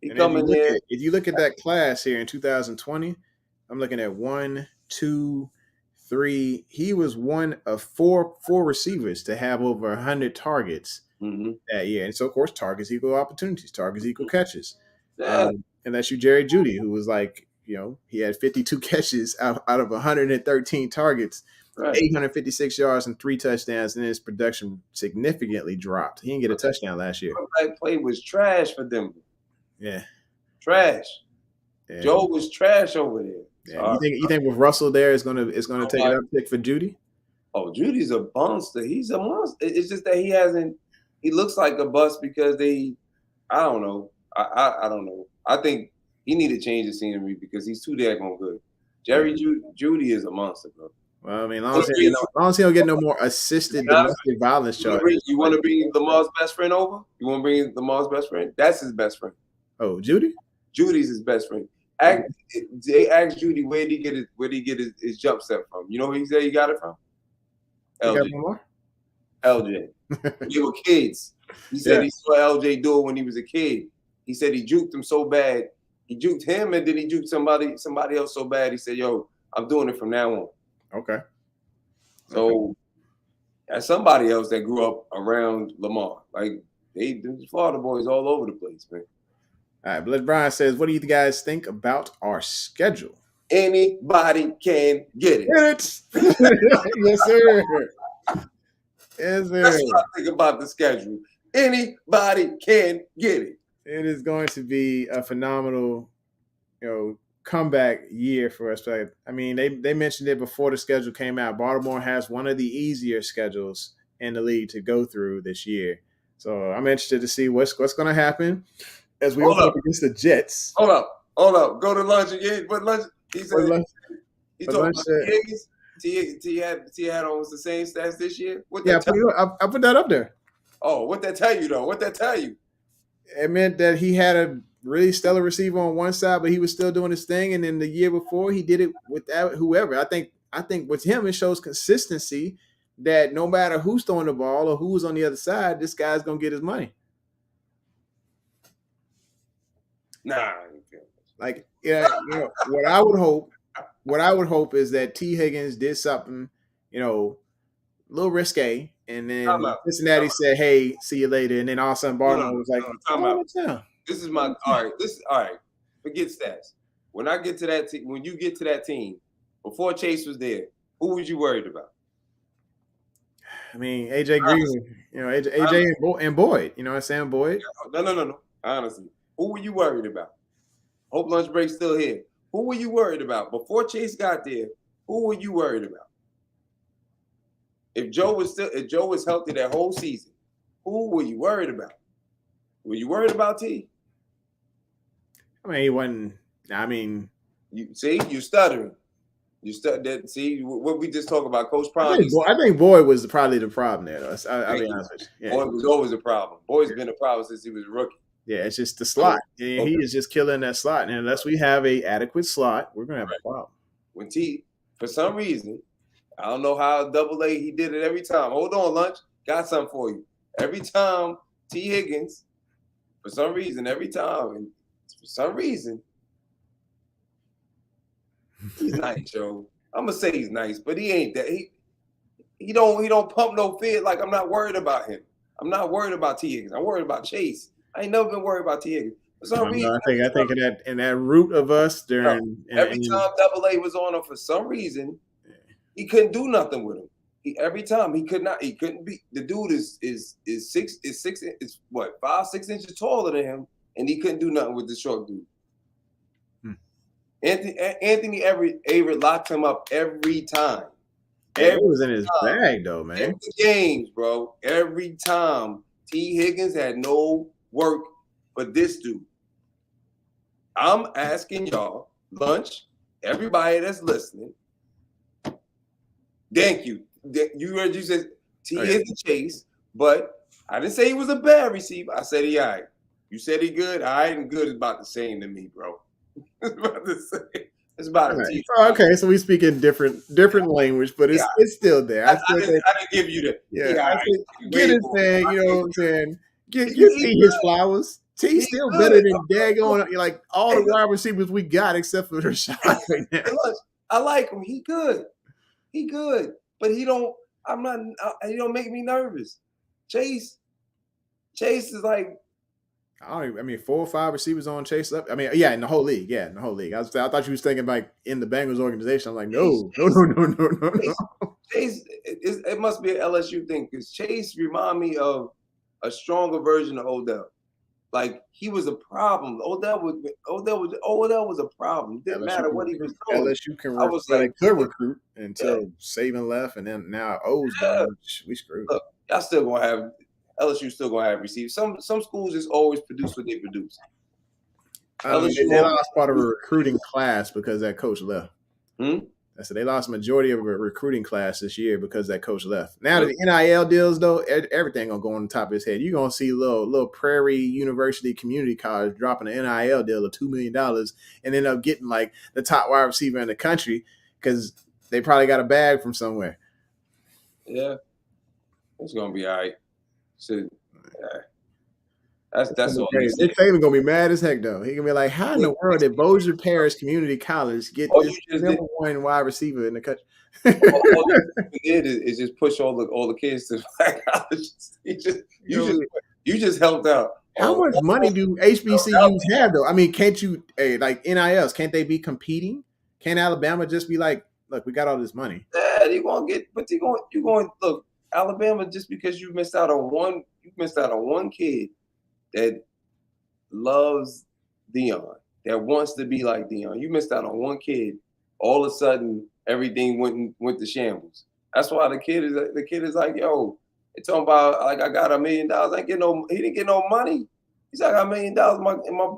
He coming there. If you look at that class here in 2020, I'm looking at 1, 2, 3. He was one of four receivers to have over 100 targets that year. And so, of course, targets equal opportunities. Targets equal catches. Yeah. And that's you, Jerry Jeudy, who was like, he had 52 catches out of 113 targets, 856 yards and 3 touchdowns, and his production significantly dropped. He didn't get a touchdown last year. That play was trash for them. Yeah. Trash. Yeah. Joe was trash over there. Yeah. You think with Russell there is gonna take an uptick for Jeudy? Oh, Judy's a monster. He's a monster. It's just that he looks like a bust because I don't know. I don't know. I think he need to change the scenery because he's too daggone good. Jerry Jeudy is a monster, bro. Well, I mean, as long as he don't get no more assisted domestic violence charges. You want to bring Lamar's best friend over? You want to bring Lamar's best friend? That's his best friend. Oh, Jeudy? Jeudy's his best friend. They asked Jeudy where did he get his jump set from? You know where he said he got it from? LJ. They were kids. He said he saw LJ do it when he was a kid. He said he juked him so bad. He juked him and then he juked somebody else so bad. He said, "Yo, I'm doing it from now on." Okay. So that's somebody else that grew up around Lamar. Like the Florida boys all over the place, man. All right, Blitz Brian says, "What do you guys think about our schedule?" Anybody can get it. Yes, sir. Yes, sir. That's what I think about the schedule. Anybody can get it. It is going to be a phenomenal, comeback year for us. I mean, they mentioned it before the schedule came out. Baltimore has one of the easier schedules in the league to go through this year. So I'm interested to see what's going to happen as we open up against the Jets. Hold up. Go to lunch again. What lunch? He said he told T had almost the same stats this year. I put that up there. Oh, what that tell you though? What that tell you? It meant that he had a really stellar receiver on one side, but he was still doing his thing. And then the year before, he did it without whoever. I think with him, it shows consistency that no matter who's throwing the ball or who's on the other side, this guy's gonna get his money. Nah. Like, what I would hope is that T. Higgins did something, a little risque, and then Cincinnati said, "Hey, see you later," and then all of a sudden Baltimore was like, "This is my all right. All right. Forget stats. When I get to that team, when you get to that team, before Chase was there, who was you worried about?" I mean, AJ Green, AJ and Boyd. You know what I'm saying, Boyd? No. Honestly, who were you worried about? Hope lunch break's still here. Who were you worried about before Chase got there? Who were you worried about? If Joe was healthy that whole season, who were you worried about? Were you worried about T? I mean, he wasn't. I mean, you stuttering. You stuttered. See what we just talked about, Coach Prime. I think Boyd was probably the problem there. Though. I'll be honest with you. Yeah. Boyd was always a problem. Boyd's been a problem since he was a rookie. Yeah, it's just the slot. He is just killing that slot. And unless we have a adequate slot, we're gonna have a problem. When T, for some reason, I don't know how AA he did it every time. Hold on, lunch. Got something for you. Every time T. Higgins, for some reason, he's nice, Joe. I'm gonna say he's nice, but he ain't that. He don't pump no fear. Like, I'm not worried about him. I'm not worried about T. Higgins. I'm worried about Chase. I ain't never been worried about T. Higgins. For some reason, I think in that root of us during every time AA was on him, for some reason, he couldn't do nothing with him. Every time he couldn't be. The dude is 5-6 inches taller than him, and he couldn't do nothing with the short dude. Anthony Averett locked him up every time. It was in his bag though, man. Every games, bro. Every time T. Higgins had no work for this dude. I'm asking y'all, lunch, everybody that's listening. Thank you. You heard you said T is the Chase, but I didn't say he was a bad receiver. I said he all right. You said he good. All right, and good is about the same to me, bro. It's about the same. It's about a team. Okay, so we speak in different language, but it's still there. I didn't give you the get his thing. You know what I'm saying? Get T his flowers. T's still better than daggone like all the wide receivers we got except for Rashod right now. Look, I like him. He good, but he don't. He don't make me nervous. Chase is like. I mean, 4 or 5 receivers on Chase up. I mean, yeah, in the whole league. Yeah, in the whole league. I thought you was thinking like in the Bengals organization. I'm like, no. Chase, it must be an LSU thing because Chase remind me of a stronger version of Odell. Like he was a problem. Odell was a problem. It didn't matter what he was doing. LSU could recruit until Saban left, and then now O's gone. We screwed. Look, y'all still gonna have. LSU still gonna have receivers. Some schools just always produce what they produce. LSU they lost part of a recruiting class because that coach left. I said they lost a majority of a recruiting class this year because that coach left. Now the NIL deals though, everything gonna go on the top of his head. You're gonna see little Prairie University Community College dropping an NIL deal of $2 million and end up getting like the top wide receiver in the country because they probably got a bag from somewhere. Yeah, it's gonna be all right. So, that's all. Nick Saban gonna be mad as heck though. He gonna be like, "How in the world did Bossier Parish Community College get this number one wide receiver in the country?" all he did is just push all the kids to black colleges. You just helped out. How much money do HBCUs have though? I mean, can't you like NILs? Can't they be competing? Can't Alabama just be like, "Look, we got all this money"? Yeah, you're going look. Alabama, just because you missed out on one kid that loves Deion, that wants to be like Deion. You missed out on one kid. All of a sudden, everything went to shambles. That's why the kid is like, yo, it's talking about like I got $1 million. He didn't get no money. He's like, I got $1 million.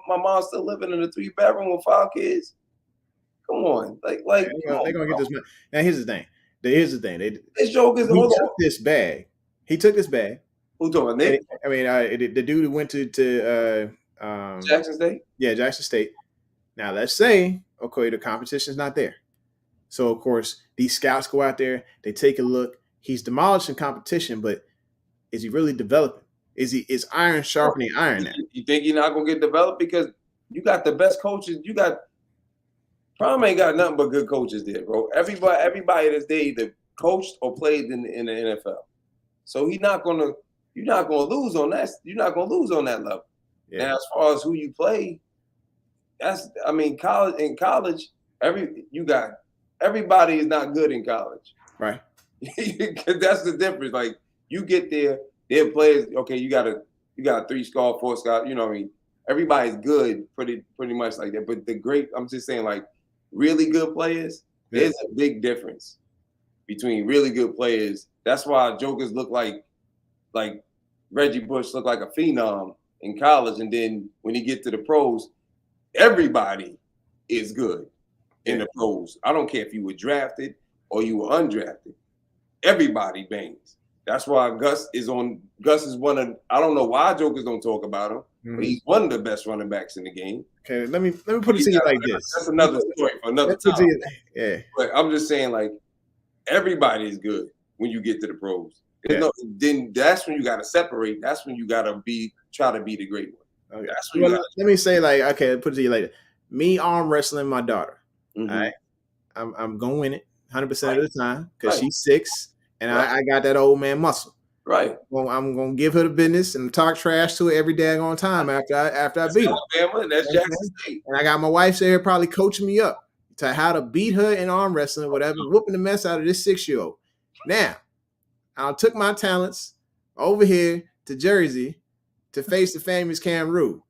My mom's still living in a 3-bedroom with 5 kids. Come on, they're gonna get this money. Now here's the thing. This joke is he took this bag. Who talking? Nick? I mean, the dude who went to Jackson State. Yeah, Jackson State. Now let's say, okay, the competition's not there. So of course these scouts go out there. They take a look. He's demolishing competition, but is he really developing? Is iron sharpening iron now? You think he's not gonna get developed because you got the best coaches? You got. Prime ain't got nothing but good coaches there, bro. Everybody that's there either coached or played in the NFL. So you're not gonna lose on that. You're not gonna lose on that level. Yeah. Now, as far as who you play, college, everybody is not good in college. Right. That's the difference. Like you get there, they're players, okay, you got 3-star, 4-star, you know what I mean? Everybody's good pretty much like that. But I'm just saying like really good players, there's a big difference between really good players. That's why jokers look like Reggie Bush looked like a phenom in college, and then when he get to the pros, everybody is good in the pros. I don't care if you were drafted or you were undrafted. Everybody bangs. That's why Gus is one of, I don't know why jokers don't talk about him, but he's one of the best running backs in the game. Okay, let me put it to you like this. That's another story for another time. Yeah. But I'm just saying, like, everybody is good when you get to the pros. Then that's when you got to separate. That's when you got to try to be the great one. Okay. That's when let me say, like, okay, put it to you later. Me arm wrestling my daughter. All right, I'm gonna win it 100% of the time because she's 6 and I got that old man muscle. Right. Well, I'm gonna give her the business and talk trash to her every daggone time after I beat her. Alabama, and that's Jackson State. And I got my wife there probably coaching me up to how to beat her in arm wrestling, whatever, whooping the mess out of this 6-year-old. Now, I took my talents over here to Jersey to face the famous Cam Rue.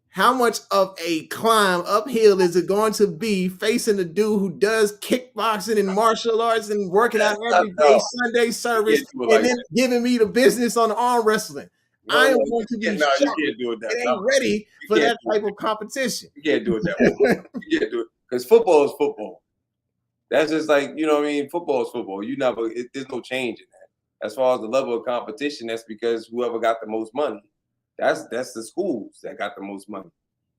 How much of a climb uphill is it going to be facing a dude who does kickboxing and martial arts and working out every day, Sunday service, and then giving me the business on arm wrestling? I am going to be you can't do it that way. Ain't ready for that type of competition. You can't do it that way. You can't do it because football is football. That's just like, you know what I mean? Football is football. There's no change in that. as far as the level of competition, that's because whoever got the most money. That's the schools that got the most money.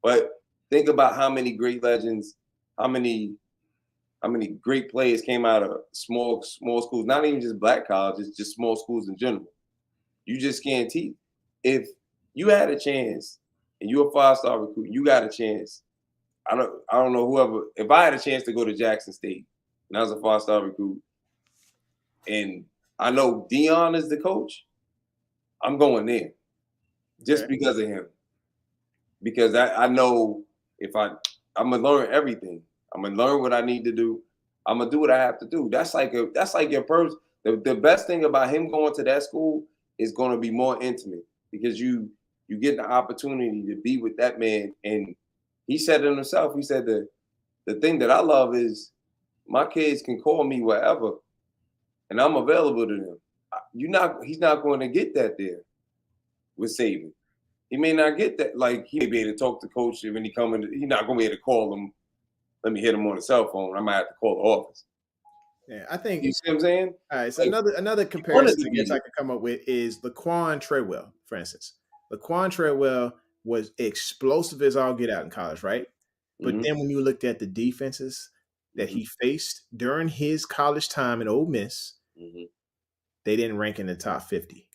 But think about how many great legends, how many great players came out of small schools, not even just black colleges, just small schools in general. You just can't teach. If you had a chance and you're a 5-star recruit, you got a chance. I don't know whoever. If I had a chance to go to Jackson State and I was a 5-star recruit, and I know Dion is the coach, I'm going there just because of him. Because I know if I'm gonna learn everything. I'm gonna learn what I need to do. I'm gonna do what I have to do. That's like your person. The best thing about him going to that school is going to be more intimate because you get the opportunity to be with that man. And he said it himself. He said the thing that I love is my kids can call me wherever, and I'm available to them. He's not going to get that there with Saban. He may not get that. Like, he may be able to talk to coach when he come in. He's not going to be able to call him. Let me hit him on the cell phone. I might have to call the office. Yeah, I think You see what I'm saying? All right, so Like, another comparison I guess I could come up with is Laquan Treadwell, for instance. Laquan Treadwell was explosive as all get out in college, right? But then when you looked at the defenses that he faced during his college time at Ole Miss, they didn't rank in the top 50.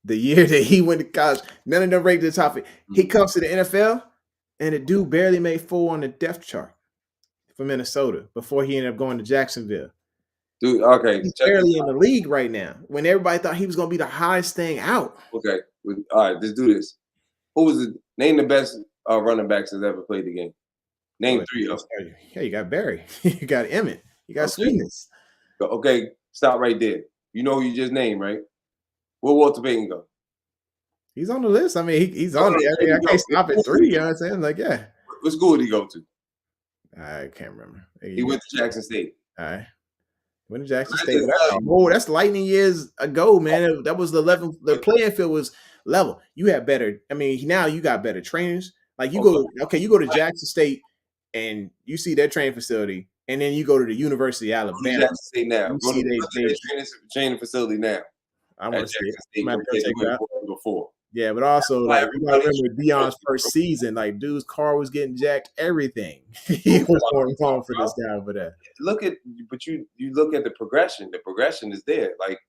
The year that he went to college, none of them ranked in the top 50. He comes to the NFL, and the dude barely made 4 on the depth chart for Minnesota before he ended up going to Jacksonville. Dude, okay. He's barely in the league right now when everybody thought he was going to be the highest thing out. Okay. All right, let's do this. Name the best running backs that's ever played the game. Name 3 of them. Yeah, you got Barry. You got Emmett. You got Sweetness. Okay, stop right there. You know who you just named, right? Where Walter Payton go? He's on the list. I mean, he's on there. I can't stop at 3. You know what I'm saying? Like, yeah. What school did he go to? I can't remember. He went to Jackson State. All right. Went to Jackson State. That's lightning years ago, man. That was the level. The playing field was level. You had better. I mean, now you got better trainers. Like, you go to Jackson State and you see their training facility, and then you go to the University of Alabama. Jackson State now. You Go see to their training facility now. I want to see it. Before. Yeah, but also, like, you gotta remember Dion's first season. Like, dude's car was getting jacked. Everything. He was going for this guy over there. But you look at the progression. The progression is there. Like,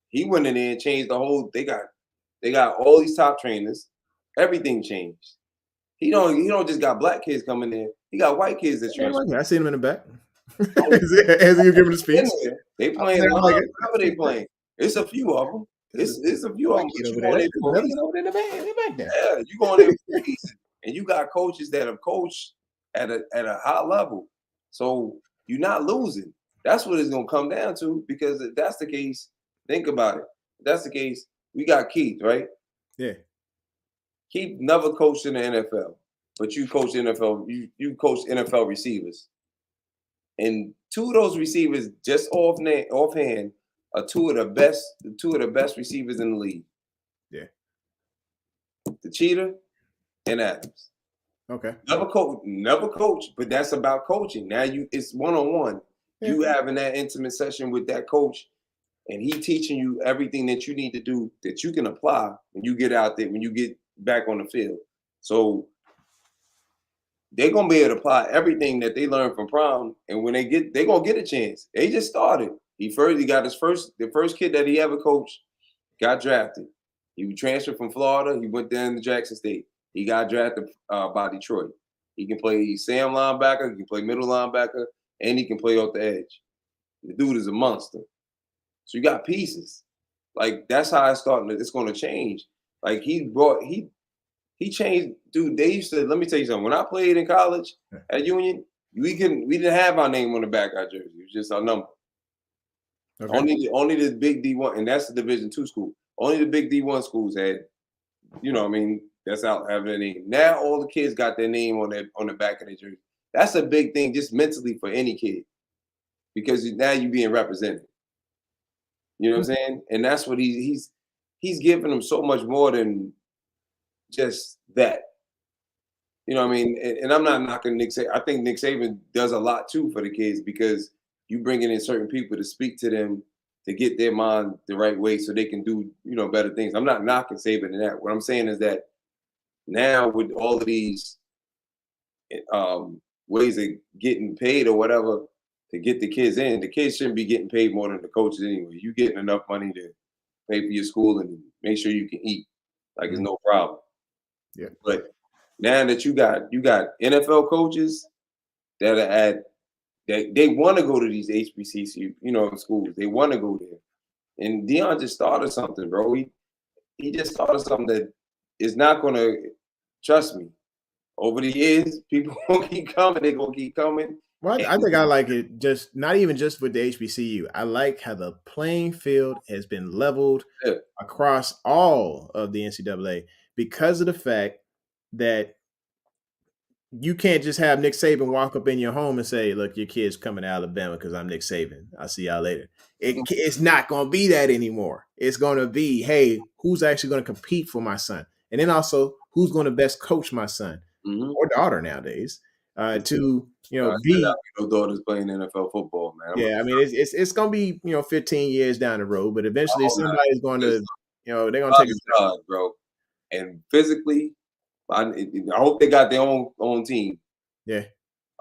he went in there and changed the whole. They got all these top trainers. Everything changed. He don't just got black kids coming in. He got white kids that transfer. I seen him in the back. As you giving the speech, they playing whatever they playing. It's a few of them. It's a few of them. You going in the back there. Yeah, you going in for reason. And you got coaches that have coached at a high level. So you're not losing. That's what it's gonna come down to. Because if that's the case, think about it. If that's the case, we got Keith, right? Yeah. Keith never coached in the NFL, but you coach NFL. You coach NFL receivers, and 2 of those receivers, just offhand, are two of the best receivers in the league. Yeah. The Cheetah and Adams. Okay. Never coach, but that's about coaching. Now it's one-on-one. Yeah. You having that intimate session with that coach, and he teaching you everything that you need to do that you can apply when you get out there, when you get back on the field. So they're gonna be able to apply everything that they learned from prom, and when they're gonna get a chance. They just started. He got the first kid that he ever coached got drafted. He transferred from Florida. He went down to Jackson State. He got drafted by Detroit. He can play Sam linebacker, he can play middle linebacker, and he can play off the edge. The dude is a monster. So you got pieces. Like, that's how it's going to change. Like, he changed, dude. They used to, let me tell you something. When I played in college at Union, we didn't have our name on the back of our jersey. It was just our number. Okay. Only the big D1, and that's the Division II school. Only the big D1 schools had, that's out having their name. Now all the kids got their name on the back of their jersey. That's a big thing, just mentally for any kid, because now you're being represented. You know what I'm saying? And that's what he's giving them so much more than just that. You know what I mean? And I'm not knocking Nick Saban. I think Nick Saban does a lot too for the kids, because you bringing in certain people to speak to them to get their mind the right way so they can do, better things. I'm not knocking Saban in that. What I'm saying is that now with all of these ways of getting paid or whatever to get the kids shouldn't be getting paid more than the coaches anyway. You getting enough money to pay for your school and make sure you can eat. Like it's no problem. Yeah. But now that you got NFL coaches that are at they want to go to these HBCU, schools. They want to go there. And Deion just started something, bro. He just started something that is not gonna, trust me. Over the years, people gonna keep coming. They're gonna keep coming. Well, I think I like it just not even just with the HBCU. I like how the playing field has been leveled across all of the NCAA because of the fact that you can't just have Nick Saban walk up in your home and say, "Look, your kid's coming to Alabama because I'm Nick Saban. I'll see y'all later." It's not going to be that anymore. It's going to be, hey, who's actually going to compete for my son? And then also, who's going to best coach my son or daughter nowadays to, be. No daughters playing NFL football, man. Yeah, I mean, it's going to be, 15 years down the road, but eventually somebody's going to, they're going to take a shot, bro. And physically, I hope they got their own team. Yeah.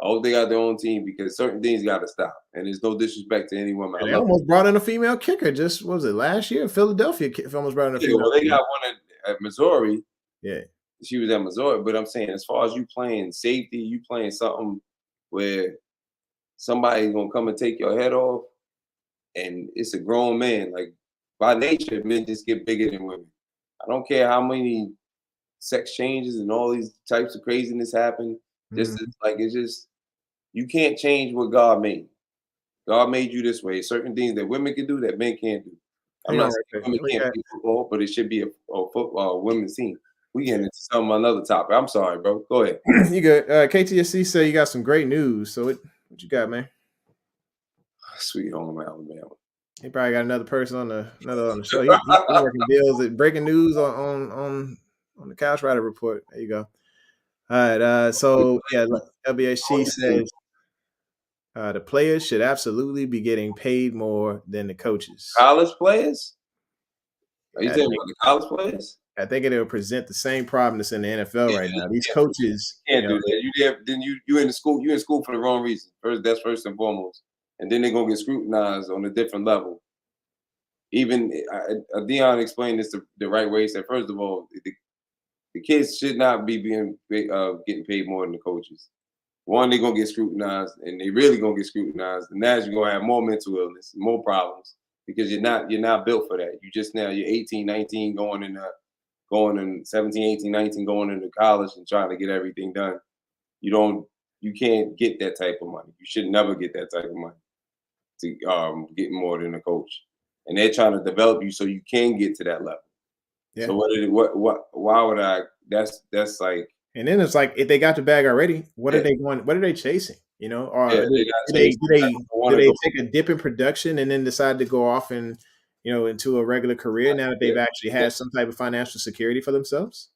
I hope they got their own team because certain things got to stop. And there's no disrespect to any woman. They almost brought in a female kicker. Just what was it last year? Philadelphia almost brought in a female. Well, they got one at Missouri. Yeah, she was at Missouri. But I'm saying, as far as you playing safety, you playing something where somebody's gonna come and take your head off, and it's a grown man. Like by nature, men just get bigger than women. I don't care how many sex changes and all these types of craziness happen. It's just you can't change what God made. God made you this way. Certain things that women can do that men can't do. I'm not saying women can't play football, but it should be a football women's team. We get into some another topic. I'm sorry, bro. Go ahead. You good? KTSC say you got some great news. So what you got, man? Sweet home Alabama. He probably got another person on the show. He's working deals at breaking news on the Couch Rider Report. There you go. All right. So yeah, WHC says the players should absolutely be getting paid more than the coaches. College players? Are you talking about the college players? I think it'll present the same problem that's in the NFL right now. These coaches can't do that. You in the school. You in school for the wrong reason. That's first and foremost, and then they're gonna get scrutinized on a different level. Even Deion explained this the right way. He said, first of all, the kids should not be getting paid more than the coaches. One, they're gonna get scrutinized, and they really gonna get scrutinized, and now you're gonna have more mental illness, more problems because you're not built for that. You're 18, 19, going in 17, 18, 19, going into college and trying to get everything done. You can't get that type of money. You should never get that type of money to get more than a coach. And they're trying to develop you so you can get to that level. Yeah. So why would I? That's like. And then it's like if they got the bag already, what are they going? What are they chasing? Or do they take a dip in production and then decide to go off and into a regular career now that they've actually had some type of financial security for themselves?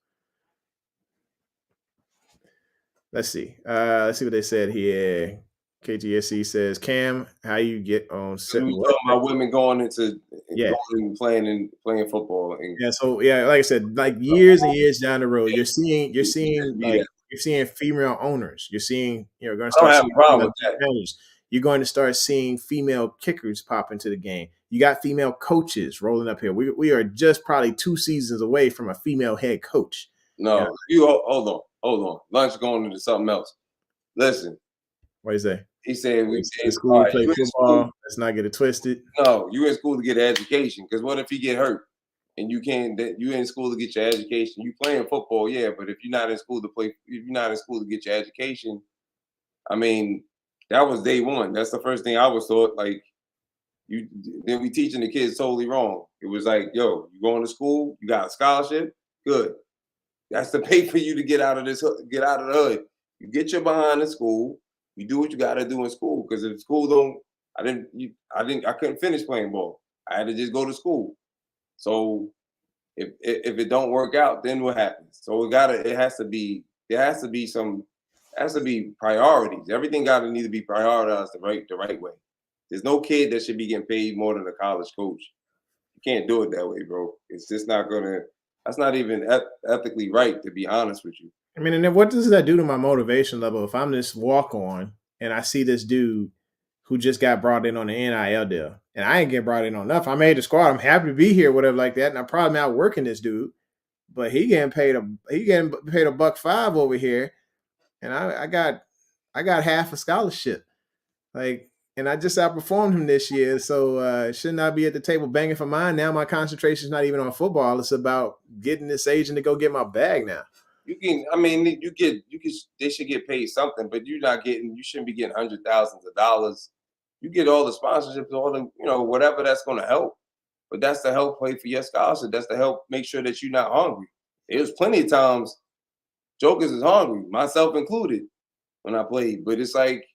Let's see. Let's see what they said here. KTSC says, Cam, how you get on set? We talking about women going into playing football. So like I said, like years and years down the road, you're seeing female owners. You're seeing going to start seeing female defenders. You're going to start seeing female kickers pop into the game. You got female coaches rolling up here. We are just probably 2 seasons away from a female head coach. No, you hold on. Lunch going into something else. Listen. What is that? He said we in school play football. Let's not get it twisted. No, you in school to get an education. Because what if you get hurt and you in school to get your education? You playing football, yeah, but if you're not in school to get your education, I mean, that was day one. That's the first thing I was taught. Like then we teaching the kids totally wrong. It was like, yo, you going to school, you got a scholarship, good. That's the pay for you to get out of the hood. You get your behind in school. You do what you got to do in school, because if school I couldn't finish playing ball. I had to just go to school. So if it don't work out, then what happens? So there has to be priorities. Everything need to be prioritized the right way. There's no kid that should be getting paid more than a college coach. You can't do it that way, bro. It's just not gonna. That's not even ethically right, to be honest with you. I mean, and then what does that do to my motivation level if I'm this walk on and I see this dude who just got brought in on the NIL deal and I ain't get brought in on enough? I made the squad. I'm happy to be here, whatever like that. And I'm probably outworking this dude, but he getting paid $1.05 over here, and I got half a scholarship. Like, and I just outperformed him this year, so shouldn't I be at the table banging for mine? Now my concentration is not even on football; it's about getting this agent to go get my bag now. You can, I mean, they should get paid something, but you shouldn't be getting hundreds of thousands of dollars. You get all the sponsorships, all the, whatever that's going to help. But that's to help pay for your scholarship. That's to help make sure that you're not hungry. There's plenty of times jokers is hungry, myself included, when I played. But it's like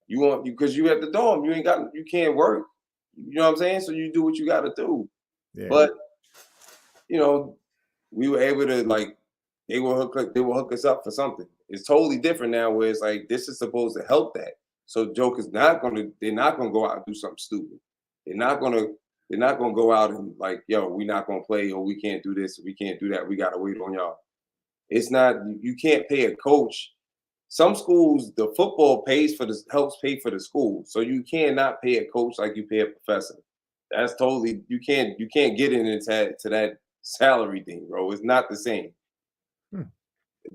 because you at the dorm, you can't work. You know what I'm saying? So you do what you got to do. Yeah. But we were able to they will hook us up for something. It's totally different now, where it's like this is supposed to help that. So jokers they're not gonna go out and do something stupid. They're not gonna go out and we're not gonna play, or we can't do this, or we can't do that. We gotta wait on y'all. It's not, you can't pay a coach. Some schools, the football helps pay for the school. So you cannot pay a coach like you pay a professor. That's totally, you can't get into that salary thing, bro. It's not the same.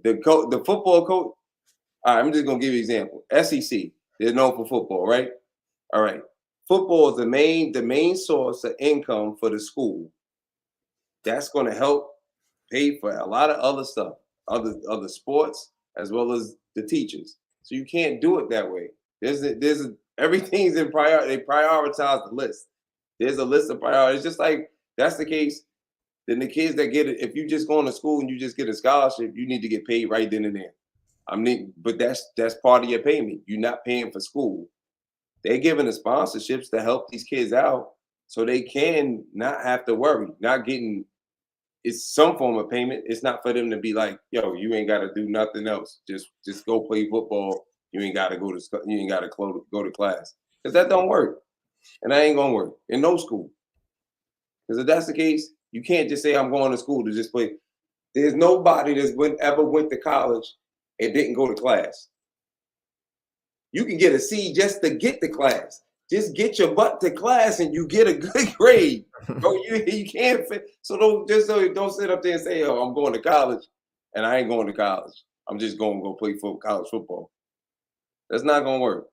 The football coach, all right, I'm just gonna give you an example. SEC, they're known for football, right? All right. Football is the main source of income for the school. That's going to help pay for a lot of other stuff, other sports, as well as the teachers. So you can't do it that way. Everything's in priority. They prioritize the list. There's a list of priorities. Just like that's the case, then the kids that get it, if you just go to school and you just get a scholarship, you need to get paid right then and there. But that's part of your payment. You're not paying for school. They're giving the sponsorships to help these kids out so they can not have to worry, not getting, it's some form of payment. It's not for them to be like, yo, you ain't got to do nothing else. Just go play football. You ain't got to go to class. Because that don't work. And that ain't going to work in no school. Because if that's the case, you can't just say I'm going to school to just play. There's nobody ever went to college and didn't go to class. You can get a C just to get to class. Just get your butt to class and you get a good grade. Bro, you can't fit. So don't sit up there and say, oh, I'm going to college and I ain't going to college. I'm just going to go play college football. That's not going to work.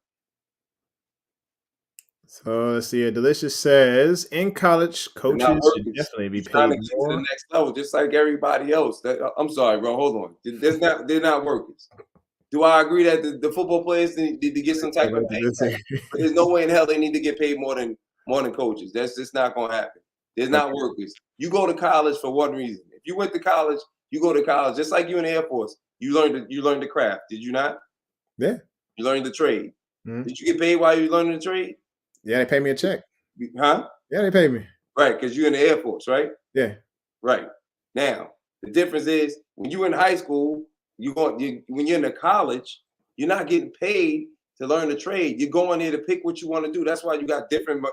So let's see. Delicious says, in college, coaches should definitely be paid to get more. to the next level, just like everybody else. I'm sorry, bro. Hold on. They're not workers. Do I agree that the football players need to get some type of pay? But there's no way in hell they need to get paid more than coaches. That's just not going to happen. They're not workers. You go to college for one reason. If you went to college, you go to college just like you in the Air Force. You learned the craft. Did you not? Yeah. You learned the trade. Mm-hmm. Did you get paid while you learning the trade? Yeah, they pay me a check. Huh? Yeah, they pay me. Right, because you're in the Air Force, right? Yeah. Right. Now, the difference is when you're in high school, when you're in the college, you're not getting paid to learn the trade. You're going there to pick what you want to do. That's why you get different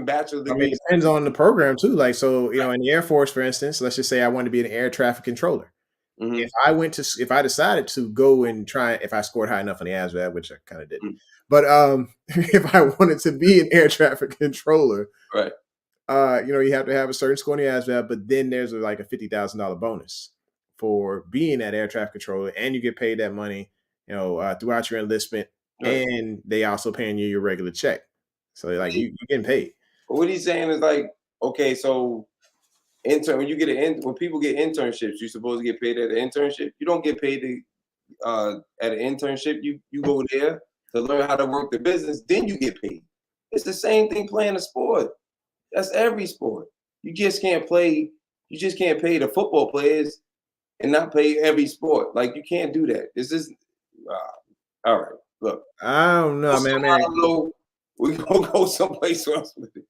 bachelor degrees. I mean, it depends on the program too. Like, so, in the Air Force, for instance, let's just say I wanted to be an air traffic controller. Mm-hmm. If I decided to go and try, if I scored high enough on the ASVAB, which I kind of didn't, but if I wanted to be an air traffic controller, right. You have to have a certain score in the ASVAB, but then there's like a $50,000 bonus for being that air traffic controller, and you get paid that money, throughout your enlistment, right. And they also paying you your regular check. So like you're getting paid. But what he's saying is like, okay, so when people get internships, you're supposed to get paid at an internship. You don't get paid at an internship. You go there to learn how to work the business, then you get paid. It's the same thing playing a sport. That's every sport. You just can't pay the football players and not pay every sport. Like you can't do that. This is all right. Look, I don't know, man. I don't know. We're gonna go someplace else with it.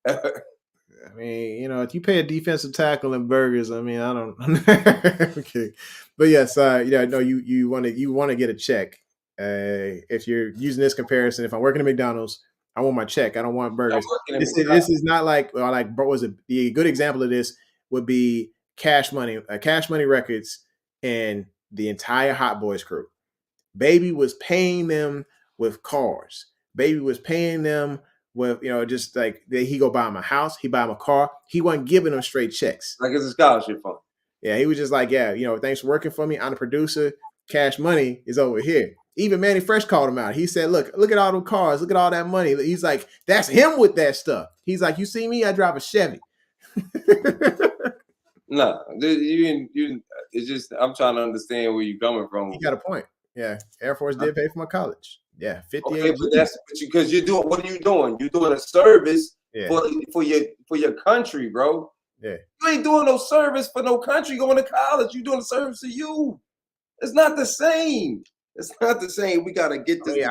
I mean, if you pay a defensive tackle in burgers, I mean, I don't. Okay, but yes, no, you want to get a check, If you're using this comparison, if I'm working at McDonald's, I want my check. I don't want I'm burgers. working at This McDonald's. is not like was it the good example of this would be Cash Money Records and the entire Hot Boys crew. Baby was paying them with cars. Baby was paying them with, just like he go buy him a house, he buy him a car. He wasn't giving them straight checks. Like it's a scholarship fund. Yeah, he was just like, yeah, thanks for working for me. I'm the producer. Cash Money is over here. Even Manny Fresh called him out. He said, look at all the cars. Look at all that money. He's like, that's him with that stuff. He's like, you see me? I drive a Chevy. No, it's just I'm trying to understand where you're coming from. You got a point. Yeah, Air Force did pay for my college. Yeah, 58. Okay, but that's because you're doing. What are you doing? You're doing a service for your country, bro. Yeah, you ain't doing no service for no country. Going to college, you doing a service to you. It's not the same. It's not the same. We gotta get this.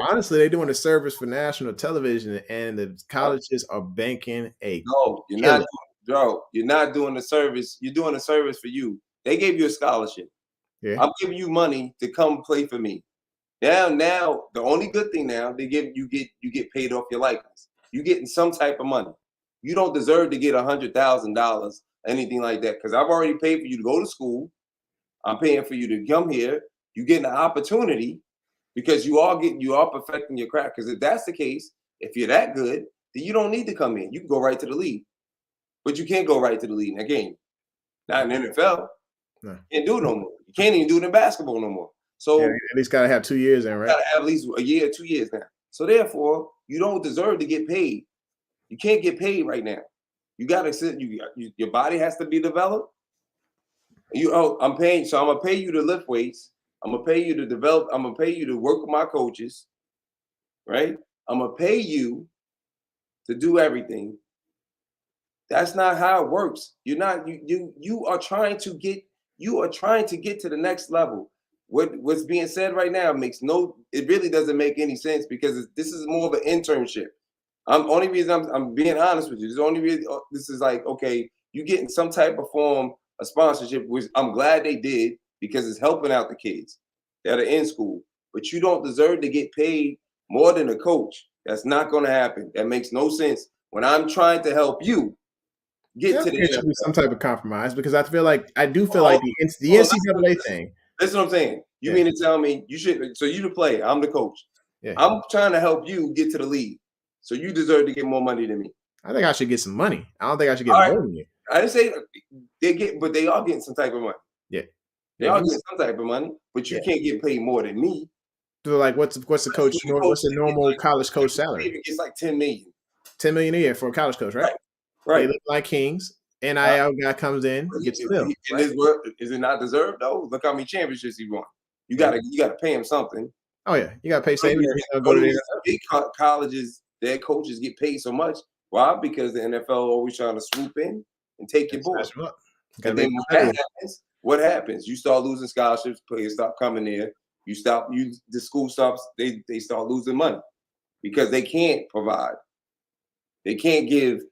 Honestly, they're doing a service for national television, and the colleges are banking a. No, you're not, bro. You're not doing the service. You're doing a service for you. They gave you a scholarship. Yeah. I'm giving you money to come play for me. Now, the only good thing now they give you get paid off your likeness. You getting some type of money. You don't deserve to get $100,000, anything like that, because I've already paid for you to go to school. I'm paying for you to come here. You getting an opportunity because you are perfecting your craft. Because if that's the case, if you're that good, then you don't need to come in. You can go right to the league, but you can't go right to the league in that game. Not in the NFL. No. You can't do it no more. You can't even do it in basketball no more. So at least gotta have 2 years in, right? Gotta have at least a year, 2 years now. So therefore, you don't deserve to get paid. You can't get paid right now. You gotta sit. Your body has to be developed. I'm paying. So I'm gonna pay you to lift weights. I'm gonna pay you to develop. I'm gonna pay you to work with my coaches. Right. I'm gonna pay you to do everything. That's not how it works. You're not. You are trying to get. You are trying to get to the next level. What's being said right now it really doesn't make any sense because this is more of an internship. Only reason I'm being honest with you. This is the only reason this is like, okay, you getting some type of form of sponsorship, which I'm glad they did because it's helping out the kids that are in school. But you don't deserve to get paid more than a coach. That's not going to happen. That makes no sense. When I'm trying to help you get to the NFL. Some type of compromise because I feel like the NCAA thing. That's what I'm saying. You mean to tell me you should? So you the player, I'm the coach. Yeah. I'm trying to help you get to the league, so you deserve to get more money than me. I think I should get some money. I don't think I should get more than you. I didn't say but they are getting some type of money. Yeah, they are getting some type of money, but you can't get paid more than me. So like, what's the coach? What's the normal college coach salary? It's like $10 million. $10 million a year for a college coach, right? Right. They look like kings. NIL guy comes in, gets filled. Is it not deserved though? Look how many championships he won. You gotta pay him something. Oh yeah, you gotta pay savings. Go to these big colleges, their coaches get paid so much. Why? Because the NFL always trying to swoop in and take your boy. And then what happens? You start losing scholarships. Players stop coming there. The school stops. They start losing money because they can't provide. They can't give.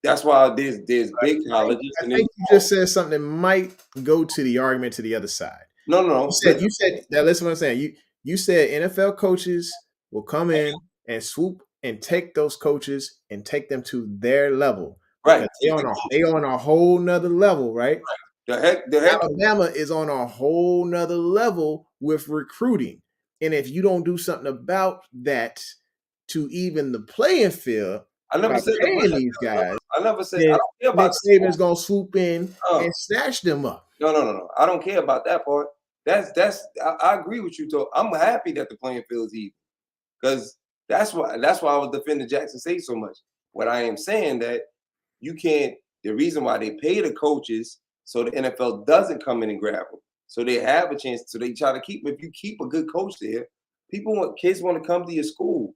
That's why there's big colleges. I think you just said something that might go to the argument to the other side. No. You said now listen what I'm saying. You said NFL coaches will come in and swoop and take those coaches and take them to their level. Right. They on a whole nother level, right? The heck Alabama is on a whole nother level with recruiting. And if you don't do something about that to even the playing field, I never said these guys. I never said I don't care about Nick Saban's gonna swoop in and snatch them up. No. I don't care about that part. I agree with you. I'm happy that the playing field is even because that's why I was defending Jackson State so much. What I am saying that you can't. The reason why they pay the coaches so the NFL doesn't come in and grab them, so they have a chance. So they try to keep. If you keep a good coach there, kids want to come to your school.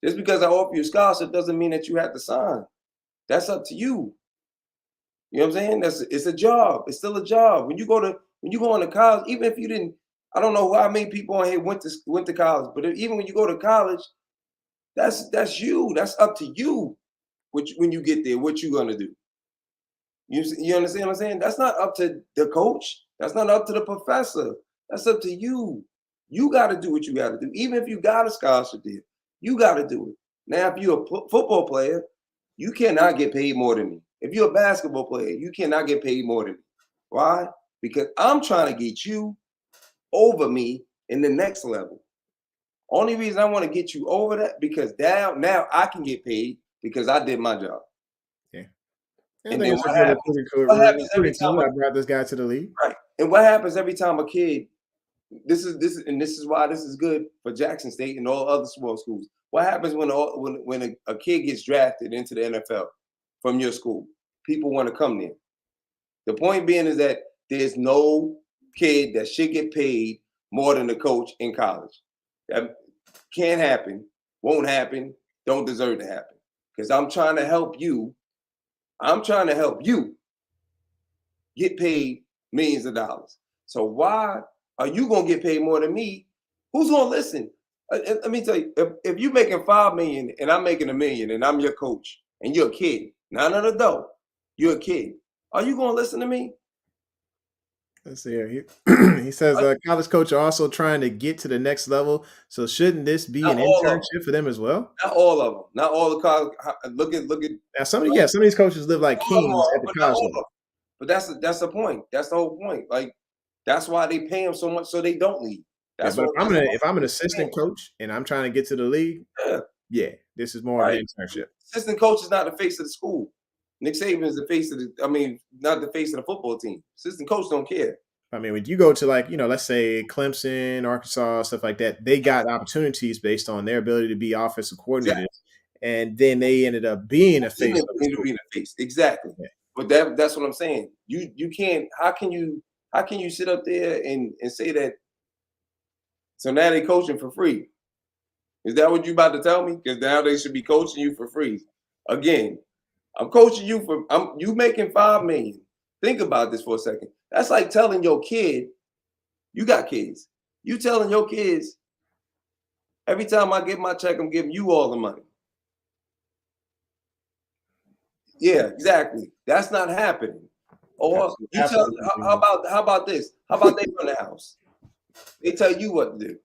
Just because I offer you a scholarship doesn't mean that you have to sign. That's up to you. You know what I'm saying? It's a job. It's still a job. When you go into college, even if you didn't, I don't know how many people on here went to college, but even when you go to college, that's you. That's up to you. When you get there, what you gonna do? You understand what I'm saying? That's not up to the coach. That's not up to the professor. That's up to you. You got to do what you got to do. Even if you got a scholarship deal, you got to do it. Now, if you're a football player, you cannot get paid more than me. If you're a basketball player, you cannot get paid more than me. Why? Because I'm trying to get you over me in the next level. Only reason I want to get you over that because now I can get paid because I did my job. Yeah. And then what happens every time I brought this guy to the league? Right. And what happens every time a kid, this is why this is good for Jackson State and all other small schools. What happens when a kid gets drafted into the NFL from your school? People want to come there. The point being is that there's no kid that should get paid more than the coach in college. That can't happen, won't happen, don't deserve to happen. Because I'm trying to help you. I'm trying to help you get paid millions of dollars. So why are you going to get paid more than me? Who's going to listen? Let me tell you, if you're making $5 million and I'm making $1 million and I'm your coach and you're a kid, not an adult, you're a kid, are you going to listen to me? Let's see here. He says college coach are also trying to get to the next level. So shouldn't this be an internship for them as well? Not all of them. Not all the college. Look at. Now some of these coaches live like kings at the college level. But that's the point. That's the whole point. Like that's why they pay them so much so they don't leave. That's but if I'm an assistant coach and I'm trying to get to the league, this is more of an internship. Assistant coach is not the face of the school. Nick Saban is the face of not the face of the football team. Assistant coach don't care. I mean, when you go to let's say Clemson, Arkansas, stuff like that, they got opportunities based on their ability to be offensive coordinators, and then they ended up being a face. Exactly. Yeah. But that's what I'm saying. You can't. How can you sit up there and say that? So now they coaching for free. Is that what you about to tell me? Because now they should be coaching you for free. Again, I'm coaching you you making $5 million. Think about this for a second. That's like telling your kid, you got kids. You telling your kids, every time I get my check, I'm giving you all the money. Yeah, exactly. That's not happening. Or you tell, how about this? How about they run the house? They tell you what to do.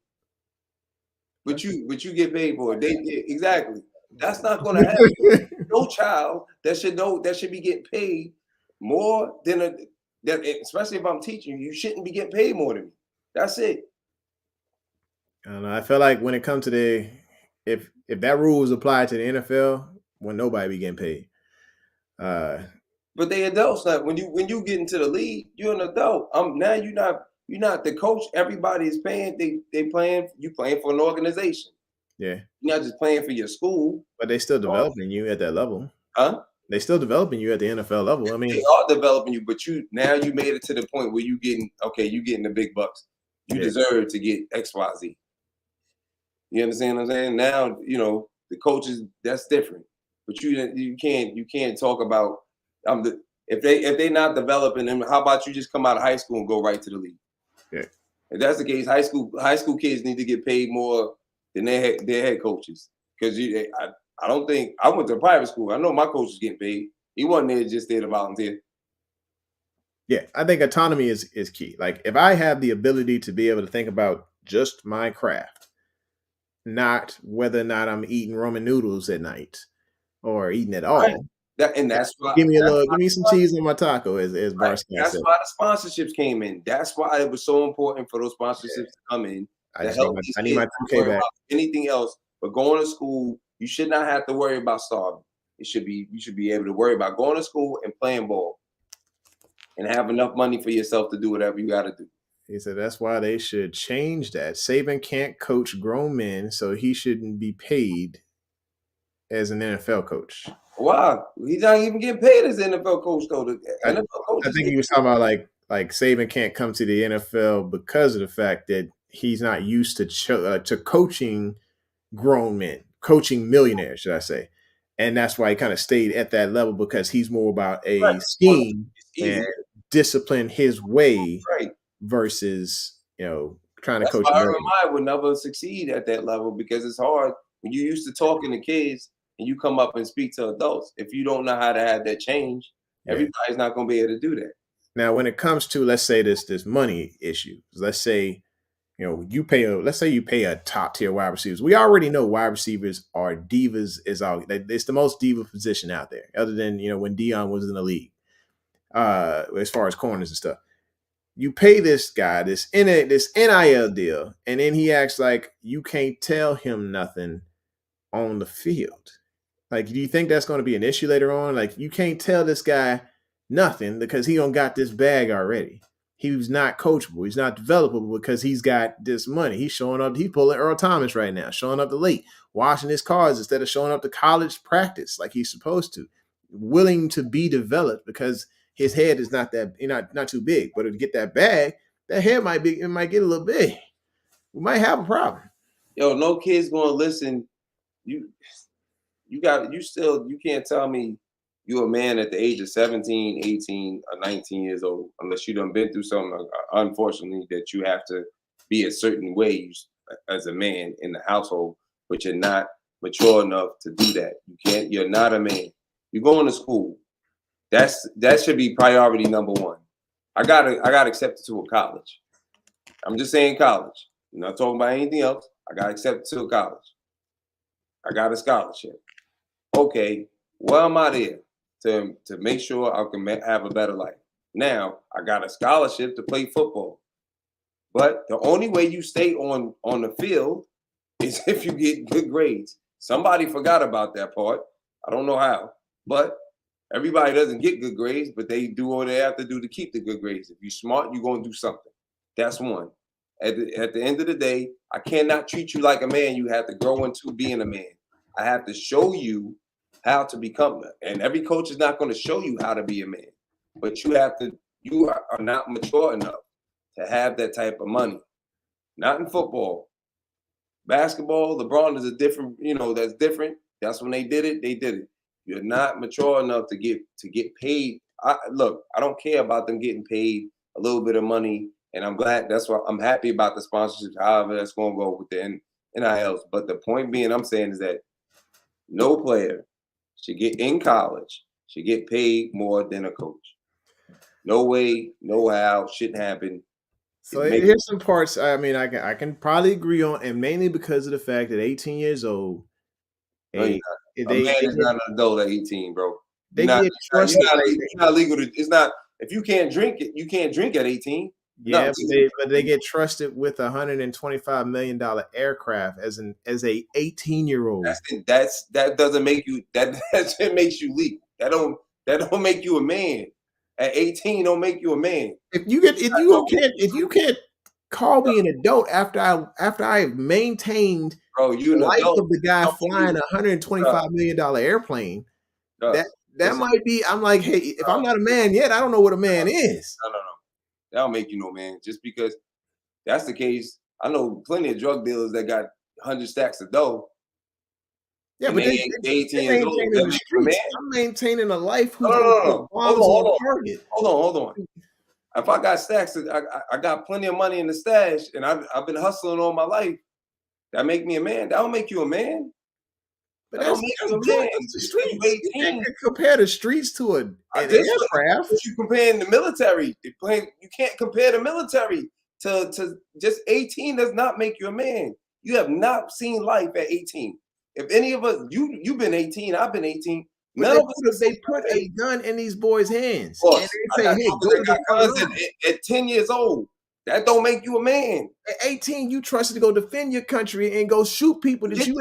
But you get paid for it. Exactly. That's not going to happen. No child that should be getting paid more than especially if I'm teaching you shouldn't be getting paid more than me. That's it. I don't know. I feel like when it comes to if that rule was applied to the NFL, when nobody be getting paid. But they adults. Like when you get into the league, you're an adult. Now you're not the coach. Everybody is paying. They playing. You playing for an organization. Yeah. You're not just playing for your school. But they still developing you at that level. Huh? They still developing you at the NFL level. I mean, they are developing you, but you made it to the point where you getting the big bucks. You deserve to get XYZ. You understand what I'm saying? Now, the coaches, that's different. But you can't talk about if they not developing them, how about you just come out of high school and go right to the league? Yeah. If that's the case, high school kids need to get paid more than their head coaches. Because I don't think I went to a private school. I know my coach was getting paid. He wasn't there to volunteer. Yeah, I think autonomy is key. Like if I have the ability to be able to think about just my craft, not whether or not I'm eating ramen noodles at night or eating at all. Right. That's why give me some cheese on my taco, as Barsky said. That's why the sponsorships came in. That's why it was so important for those sponsorships to come in. I need my 2K back. Anything else, but going to school, you should not have to worry about starving. You should be able to worry about going to school and playing ball, and have enough money for yourself to do whatever you got to do. He said that's why they should change that. Saban can't coach grown men, so he shouldn't be paid as an NFL coach. Wow, he's not even getting paid as an NFL coach though. I think he was talking about like Saban can't come to the NFL because of the fact that he's not used to coaching grown men, coaching millionaires, should I say. And that's why he kind of stayed at that level, because he's more about a scheme and discipline his way versus, trying to coach. Urban Meyer would never succeed at that level, because it's hard when you're used to talking to kids and you come up and speak to adults. If you don't know how to have that change, everybody's not going to be able to do that. Now, when it comes to, let's say, this money issue, let's say let's say you pay a top tier wide receivers. We already know wide receivers are divas. It's the most diva position out there, other than when Dion was in the league. As far as corners and stuff, you pay this guy this NIL deal, and then he acts like you can't tell him nothing on the field. Like, do you think that's going to be an issue later on? Like, you can't tell this guy nothing because he don't got this bag already. He's not coachable. He's not developable because he's got this money. He's showing up. He's pulling Earl Thomas right now, showing up late, washing his cars instead of showing up to college practice like he's supposed to. Willing to be developed because his head is not too big. But to get that bag, that head might get a little big. We might have a problem. Yo, no kid's gonna listen. You can't tell me you're a man at the age of 17, 18, or 19 years old, unless you done been through something, unfortunately, that you have to be a certain way as a man in the household, but you're not mature enough to do that. You're not a man. You're going to school. That should be priority number one. I got accepted to a college. I'm just saying college. I'm not talking about anything else. I got accepted to a college. I got a scholarship. Okay, why am I there? To make sure I can have a better life. Now, I got a scholarship to play football. But the only way you stay on the field is if you get good grades. Somebody forgot about that part. I don't know how. But everybody doesn't get good grades, but they do what they have to do to keep the good grades. If you're smart, you're going to do something. That's one. At the end of the day, I cannot treat you like a man. You have to grow into being a man. I have to show you how to become that. And every coach is not going to show you how to be a man. But you are not mature enough to have that type of money. Not in football. Basketball, LeBron is a different, that's different. That's when they did it. You're not mature enough to get paid. I don't care about them getting paid a little bit of money. And I'm glad, that's why I'm happy about the sponsorships, however that's going to go with the NILs. But the point being, I'm saying is that no player should get paid more than a coach. No way, no how, shouldn't happen. So here's some parts. I mean, I can probably agree on, and mainly because of the fact that 18 years old. No, a man is not an adult at 18, bro. They get trusted. It's not legal. It's not. If you can't drink it, you can't drink at 18. Yeah, but they get trusted with $125 million aircraft as a 18-year-old. That doesn't make you. That makes you legal. That don't make you a man. At 18, don't make you a man. If you can't call me an adult after I've maintained the life of the guy flying a $125 million airplane, that might be. I'm like, hey, if I'm not a man yet, I don't know what a man is. No. That don't make you no man. Just because that's the case, I know plenty of drug dealers that got 100 stacks of dough. Yeah, but they 18 years old. That make you a man? I'm maintaining a life. No. Hold on. If I got stacks, I got plenty of money in the stash, and I've been hustling all my life. That make me a man? That don't make you a man. But that's the streets. You can't compare the streets to an aircraft. You comparing the military. You can't compare the military to just 18. Does not make you a man. You have not seen life at 18. If any of us, you've been 18, I've been 18. None of us. They put a gun in these boys' hands. And they say, "Hey, go to guns at 10 years old." That don't make you a man. At 18, you trusted to go defend your country and go shoot people that you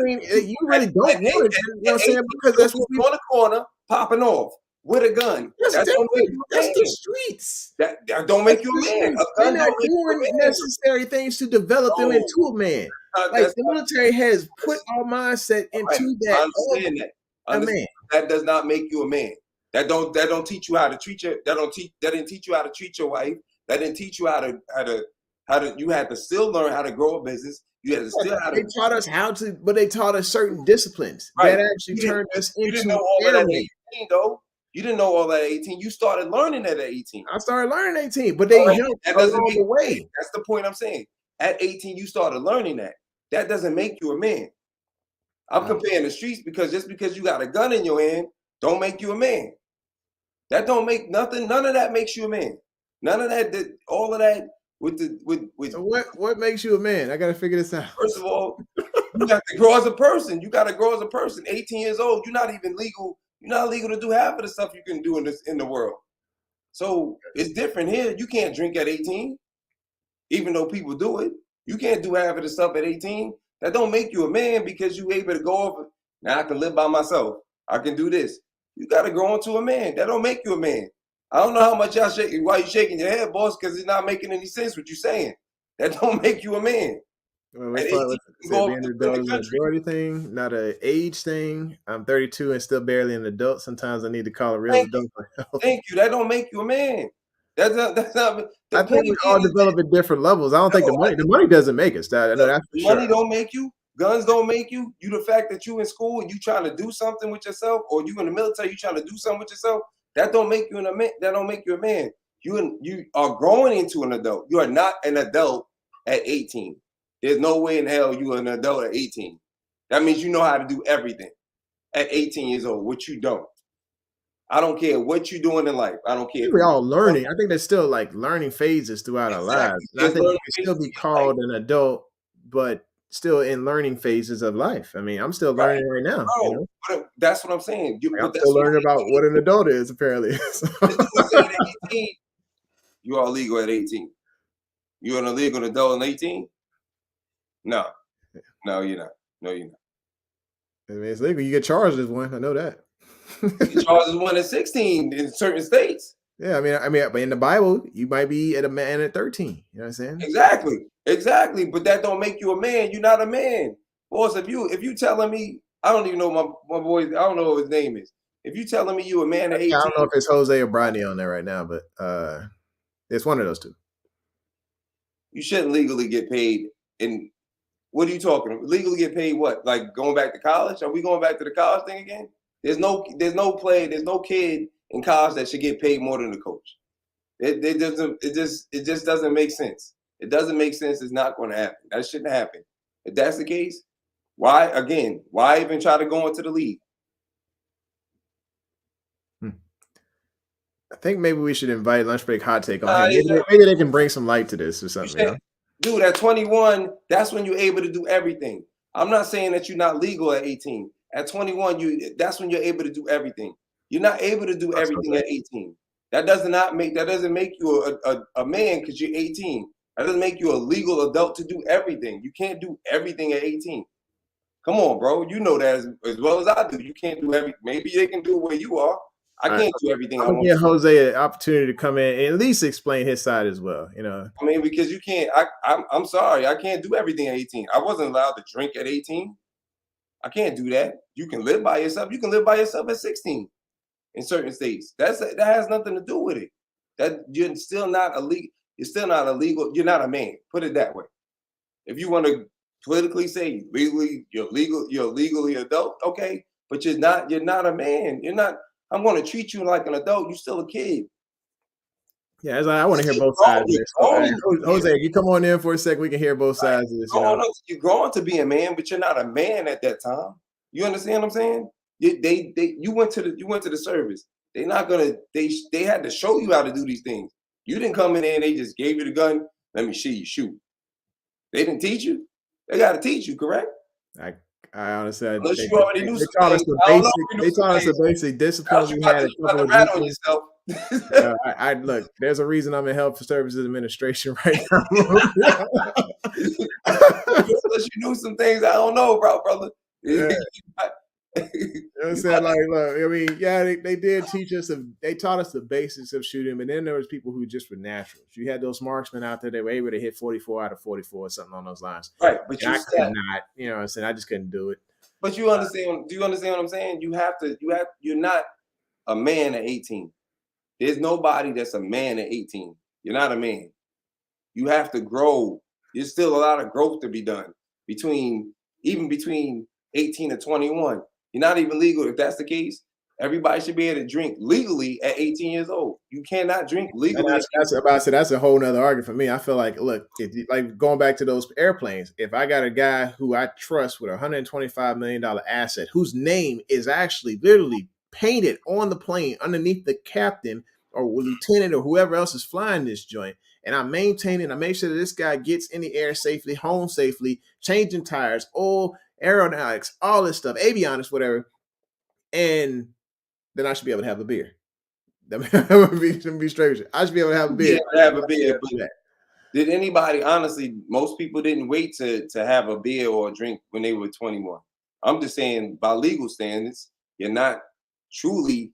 really don't want to. You know what I'm saying? Because that's what on the corner popping off with a gun. That's the streets. That don't make you a man. They're not doing necessary things to develop them into a man. Like the military has put our mindset into that. I understand that. That does not make you a man. That don't teach you how to treat your. That didn't teach you how to treat your wife. That didn't teach you how to. You had to still learn how to grow a business. You had to still how to. They taught us how to, but they taught us certain disciplines that actually turned us into. You didn't know all that at 18, though. You didn't know all that at 18. You started learning that at 18. I started learning at 18, but they helped along the way. That's the point I'm saying. At 18, you started learning that. That doesn't make you a man. I'm comparing the streets because just because you got a gun in your hand, don't make you a man. That don't make nothing. None of that makes you a man. None of that. All of that So what makes you a man? I gotta figure this out. First of all, you got to grow as a person. You got to grow as a person. 18 years old, you're not even legal. You're not legal to do half of the stuff you can do in the world. So it's different here. You can't drink at 18, even though people do it. You can't do half of the stuff at 18. That don't make you a man because you able to go over. Now I can live by myself. I can do this. You got to grow into a man. That don't make you a man. I don't know how much y'all shaking. Why you shaking your head, boss? Because it's not making any sense what you're saying. That don't make you a man. Well, being an adult is a majority thing, not an age thing. I'm 32 and still barely an adult. Sometimes I need to call a real adult. Thank you. That don't make you a man. That's not. I think we all develop at different levels. I don't think the money doesn't make us. I know that's for sure. Money don't make you. Guns don't make you. You the fact that you in school and you trying to do something with yourself, or you in the military, you trying to do something with yourself. That don't make you a man. That don't make you a man. You are growing into an adult. You are not an adult at 18. There's no way in hell you are an adult at 18. That means you know how to do everything at 18 years old, which you don't. I don't care what you're doing in life. I don't care. We're all learning. I think there's still like learning phases throughout our lives. And I think you can still be called an adult, but still in learning phases of life. I mean, I'm still learning right now. You know? But that's what I'm saying. I'm still learning about what an adult is, apparently. You are legal at 18. You're an illegal adult at 18? No, you're not. No, you're not. I mean, it's legal. You get charged as one. I know that. You get charged as one at 16 in certain states. Yeah, I mean, but in the Bible, you might be a man at 13. You know what I'm saying? Exactly. But that don't make you a man. You're not a man. Boss, if you telling me, I don't even know my boy. I don't know what his name is. If you telling me you a man at 18, I don't know if it's Jose or Bronny on there right now, but it's one of those two. You shouldn't legally get paid. And what are you talking about? Legally get paid what? Like going back to college? Are we going back to the college thing again? There's no kid in college that should get paid more than the coach. It just doesn't make sense. It doesn't make sense. It's not going to happen. That shouldn't happen. If that's the case, why even try to go into the league? I think maybe we should invite Lunch Break Hot Take on him. Maybe they can bring some light to this or something. You know? Dude, at 21, that's when you're able to do everything. I'm not saying that you're not legal at 18. At 21, that's when you're able to do everything. You're not able to do everything at 18. That doesn't make you a man because you're 18. That doesn't make you a legal adult to do everything. You can't do everything at 18. Come on, bro. You know that as well as I do. You can't do everything. Maybe they can do it where you are. I can't do everything. I'm gonna give Jose an opportunity to come in and at least explain his side as well. You know, I mean, because you can't. I'm sorry, I can't do everything at 18. I wasn't allowed to drink at 18. I can't do that. You can live by yourself. You can live by yourself at 16 in certain states. That has nothing to do with it. That you're still not illegal. You're still not illegal. You're not a man. Put it that way. If you want to politically say legally, you're legally adult. Okay, but you're not a man. You're not. I'm going to treat you like an adult. You're still a kid. Yeah, I want to hear both sides of this. Jose, you come on in for a second. We can hear both sides of this. You're growing to be a man, but you're not a man at that time. You understand what I'm saying? You went to the service. They're not gonna. They had to show you how to do these things. You didn't come in there and they just gave you the gun. Let me see you shoot. They didn't teach you. They got to teach you, correct? I honestly, unless you already knew they taught us the basic disciplines we had. Look, there's a reason I'm in Health Services Administration right now. Unless you knew some things I don't know about, brother. Yeah. You know what I'm saying? Like, look, I mean, yeah, they did teach us. They taught us the basics of shooting, but then there was people who just were naturals. You had those marksmen out there; they were able to hit 44 out of 44 or something on those lines. Right, but I could not. You know what I'm saying? I just couldn't do it. But you understand? Do you understand what I'm saying? You're not a man at 18. There's nobody that's a man at 18. You're not a man. You have to grow. There's still a lot of growth to be done between 18 and 21. You're not even legal. If that's the case, everybody should be able to drink legally at 18 years old. You cannot drink legally. That's a whole nother argument for me. I feel like, look, like going back to those airplanes, if I got a guy who I trust with $125 million asset, whose name is actually literally painted on the plane underneath the captain or lieutenant or whoever else is flying this joint, and I'm maintaining, I make sure that this guy gets in the air safely, home safely, changing tires, oil, aeronautics, all this stuff, avionics, whatever, and then I should be able to have a beer. I'm gonna be straight with you. I should be able to have a beer. But did anybody, honestly, most people didn't wait to have a beer or a drink when they were 21. I'm just saying, by legal standards, you're not truly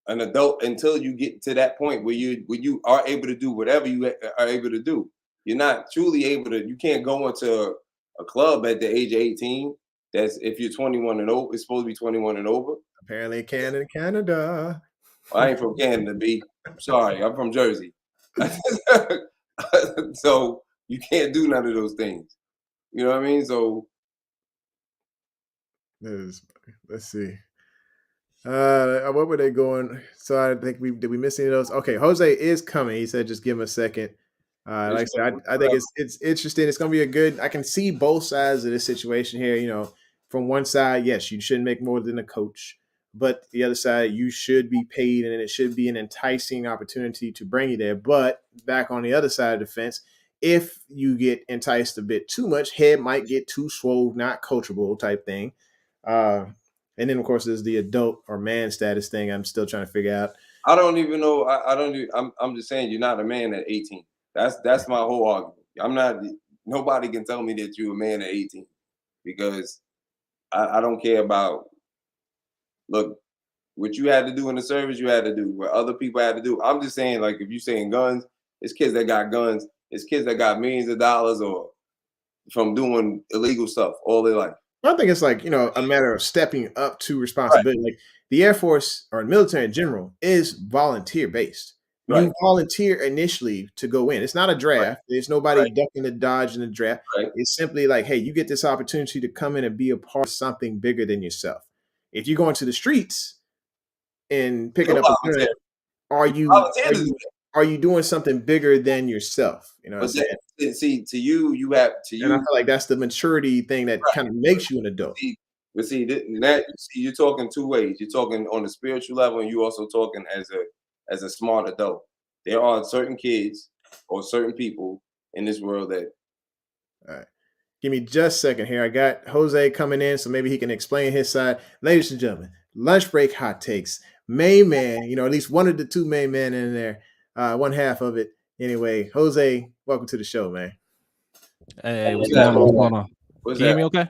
an adult until you get to that point where you are able to do whatever you are able to do. You're not truly able to. You can't go into a club at the age of 18. That's if you're 21 and over. It's supposed to be 21 and over. Apparently, Canada. I ain't from Canada, B. I'm sorry, I'm from Jersey. So you can't do none of those things. You know what I mean? So let's see. What were they going? So I think did we miss any of those? Okay, Jose is coming. He said just give him a second. Like I said, I think it's interesting. It's going to be a good. I can see both sides of this situation here. You know, from one side, yes, you shouldn't make more than a coach, but the other side, you should be paid, and it should be an enticing opportunity to bring you there. But back on the other side of the fence, if you get enticed a bit too much, head might get too swole, not coachable type thing. And then, of course, there's the adult or man status thing. I'm still trying to figure out. I don't even know. I don't. I'm just saying, you're not a man at 18. That's my whole argument. I'm not. Nobody can tell me that you're a man at 18 because I don't care about. Look, what you had to do in the service, you had to do. What other people had to do. I'm just saying, like, if you're saying guns, it's kids that got guns. It's kids that got millions of dollars or from doing illegal stuff all their life. I think it's like, a matter of stepping up to responsibility. Right. Like the Air Force or military in general is volunteer based. Right. You volunteer initially to go in. It's not a draft. Right. There's nobody ducking and dodging the draft. Right. It's simply like, hey, you get this opportunity to come in and be a part of something bigger than yourself. If you go into the streets and picking up a gun, are you doing something bigger than yourself? You know what I'm saying? See, to you, and I feel like that's the maturity thing that kind of makes you an adult. You're talking two ways. You're talking on the spiritual level, and you're also talking as a smart adult. There are certain kids or certain people in this world that. All right. Give me just a second here. I got Jose coming in, so maybe he can explain his side. Ladies and gentlemen, lunch break hot takes. Main man, at least one of the two main men in there, one half of it. Anyway, Jose, welcome to the show, man. Hey, what's going on? What's going on? Can you hear me okay?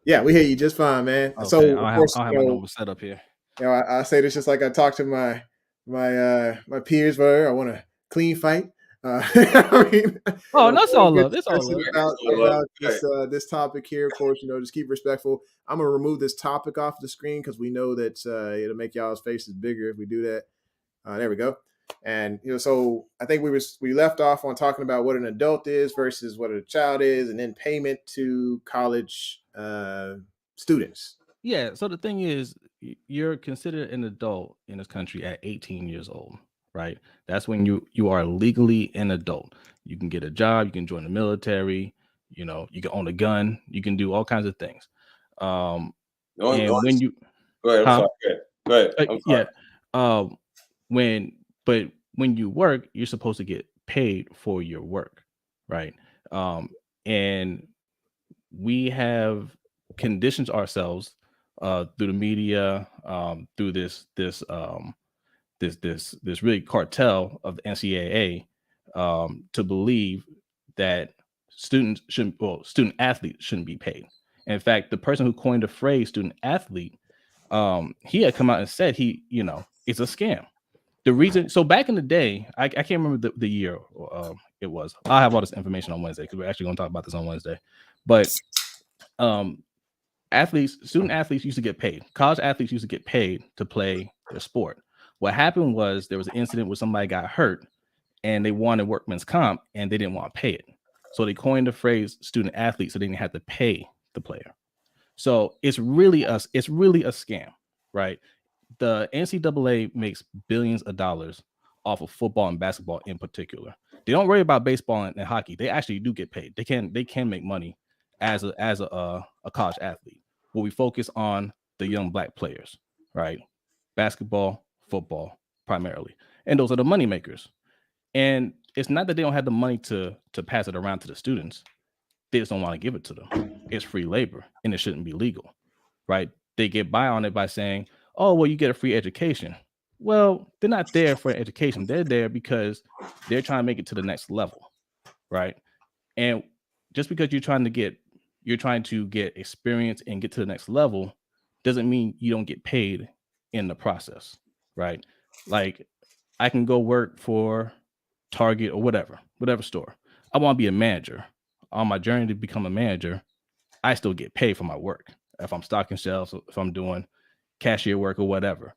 Yeah, we hear you just fine, man. Okay, so I'll have my normal setup here. I say this just like I talk to my peers where I want a clean fight. I mean, that's all love. It's all love. About this topic here, of course, just keep respectful. I'm gonna remove this topic off the screen because we know that it'll make y'all's faces bigger if we do that. There we go. And so I think we left off on talking about what an adult is versus what a child is, and then payment to college students. Yeah. So the thing is, you're considered an adult in this country at 18 years old. Right. That's when you are legally an adult. You can get a job. You can join the military. You can own a gun. You can do all kinds of things. When you go ahead, I'm sorry. Go ahead. I'm sorry. Yeah. But when you work, you're supposed to get paid for your work, right? And we have conditioned ourselves through the media, through this really cartel of the NCAA to believe that student athletes shouldn't be paid. And in fact, the person who coined the phrase student athlete, he had come out and said it's a scam. The reason, so back in the day, I can't remember the year it was. I'll have all this information on Wednesday because we're actually going to talk about this on Wednesday. But student athletes used to get paid. College athletes used to get paid to play their sport. What happened was there was an incident where somebody got hurt and they wanted workman's comp and they didn't want to pay it. So they coined the phrase student athlete so they didn't have to pay the player. So it's really a scam, right? The NCAA makes billions of dollars off of football and basketball in particular. They don't worry about baseball and hockey. They actually do get paid. They can make money as a college athlete. Where we focus on the young black players, right? Basketball, football, primarily. And those are the money makers. And it's not that they don't have the money to pass it around to the students. They just don't want to give it to them. It's free labor, and it shouldn't be legal, right? They get by on it by saying, "Oh, well, you get a free education." Well, they're not there for education. They're there because they're trying to make it to the next level, right? And just because you're trying to get experience and get to the next level doesn't mean you don't get paid in the process, right? Like, I can go work for Target or whatever store. I want to be a manager. On my journey to become a manager, I still get paid for my work. If I'm stocking shelves, if I'm doing cashier work or whatever.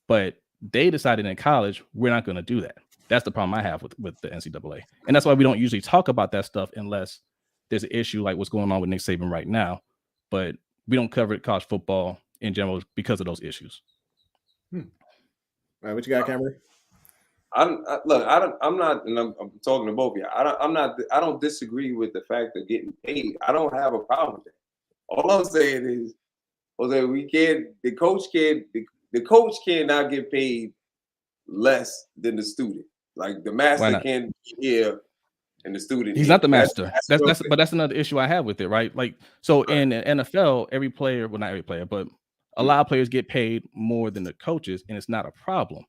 But they decided in college, we're not going to do that. That's the problem I have with the NCAA. And that's why we don't usually talk about that stuff unless there's an issue like what's going on with Nick Saban right now. But we don't cover college football in general because of those issues. All right, what you got, Cameron? I'm talking to both of you. I don't disagree with the fact of getting paid. I don't have a problem with that. All I'm saying is, Jose, the coach cannot get paid less than the student. Like the master can't be here and the student. He's not the master. But that's another issue I have with it, right? Like, so in the NFL, every player, well, not every player, but a lot of players get paid more than the coaches, and it's not a problem.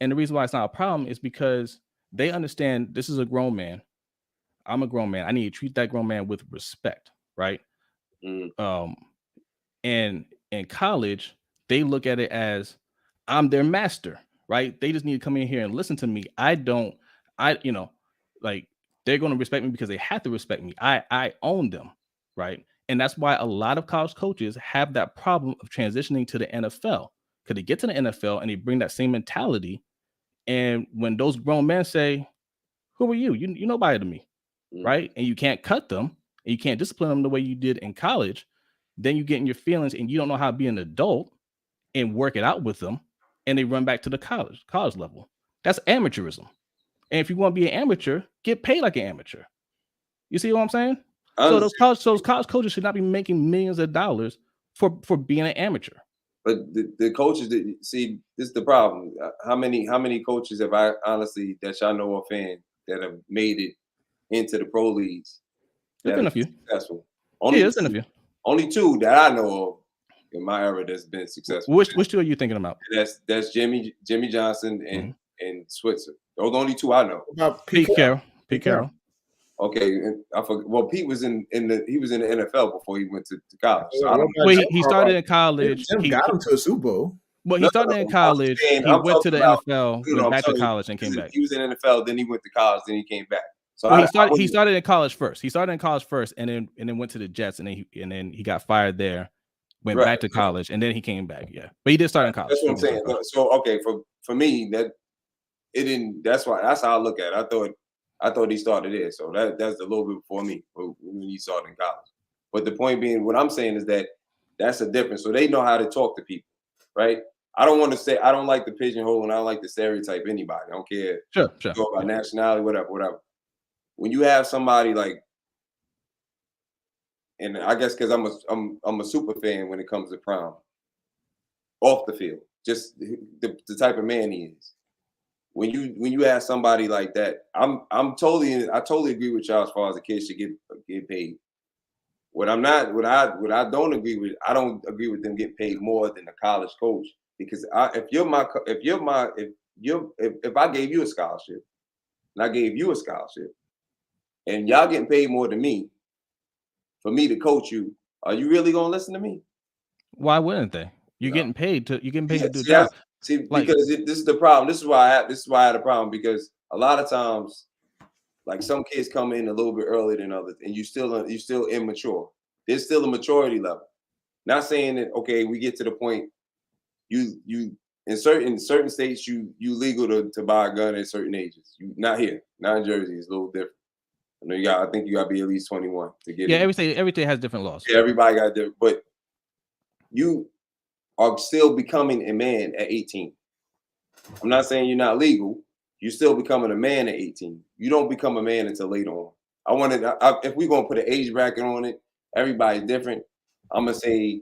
And the reason why it's not a problem is because they understand this is a grown man. I'm a grown man. I need to treat that grown man with respect, right? And in college, they look at it as I'm their master, right? They just need to come in here and listen to me. Like they're going to respect me because they have to respect me. I own them, right? And that's why a lot of college coaches have that problem of transitioning to the NFL, because they get to the NFL and they bring that same mentality. And when those grown men say, "Who are you? You're nobody to me," right? And you can't cut them and you can't discipline them the way you did in college. Then you get in your feelings and you don't know how to be an adult and work it out with them. And they run back to the college level. That's amateurism. And if you want to be an amateur, get paid like an amateur. You see what I'm saying? So those college coaches should not be making millions of dollars for being an amateur. But the coaches that see, this is the problem. How many coaches have I honestly that y'all know of fan that have made it into the pro leagues? There's been a few successful. There's been a few. Only two that I know of in my era that's been successful. Which two are you thinking about? That's Jimmy Johnson and Switzer. Those are the only two I know. About Pete Carroll. Okay, I forgot. Well, Pete was in the NFL before he went to college. So he started in college. He got him to a Super Bowl. Well, he started in college. He went to the NFL, went back to college, and came back. He was in the NFL, then he went to college, then he came back. So he started in college first. He started in college first, and then went to the Jets, and then he got fired there, went back to college, and then he came back. Yeah, but he did start in college. That's what I'm saying. So okay, for me, that it didn't. That's how I look at it. I thought he started there, so that's a little bit before me when he started in college. But the point being, what I'm saying is that's a difference. So they know how to talk to people, right? I don't want to say I don't like the pigeonhole and I don't like to stereotype anybody. I don't care. Sure. About nationality, whatever. When you have somebody like, and I guess because I'm a super fan when it comes to Prime, off the field, just the type of man he is. When you have somebody like that, I totally agree with y'all as far as the kids should get paid. What I don't agree with, I don't agree with them getting paid more than a college coach, because if I gave you a scholarship and I gave you a scholarship and y'all getting paid more than me for me to coach you, are you really gonna listen to me? Why wouldn't they? You're getting paid to do the job. job. See, because this is the problem. This is why I had a problem, because a lot of times, like, some kids come in a little bit earlier than others, and you still immature. There's still a maturity level. Not saying that we get to the point you in certain states you legal to buy a gun at certain ages. You not here, not in Jersey. It's a little different. I think you got to be at least 21 to get. Yeah, every state has different laws. Yeah, everybody got different, but you are still becoming a man at 18. I'm not saying you're not legal. You're still becoming a man at 18. You don't become a man until later on. If we're going to put an age bracket on it, everybody's different. I'm going to say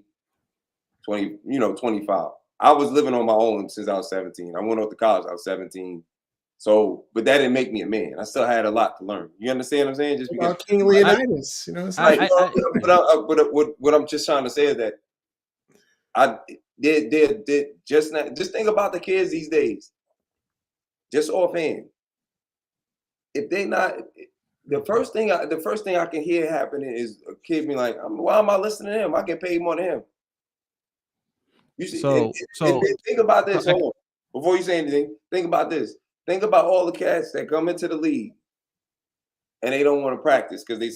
25. I was living on my own since I was 17. I went off to college. I was 17. So, but that didn't make me a man. I still had a lot to learn. You understand what I'm saying? Just because King Leonidas, you know, it's right, like what I'm just trying to say is that I did just think about the kids these days. Just offhand, if they not the first thing I can hear happening is a kid being like, "Why am I listening to him? I get paid more than him." You see, and think about this. Hold on, before you say anything, think about this. Think about all the cats that come into the league and they don't want to practice because they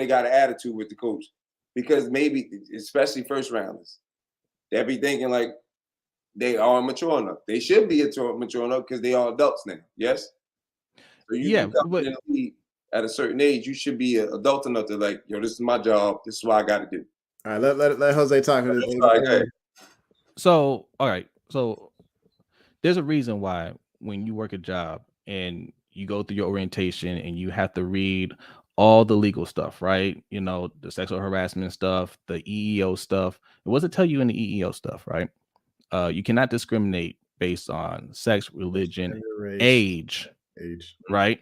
got an attitude with the coach. Because maybe, especially first rounders, they'll be thinking like they are mature enough. They should be mature enough because they are adults now. Yes. So you come in the league at a certain age, you should be an adult enough to like, yo, this is my job. This is what I got to do. All right, let Jose talk. So, all right. So there's a reason why when you work a job and you go through your orientation and you have to read all the legal stuff, right? You know, the sexual harassment stuff, the EEO stuff. What does it tell you in the EEO stuff, right? You cannot discriminate based on sex, religion, age, right?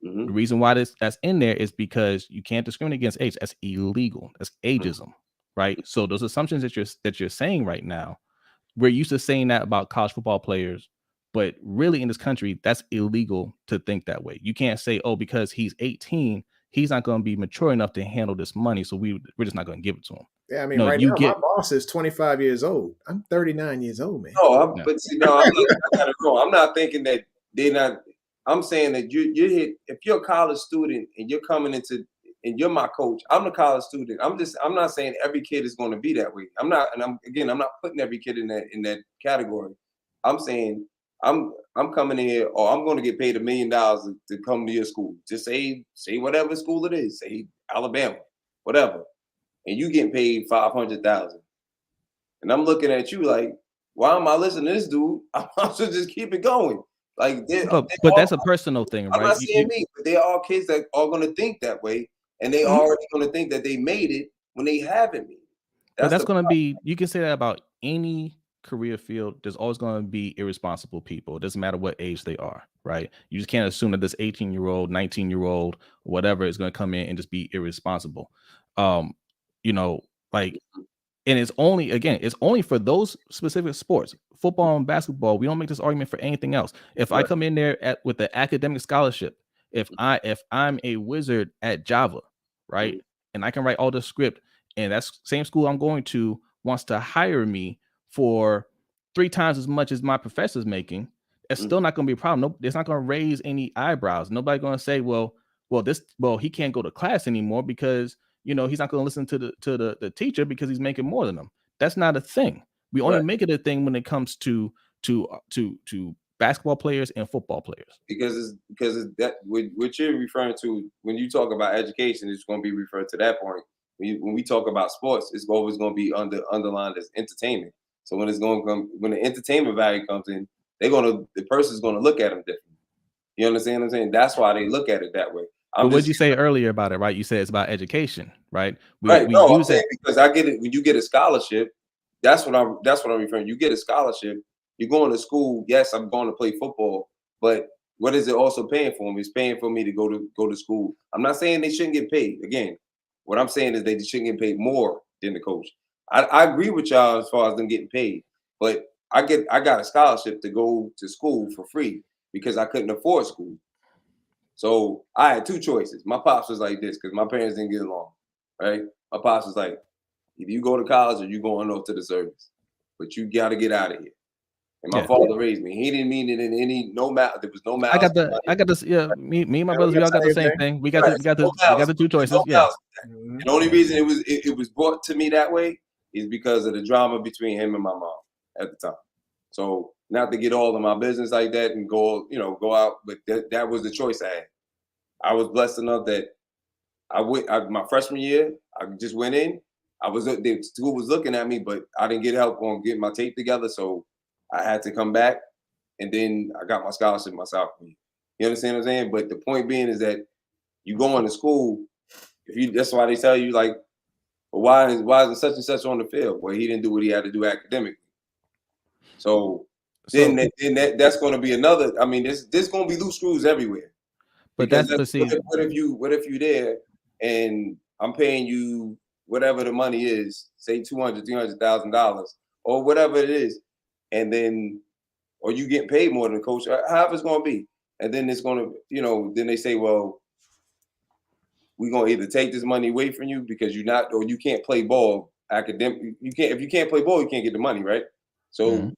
Mm-hmm. The reason why that's in there is because you can't discriminate against age. That's illegal. That's ageism, right? So those assumptions that you're saying right now, we're used to saying that about college football players, but really in this country, that's illegal to think that way. You can't say, oh, because he's 18, he's not going to be mature enough to handle this money, so we're just not going to give it to him. Yeah, I mean, no, right now, my boss is 25 years old. I'm 39 years old, man. No, but see, no, I'm not thinking that they're not. I'm saying that you hit. If you're a college student and you're coming into, and you're my coach, I'm a college student. I'm not saying every kid is going to be that way. I'm not not putting every kid in that category. I'm saying I'm coming in here, or I'm going to get paid $1 million to come to your school. Just say whatever school it is, say Alabama, whatever. And you getting paid $500,000, and I'm looking at you like, why am I listening to this dude? I should just keep it going. Like, but that's a personal thing, right? I'm not saying me, but they are kids that are going to think that way, and they already going to think that they made it when they haven't made it. But that's going to be. You can say that about any career field. There's always going to be irresponsible people. It doesn't matter what age they are, right? You just can't assume that this 18-year-old, 19-year-old, whatever is going to come in and just be irresponsible. You know, like, and it's only for those specific sports, football and basketball. We don't make this argument for anything else. If I come in there with the academic scholarship, if I'm a wizard at Java, right, and I can write all the script, and that's same school I'm going to wants to hire me for 3 times as much as my professor's making, it's still not going to be a problem. No, it's not going to raise any eyebrows. Nobody's going to say, well, he can't go to class anymore because, you know, he's not going to listen to the teacher because he's making more than them. That's not a thing. We only make it a thing when it comes to basketball players and football players. Because that what you're referring to when you talk about education, it's going to be referred to that point. When we talk about sports, it's always going to be underlined as entertainment. So when the entertainment value comes in, the person's going to look at them differently. You understand what I'm saying? That's why they look at it that way. But what did you say earlier about it, right? You said it's about education, right? I'm saying because I get it. When you get a scholarship, that's what I'm referring. You get a scholarship, you're going to school. Yes, I'm going to play football, but what is it also paying for me? It's paying for me to go to school. I'm not saying they shouldn't get paid. Again, what I'm saying is they shouldn't get paid more than the coach. I agree with y'all as far as them getting paid, but I got a scholarship to go to school for free because I couldn't afford school. So I had 2 choices. My pops was like this because my parents didn't get along, right? My pops was like, either you go to college or you going off to the service, but you got to get out of here. And my father raised me. He didn't mean it in any matter. There was no matter. I got this. Yeah, me and my brothers, we all got the same thing. We got the 2 choices. Yeah. And the only reason it was brought to me that way is because of the drama between him and my mom at the time. So not to get all of my business like that and go out, but that was the choice I had. I was blessed enough that my freshman year, I just went in. The school was looking at me, but I didn't get help on getting my tape together, so I had to come back, and then I got my scholarship my sophomore year. You understand what I'm saying? But the point being is that you go into school, that's why they tell you like, well, why isn't such and such on the field? Well, he didn't do what he had to do academically. So then that's going to be another. I mean, there's going to be loose screws everywhere. But Because what if you there and I'm paying you whatever the money is, say $200,000-$300,000 or whatever it is, and then or you getting paid more than the coach, however it's going to be, and then it's going to, then they say, well, we're going to either take this money away from you because you're not, or you can't play ball academic. If you can't play ball, you can't get the money, right? So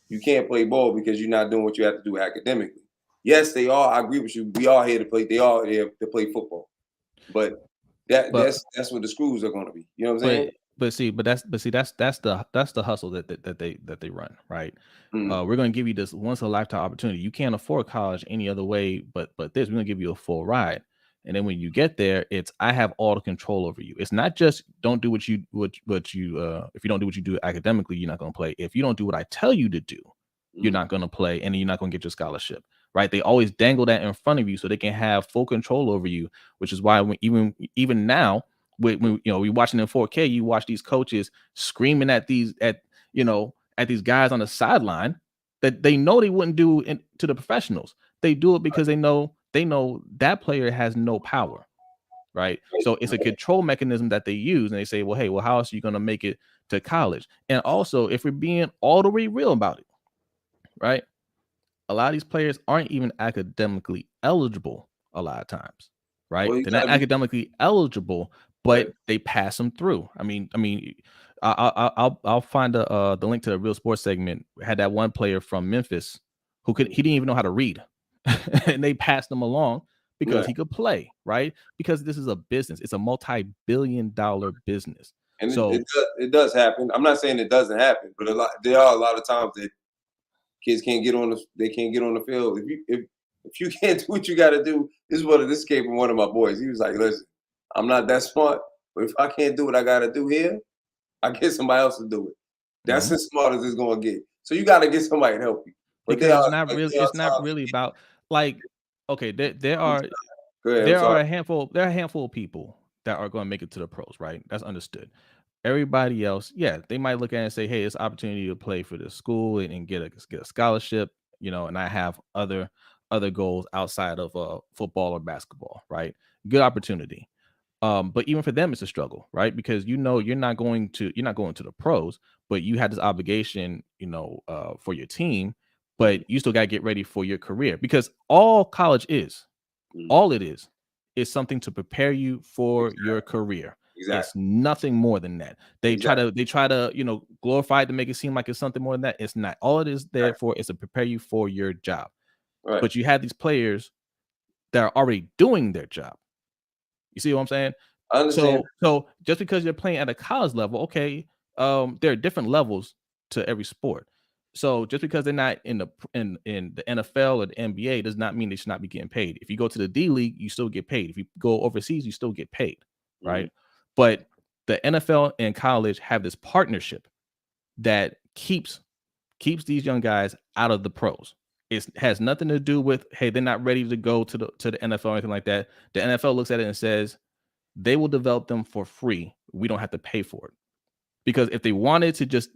you can't play ball because you're not doing what you have to do academically. Yes, they are. I agree with you. We are here to play. They are here to play football, but that's what the screws are going to be. You know what I'm saying? That's the hustle that they run, right? We're going to give you this once in a lifetime opportunity. You can't afford college any other way, but this we're going to give you a full ride. And then when you get there, it's I have all the control over you. It's not just don't do what you if you don't do what you do academically, you're not going to play. If you don't do what I tell you to do, you're not going to play, and then you're not going to get your scholarship. Right? They always dangle that in front of you so they can have full control over you, which is why even now, when we watching in 4K, you watch these coaches screaming at these guys on the sideline that they know they wouldn't do to the professionals. They do it because they know that player has no power, right? So it's a control mechanism that they use, and they say, well, hey, how else are you going to make it to college? And also, if we're being all the way real about it, right? A lot of these players aren't even academically eligible a lot of times, right? Well, they're not academically eligible, but they pass them through. I mean, I'll find the link to the Real Sports segment. We had that one player from Memphis he didn't even know how to read, and they passed him along because he could play, right? Because this is a business. It's a multi-billion-dollar business. And so it does happen. I'm not saying it doesn't happen, but there are a lot of times that kids can't get on the field. If you can't do what you got to do, this came from one of my boys. He was like, listen, I'm not that smart, but if I can't do what I got to do here, I get somebody else to do it. That's as smart as it's going to get. So you got to get somebody to help you. But because it's not really about okay, there are a handful of people that are going to make it to the pros, right? That's understood. Everybody else, they might look at it and say, hey, it's an opportunity to play for the school and get a scholarship, and I have other goals outside of football or basketball, right? Good opportunity. But even for them, it's a struggle, right? Because you're not going to the pros, but you had this obligation, for your team, but you still got to get ready for your career, because all college is, all it is something to prepare you for your career. Exactly. It's nothing more than that. They try to glorify it to make it seem like it's something more than that. It's not. All it is there for is to prepare you for your job. Right. But you have these players that are already doing their job. You see what I'm saying? I understand. So just because you're playing at a college level, okay, there are different levels to every sport. So just because they're not in the NFL or the NBA does not mean they should not be getting paid. If you go to the D League, you still get paid. If you go overseas, you still get paid, right? But the NFL and college have this partnership that keeps these young guys out of the pros. It has nothing to do with, hey, they're not ready to go to the NFL or anything like that. The NFL looks at it and says they will develop them for free. We don't have to pay for it. Because if they wanted to just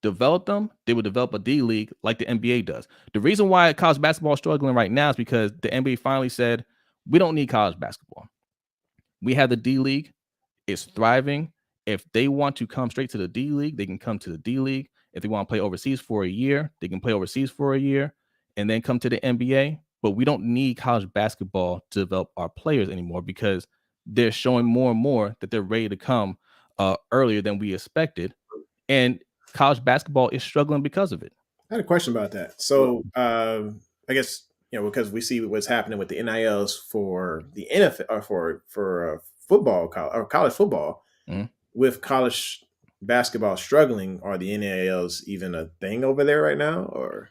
develop them, they would develop a D League like the NBA does. The reason why college basketball is struggling right now is because the NBA finally said, we don't need college basketball. We have the D League. It's thriving. If they want to come straight to the D League, they can come to the D League. If they want to play overseas for a year, they can play overseas for a year and then come to the NBA. But we don't need college basketball to develop our players anymore, because they're showing more and more that they're ready to come earlier than we expected. And college basketball is struggling because of it. I had a question about that. So I guess, because we see what's happening with the NILs for the NFL or for football or college football, with college basketball struggling, are the NILs even a thing over there right now? Or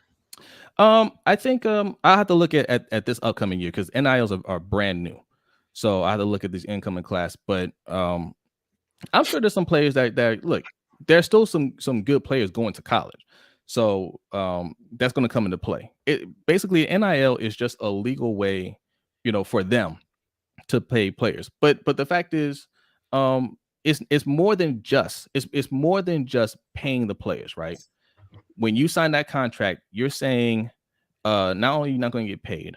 I think I have to look at this upcoming year, because NILs are brand new. So I have to look at this incoming class. But I'm sure there's some players that look, there's still some good players going to college. So that's going to come into play. Basically, NIL is just a legal way, for them to pay players. But the fact is, it's more than just paying the players, right? when you sign that contract, you're saying not only you're not going to get paid,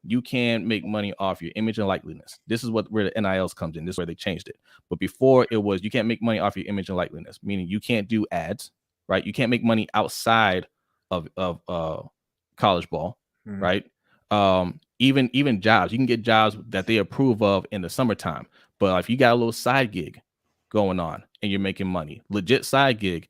you can make money off your image and likeliness. This is where the NILs comes in. This is where they changed it. But before it was you can't make money off your image and likeliness, meaning you can't do ads, right? You can't make money outside of college ball, right? Even jobs, you can get jobs that they approve of in the summertime. But if you got a little side gig going on and you're making money, legit side gig,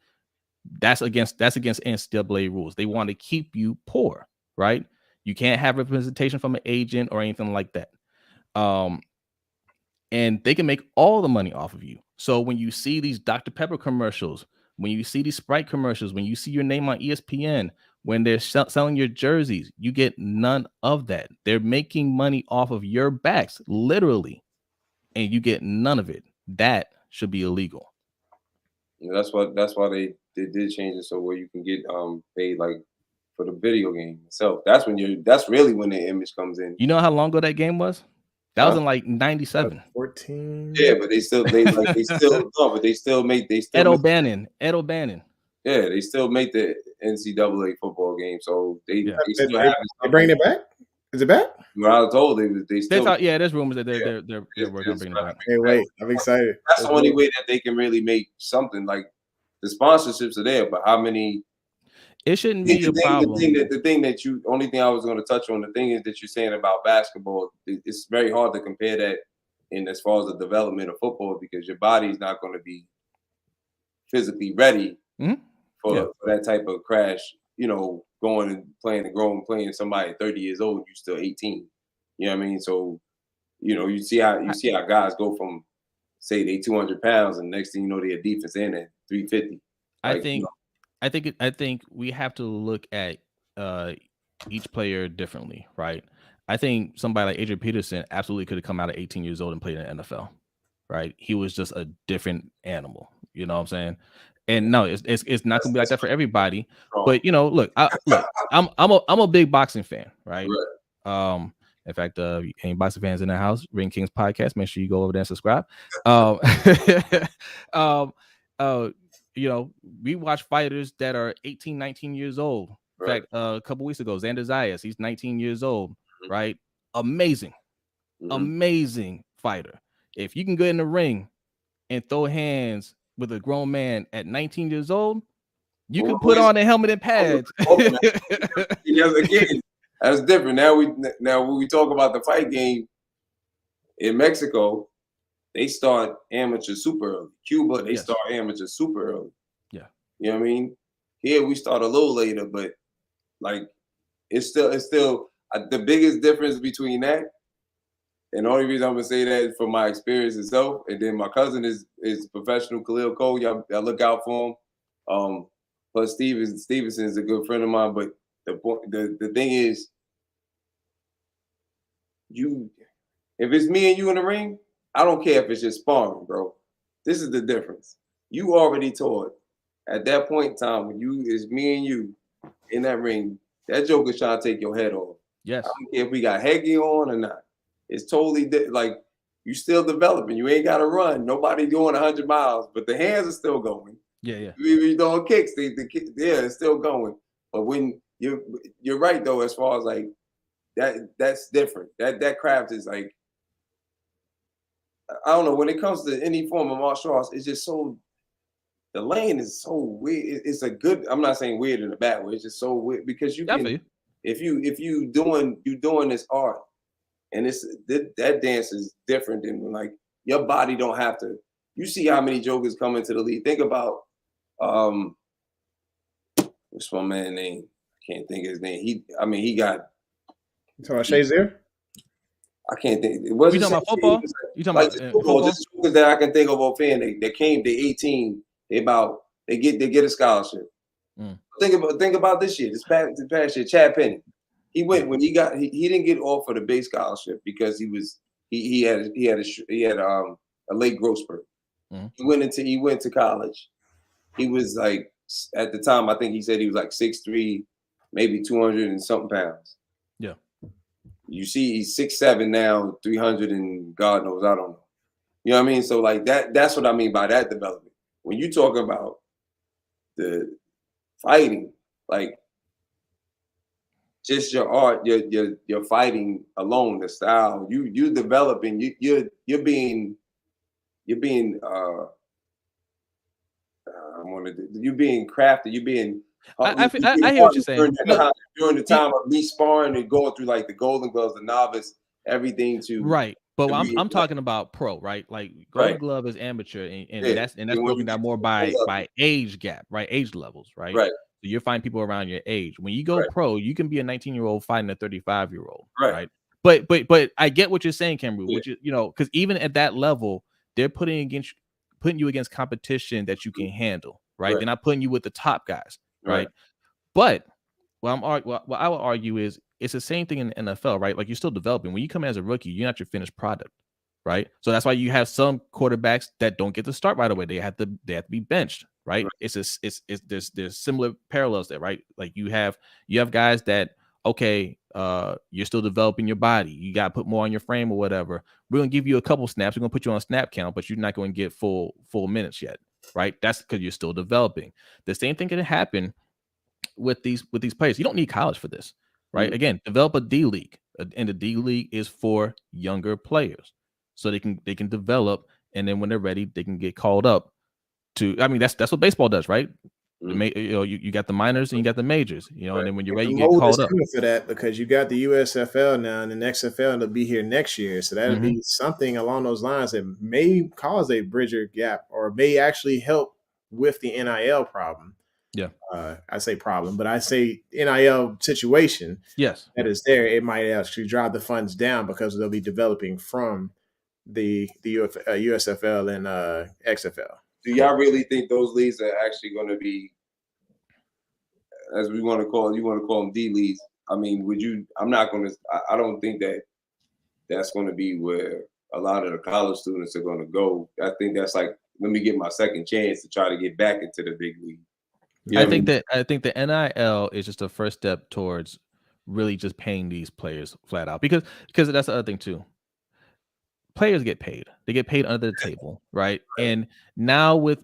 that's against NCAA rules. They want to keep you poor, right? You can't have representation from an agent or anything like that. And they can make all the money off of you. So when you see these Dr. Pepper commercials, when you see these Sprite commercials, when you see your name on ESPN, when they're selling your jerseys, you get none of that. They're making money off of your backs, literally, and you get none of it. That should be illegal. Yeah, that's why they did change it so where you can get paid like for the video game itself. That's really when the image comes in. You know how long ago that game was? That was in like 97. 14. Yeah, but they still make Ed O'Bannon. Yeah, they still make the NCAA football game, so they still have it. They're bringing it back. Is it back? When I was told they still. There's rumors that they're working on bringing it back. Hey, wait, I'm excited. That's the only way that they can really make something. Like the sponsorships are there, but how many? It shouldn't be a problem. The thing I was going to touch on, the thing is that you're saying about basketball, it's very hard to compare that in as far as the development of football because your body's not going to be physically ready for that type of crash. You know, going and playing somebody 30 years old, you're still 18. You know what I mean? So, you know, you see how guys go from say they 200 pounds and next thing you know they're defense end at 350. I think we have to look at each player differently, right? I think somebody like Adrian Peterson absolutely could have come out at 18 years old and played in the NFL, right? He was just a different animal, you know what I'm saying? And no, it's not gonna be like that for everybody. But you know, look, I'm a big boxing fan, right? In fact, any boxing fans in the house, Ring Kings podcast, make sure you go over there and subscribe. You know, we watch fighters that are 18, 19 years old. In fact, a couple weeks ago, Xander Zayas, he's 19 years old, right? Amazing fighter. If you can go in the ring and throw hands with a grown man at 19 years old, you can put on a helmet and pads. Because again, that's different. Now when we talk about the fight game in Mexico, they start amateur super early. Cuba, they start amateur super early. Yeah. You know what I mean? Here we start a little later, but like it's still the biggest difference between that. And the only reason I'm gonna say that is from my experience itself. And then my cousin is professional Khalil Cole. Y'all look out for him. Plus Stevenson is a good friend of mine. But the thing is, if it's me and you in the ring, I don't care if it's just sparring, bro. This is the difference. You already taught at that point in time when it's me and you in that ring, that joker's trying to take your head off. Yes. I don't care if we got head gear on or not. It's totally like you still developing. You ain't got to run. Nobody doing 100 miles, but the hands are still going. Yeah. You doing kicks, it's still going. But when you're right though, as far as like that's different. That craft is like, I don't know, when it comes to any form of martial arts, it's just so, the lane is so weird. It's a good, I'm not saying weird in a bad way. It's just so weird because you can, if you doing this art and that dance is different than like your body don't have to, you see how many jokers come into the league. Think about, what's my man's name? I can't think of his name. He got. You talking about Shazier? I can't think. You talking about football? You talking about football? Just that I can think of offhand. They came to 18. They get a scholarship. Think about this year. This past year, Chad Penny. He went when he didn't get offered a base scholarship because he had a late growth spurt. He went to college. He was like, at the time, I think he said he was like 6'3", maybe 200 and something pounds. Yeah. You see, he's 6'7" now, 300 and God knows, I don't know. You know what I mean? So like that's what I mean by that development. When you talk about the fighting, like just your art, your fighting alone, the style you developing, you're being you're being crafted, you're being I hear what you're saying. During the time of me sparring and going through like the Golden Gloves, the novice, everything to Right. But to be I'm talking about pro, right? Like Golden right, Glove is amateur, and yeah. that's And when broken you down get more to the pro level, by age gap, right? Age levels, right? right, So you're finding people around your age. When you go right, pro, you can be a 19-year-old fighting a 35-year-old, right, right? But I get what you're saying, Cameron, yeah, which is, because even at that level, they're putting you against competition that you can handle, right? right, They're not putting you with the top guys, right, right? But what I would argue is it's the same thing in the NFL, right? Like you're still developing. When you come in as a rookie, you're not your finished product, right? So that's why you have some quarterbacks that don't get to start right away. They have to be benched, right? right, There's similar parallels there, right? Like you have guys that okay, you're still developing your body. You got to put more on your frame or whatever. We're gonna give you a couple snaps. We're gonna put you on a snap count, but you're not going to get full minutes yet, right? That's because you're still developing. The same thing can happen with these players. You don't need college for this, right? mhm, Again, develop a D league, and the D league is for younger players, so they can develop, and then when they're ready, they can get called up to. I mean, that's what baseball does, right? mhm. You got the minors and you got the majors, Right. and then when you're And ready, the you get mold is called up. coming for that because you got the USFL now and the XFL will be here next year. So that'll Mhm. be something along those lines that may cause a bridger gap or may actually help with the NIL problem. Yeah. I say problem, but I say NIL situation Yes. that is there. It might actually drive the funds down because they'll be developing from the USFL and XFL. Do y'all really think those leagues are actually going to be, as we want to call, you want to call them D leagues? I mean, would you? I'm not going to. I don't think that that's going to be where a lot of the college students are going to go. I think that's like, let me get my second chance to try to get back into the big league. You know I what I think mean? the NIL is just a first step towards really just paying these players flat out, because that's the other thing too. Players get paid. They get paid under the table, right? And now with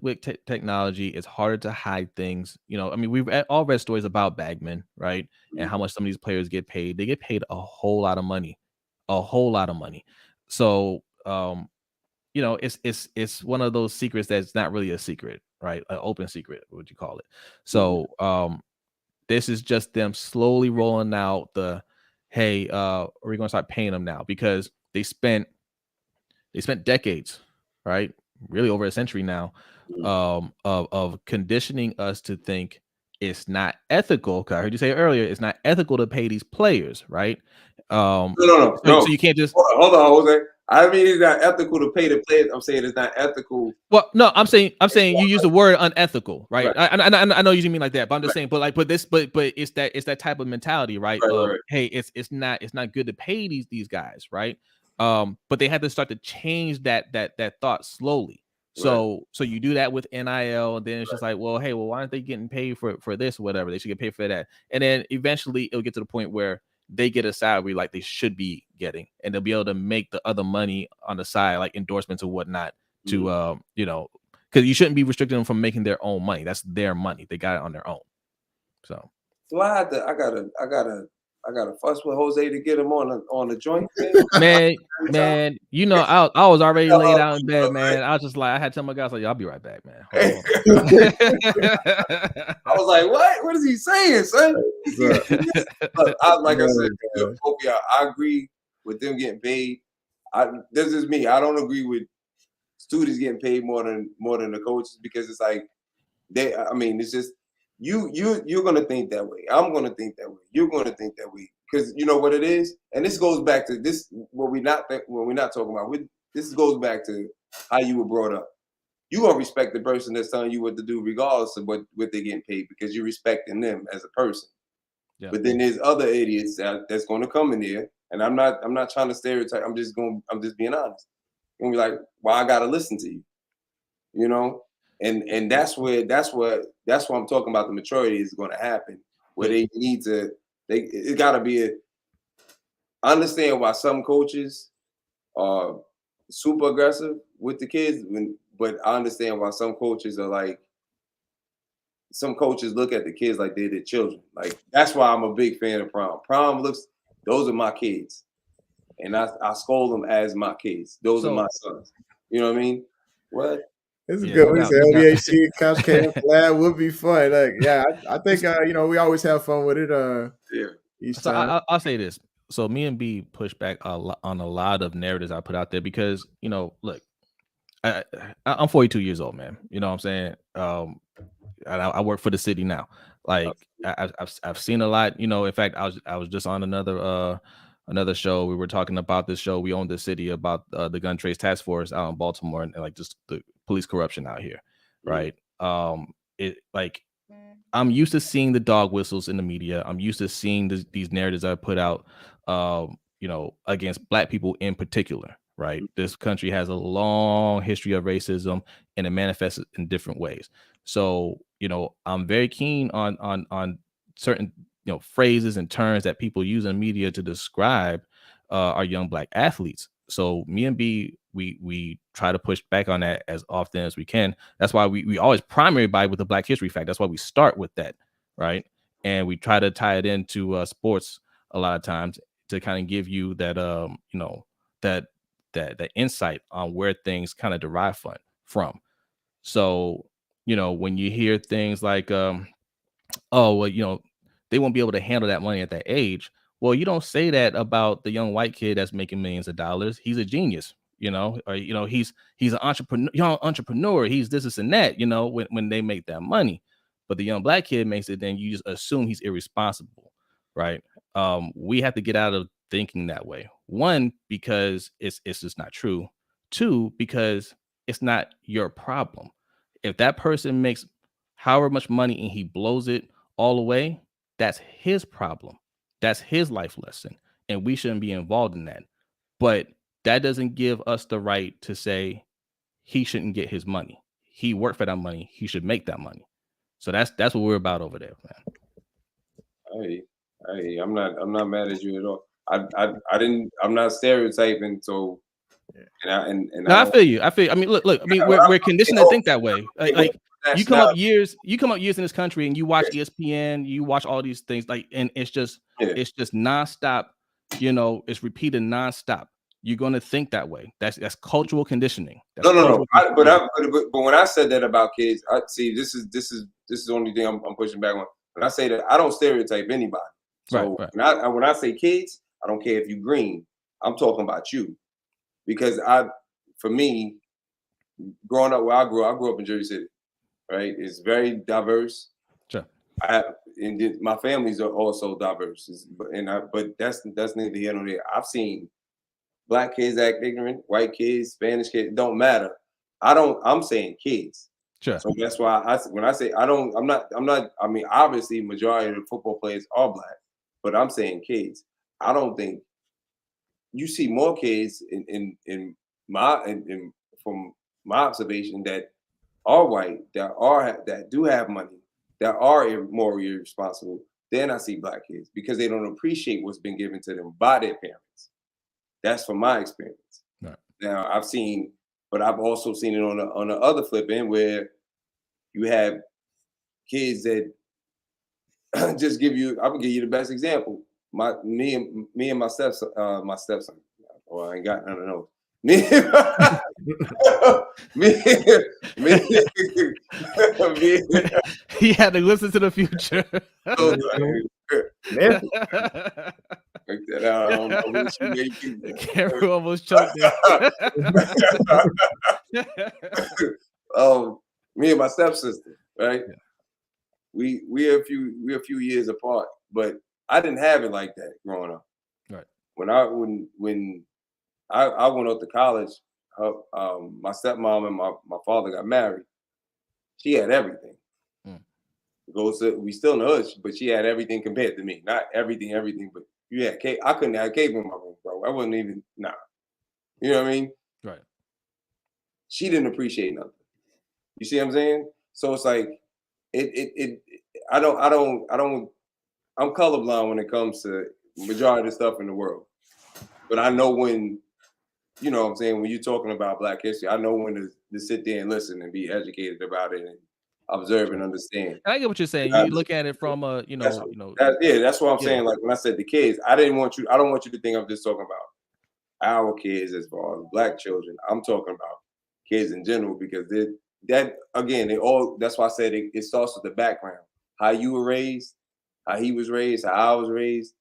technology, it's harder to hide things. I mean, we've all read stories about Bagman, right? And how much some of these players get paid. They get paid a whole lot of money, a whole lot of money. So, it's one of those secrets that's not really a secret, right? An open secret, what would you call it? Mhm. So, this is just them slowly rolling out the, hey, we're going to start paying them now, because they spent decades, right? Really over a century now, Mhm. of conditioning us to think it's not ethical. Cause I heard you say earlier, it's not ethical to pay these players, right? No. So you can't just. Hold on, Jose. I mean, it's not ethical to pay the players. I'm saying it's not ethical. Well, no, I'm saying you use the word unethical, right? Right, I know you didn't mean like that, but I'm just right, saying, but it's that type of mentality, right? Of right. hey, it's not good to pay these guys, right? But they had to start to change that thought slowly. Right. So you do that with NIL, and then it's just like, well, hey, well, why aren't they getting paid for this or whatever? They should get paid for that, and then eventually it'll get to the point where they get a salary like they should be getting, and they'll be able to make the other money on the side, like endorsements or whatnot, to because you shouldn't be restricting them from making their own money. That's their money. They got it on their own. So Do I have to? I gotta fuss with Jose to get him on the joint thing. man, Every time? I was already laid Uh, out in bed, man. I was just like, I had to tell my guys, like, I'll be right back, man. Hold on. I was like, what? What is he saying, son? So, Look, like I said, both of y'all, I agree with them getting paid. This is me. I don't agree with students getting paid more than the coaches, because it's like I mean, it's just you're gonna think that way. I'm gonna think that way. You're gonna think that way, because you know what it is. And this goes back to this what we're not talking about. This goes back to how you were brought up. You gonna respect the person that's telling you what to do, regardless of what they're getting paid, because you're respecting them as a person. Yeah. But then there's other idiots that's gonna come in here, and I'm not trying to stereotype. I'm just being honest. And be like, well, I gotta listen to you, you know. And that's why I'm talking about the maturity is going to happen, where they need to. It got to be I understand why some coaches are super aggressive with the kids, but I understand why some coaches are like, some coaches look at the kids like they're their children. Like that's why I'm a big fan of prom. Prom looks, those are my kids, and I scold them as my kids. Those are my sons. You know what I mean? What? This is good. We say LBHC Couch Camp Lab would be fun. Like, yeah, I think we always have fun with it. Each time. I'll say this. So me and B push back on a lot of narratives I put out there because look, I'm 42 years old, man. You know what I'm saying? I work for the city now. Like I've seen a lot. In fact, I was just on another show. We were talking about this show. We own the city about the gun trace task force out in Baltimore and like just the police corruption out here, right? I'm used to seeing the dog whistles in the media. I'm used to seeing these narratives I put out, against Black people in particular, right? This country has a long history of racism, and it manifests in different ways. So, I'm very keen on certain phrases and terms that people use in media to describe our young Black athletes. So me and B, we try to push back on that as often as we can. That's why we always primary buy with the Black History fact. That's why we start with that, right? And we try to tie it into sports a lot of times to kind of give you that that insight on where things kind of derive from. So when you hear things like they won't be able to handle that money at that age. Well, you don't say that about the young white kid that's making millions of dollars. He's a genius, or he's an entrepreneur. He's this and that, when they make that money. But the young Black kid makes it, then you just assume he's irresponsible, right? We have to get out of thinking that way. One, because it's just not true. Two, because it's not your problem. If that person makes however much money and he blows it all away, that's his problem. That's his life lesson, and we shouldn't be involved in that. But that doesn't give us the right to say he shouldn't get his money. He worked for that money. He should make that money. So that's what we're about over there, man. Hey, I'm not mad at you at all. I'm not stereotyping. So, I feel you. I mean, look. I mean, we're conditioned to think that way. Like you come up years in this country, and you watch ESPN, you watch all these things, and it's just nonstop. It's repeated nonstop. You're going to think that way. That's cultural conditioning. No. But when I said that about kids, I see this is the only thing I'm pushing back on. When I say that, I don't stereotype anybody. So right. When I say kids, I don't care if you're green. I'm talking about you, because for me, growing up where I grew up in Jersey City, right? It's very diverse. Sure. My families are also diverse, but that's neither here nor there. I've seen Black kids act ignorant, white kids, Spanish kids, don't matter. I'm saying kids. Sure. So that's why when I say I'm not. I mean, obviously, majority of the football players are Black, but I'm saying kids. I don't think you see more kids from my observation that are white, that do have money, that are more irresponsible than I see Black kids, because they don't appreciate what's been given to them by their parents. That's from my experience. Right. Now I've also seen it on the other flip end, where you have kids that just give you. I'm gonna give you the best example. Me and my stepson. Well, I ain't got none of those. Me. He had to listen to the future. Like that out. I don't know what you making. The camera almost choked Me and my stepsister, right? Yeah. We're a few years apart, but I didn't have it like that growing up. Right. When I went off to college, my stepmom and my father got married. She had everything. We still in the hood, but she had everything compared to me. Not everything, but you had cake. I couldn't have cake in my room, bro. I wasn't even You know what I mean? Right. She didn't appreciate nothing. You see what I'm saying? So it's like I'm colorblind when it comes to majority of stuff in the world. But I know when, you know what I'm saying, when you're talking about Black history, I know when to sit there and listen and be educated about it. And observe and understand. And I get what you're saying. You look at it from a, That's what I'm saying. Like when I said the kids, I don't want you to think I'm just talking about our kids as far as black children. I'm talking about kids in general because that's why I said it starts with the background. How you were raised, how he was raised, how I was raised.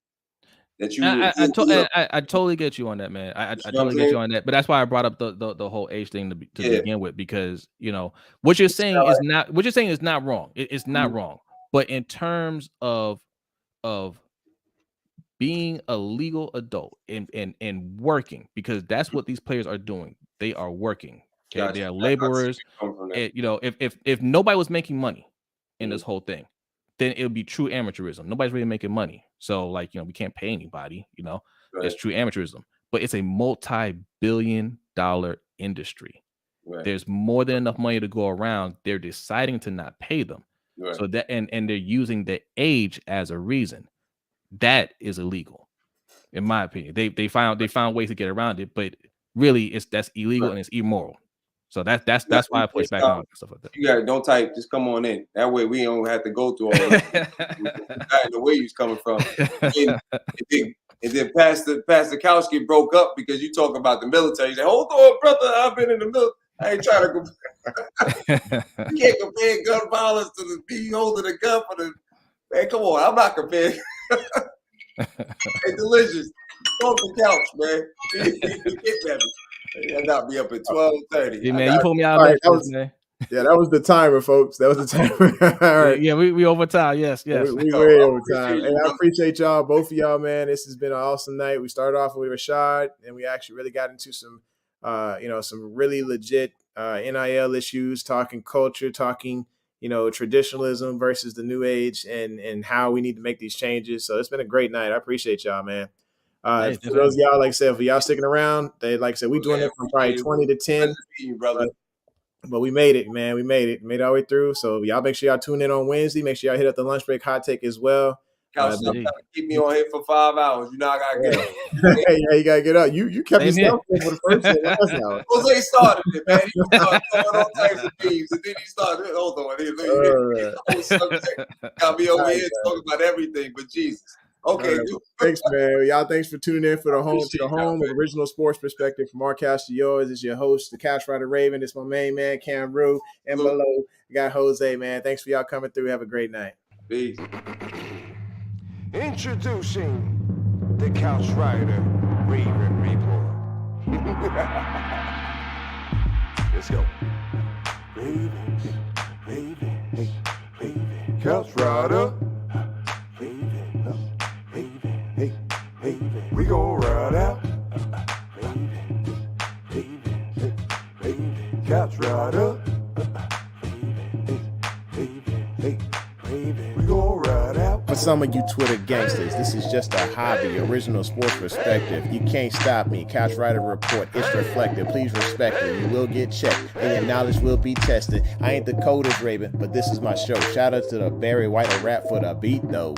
I totally get you on that, man. I totally get you on that. But that's why I brought up the whole age thing to begin with, because what you're saying is not wrong. It's not wrong. But in terms of being a legal adult and working, because that's what these players are doing. They are working. Okay? Gotcha. They are laborers. And, if nobody was making money in this whole thing, then it would be true amateurism. Nobody's really making money. So we can't pay anybody, right. It's true amateurism, but it's a multi-billion-dollar industry. Right. There's more than enough money to go around. They're deciding to not pay them. Right. So that, and they're using the age as a reason. That is illegal, in my opinion. They found ways to get around it, but really that's illegal and it's immoral. So that's why I push back on stuff like that. You guys don't type, just come on in. That way we don't have to go through all that. I know where you're coming from. And then Pastor Kowski broke up because you talk about the military. He said, hold on, brother, I've been in the military. I ain't trying to compare. You can't compare gun violence to the me holding a gun for the man. Come on, I'm not comparing. Hey, delicious. Go to the couch, man. I'll not be up at 12:30. Yeah, man, you pulled me out of that man. Yeah, that was the timer, folks. That was the timer. All right. Yeah, we over time. Yes. We way over time. And I appreciate y'all, both of y'all, man. This has been an awesome night. We started off with Rashod, and we actually really got into some, some really legit NIL issues, talking culture, talking, traditionalism versus the new age, and how we need to make these changes. So it's been a great night. I appreciate y'all, man. For those of y'all, like I said, for y'all sticking around, like I said, we doing it from probably 20 to 10. But we made it, man. We made our way through. So y'all make sure y'all tune in on Wednesday. Make sure y'all hit up the lunch break hot take as well. Keep me on here for 5 hours. I gotta get up. Yeah, you gotta get up. You kept yourself for the first 10 hours. Jose started it, man. He started throwing all types of themes, and then he started. Hold on, got me over here talking about everything, but Jesus. Okay, thanks, man. Y'all, thanks for tuning in for the home of original sports perspective from our couch to yours. It's your host, the Couch Rider Raven. It's my main man, Cam Rue, and below we got Jose, man. Thanks for y'all coming through. Have a great night. Peace. Introducing the Couch Rider Raven Report. Let's go. Ravens, Couch Rider. We gon' ride out. Couch Rider. We gon' ride out. For some of you Twitter gangsters, this is just a hobby, original sports perspective. You can't stop me. Couch Rider Report, it's reflective. Please respect it. You will get checked, and your knowledge will be tested. I ain't the coldest Raven, but this is my show. Shout out to the Barry White rap for the beat, though.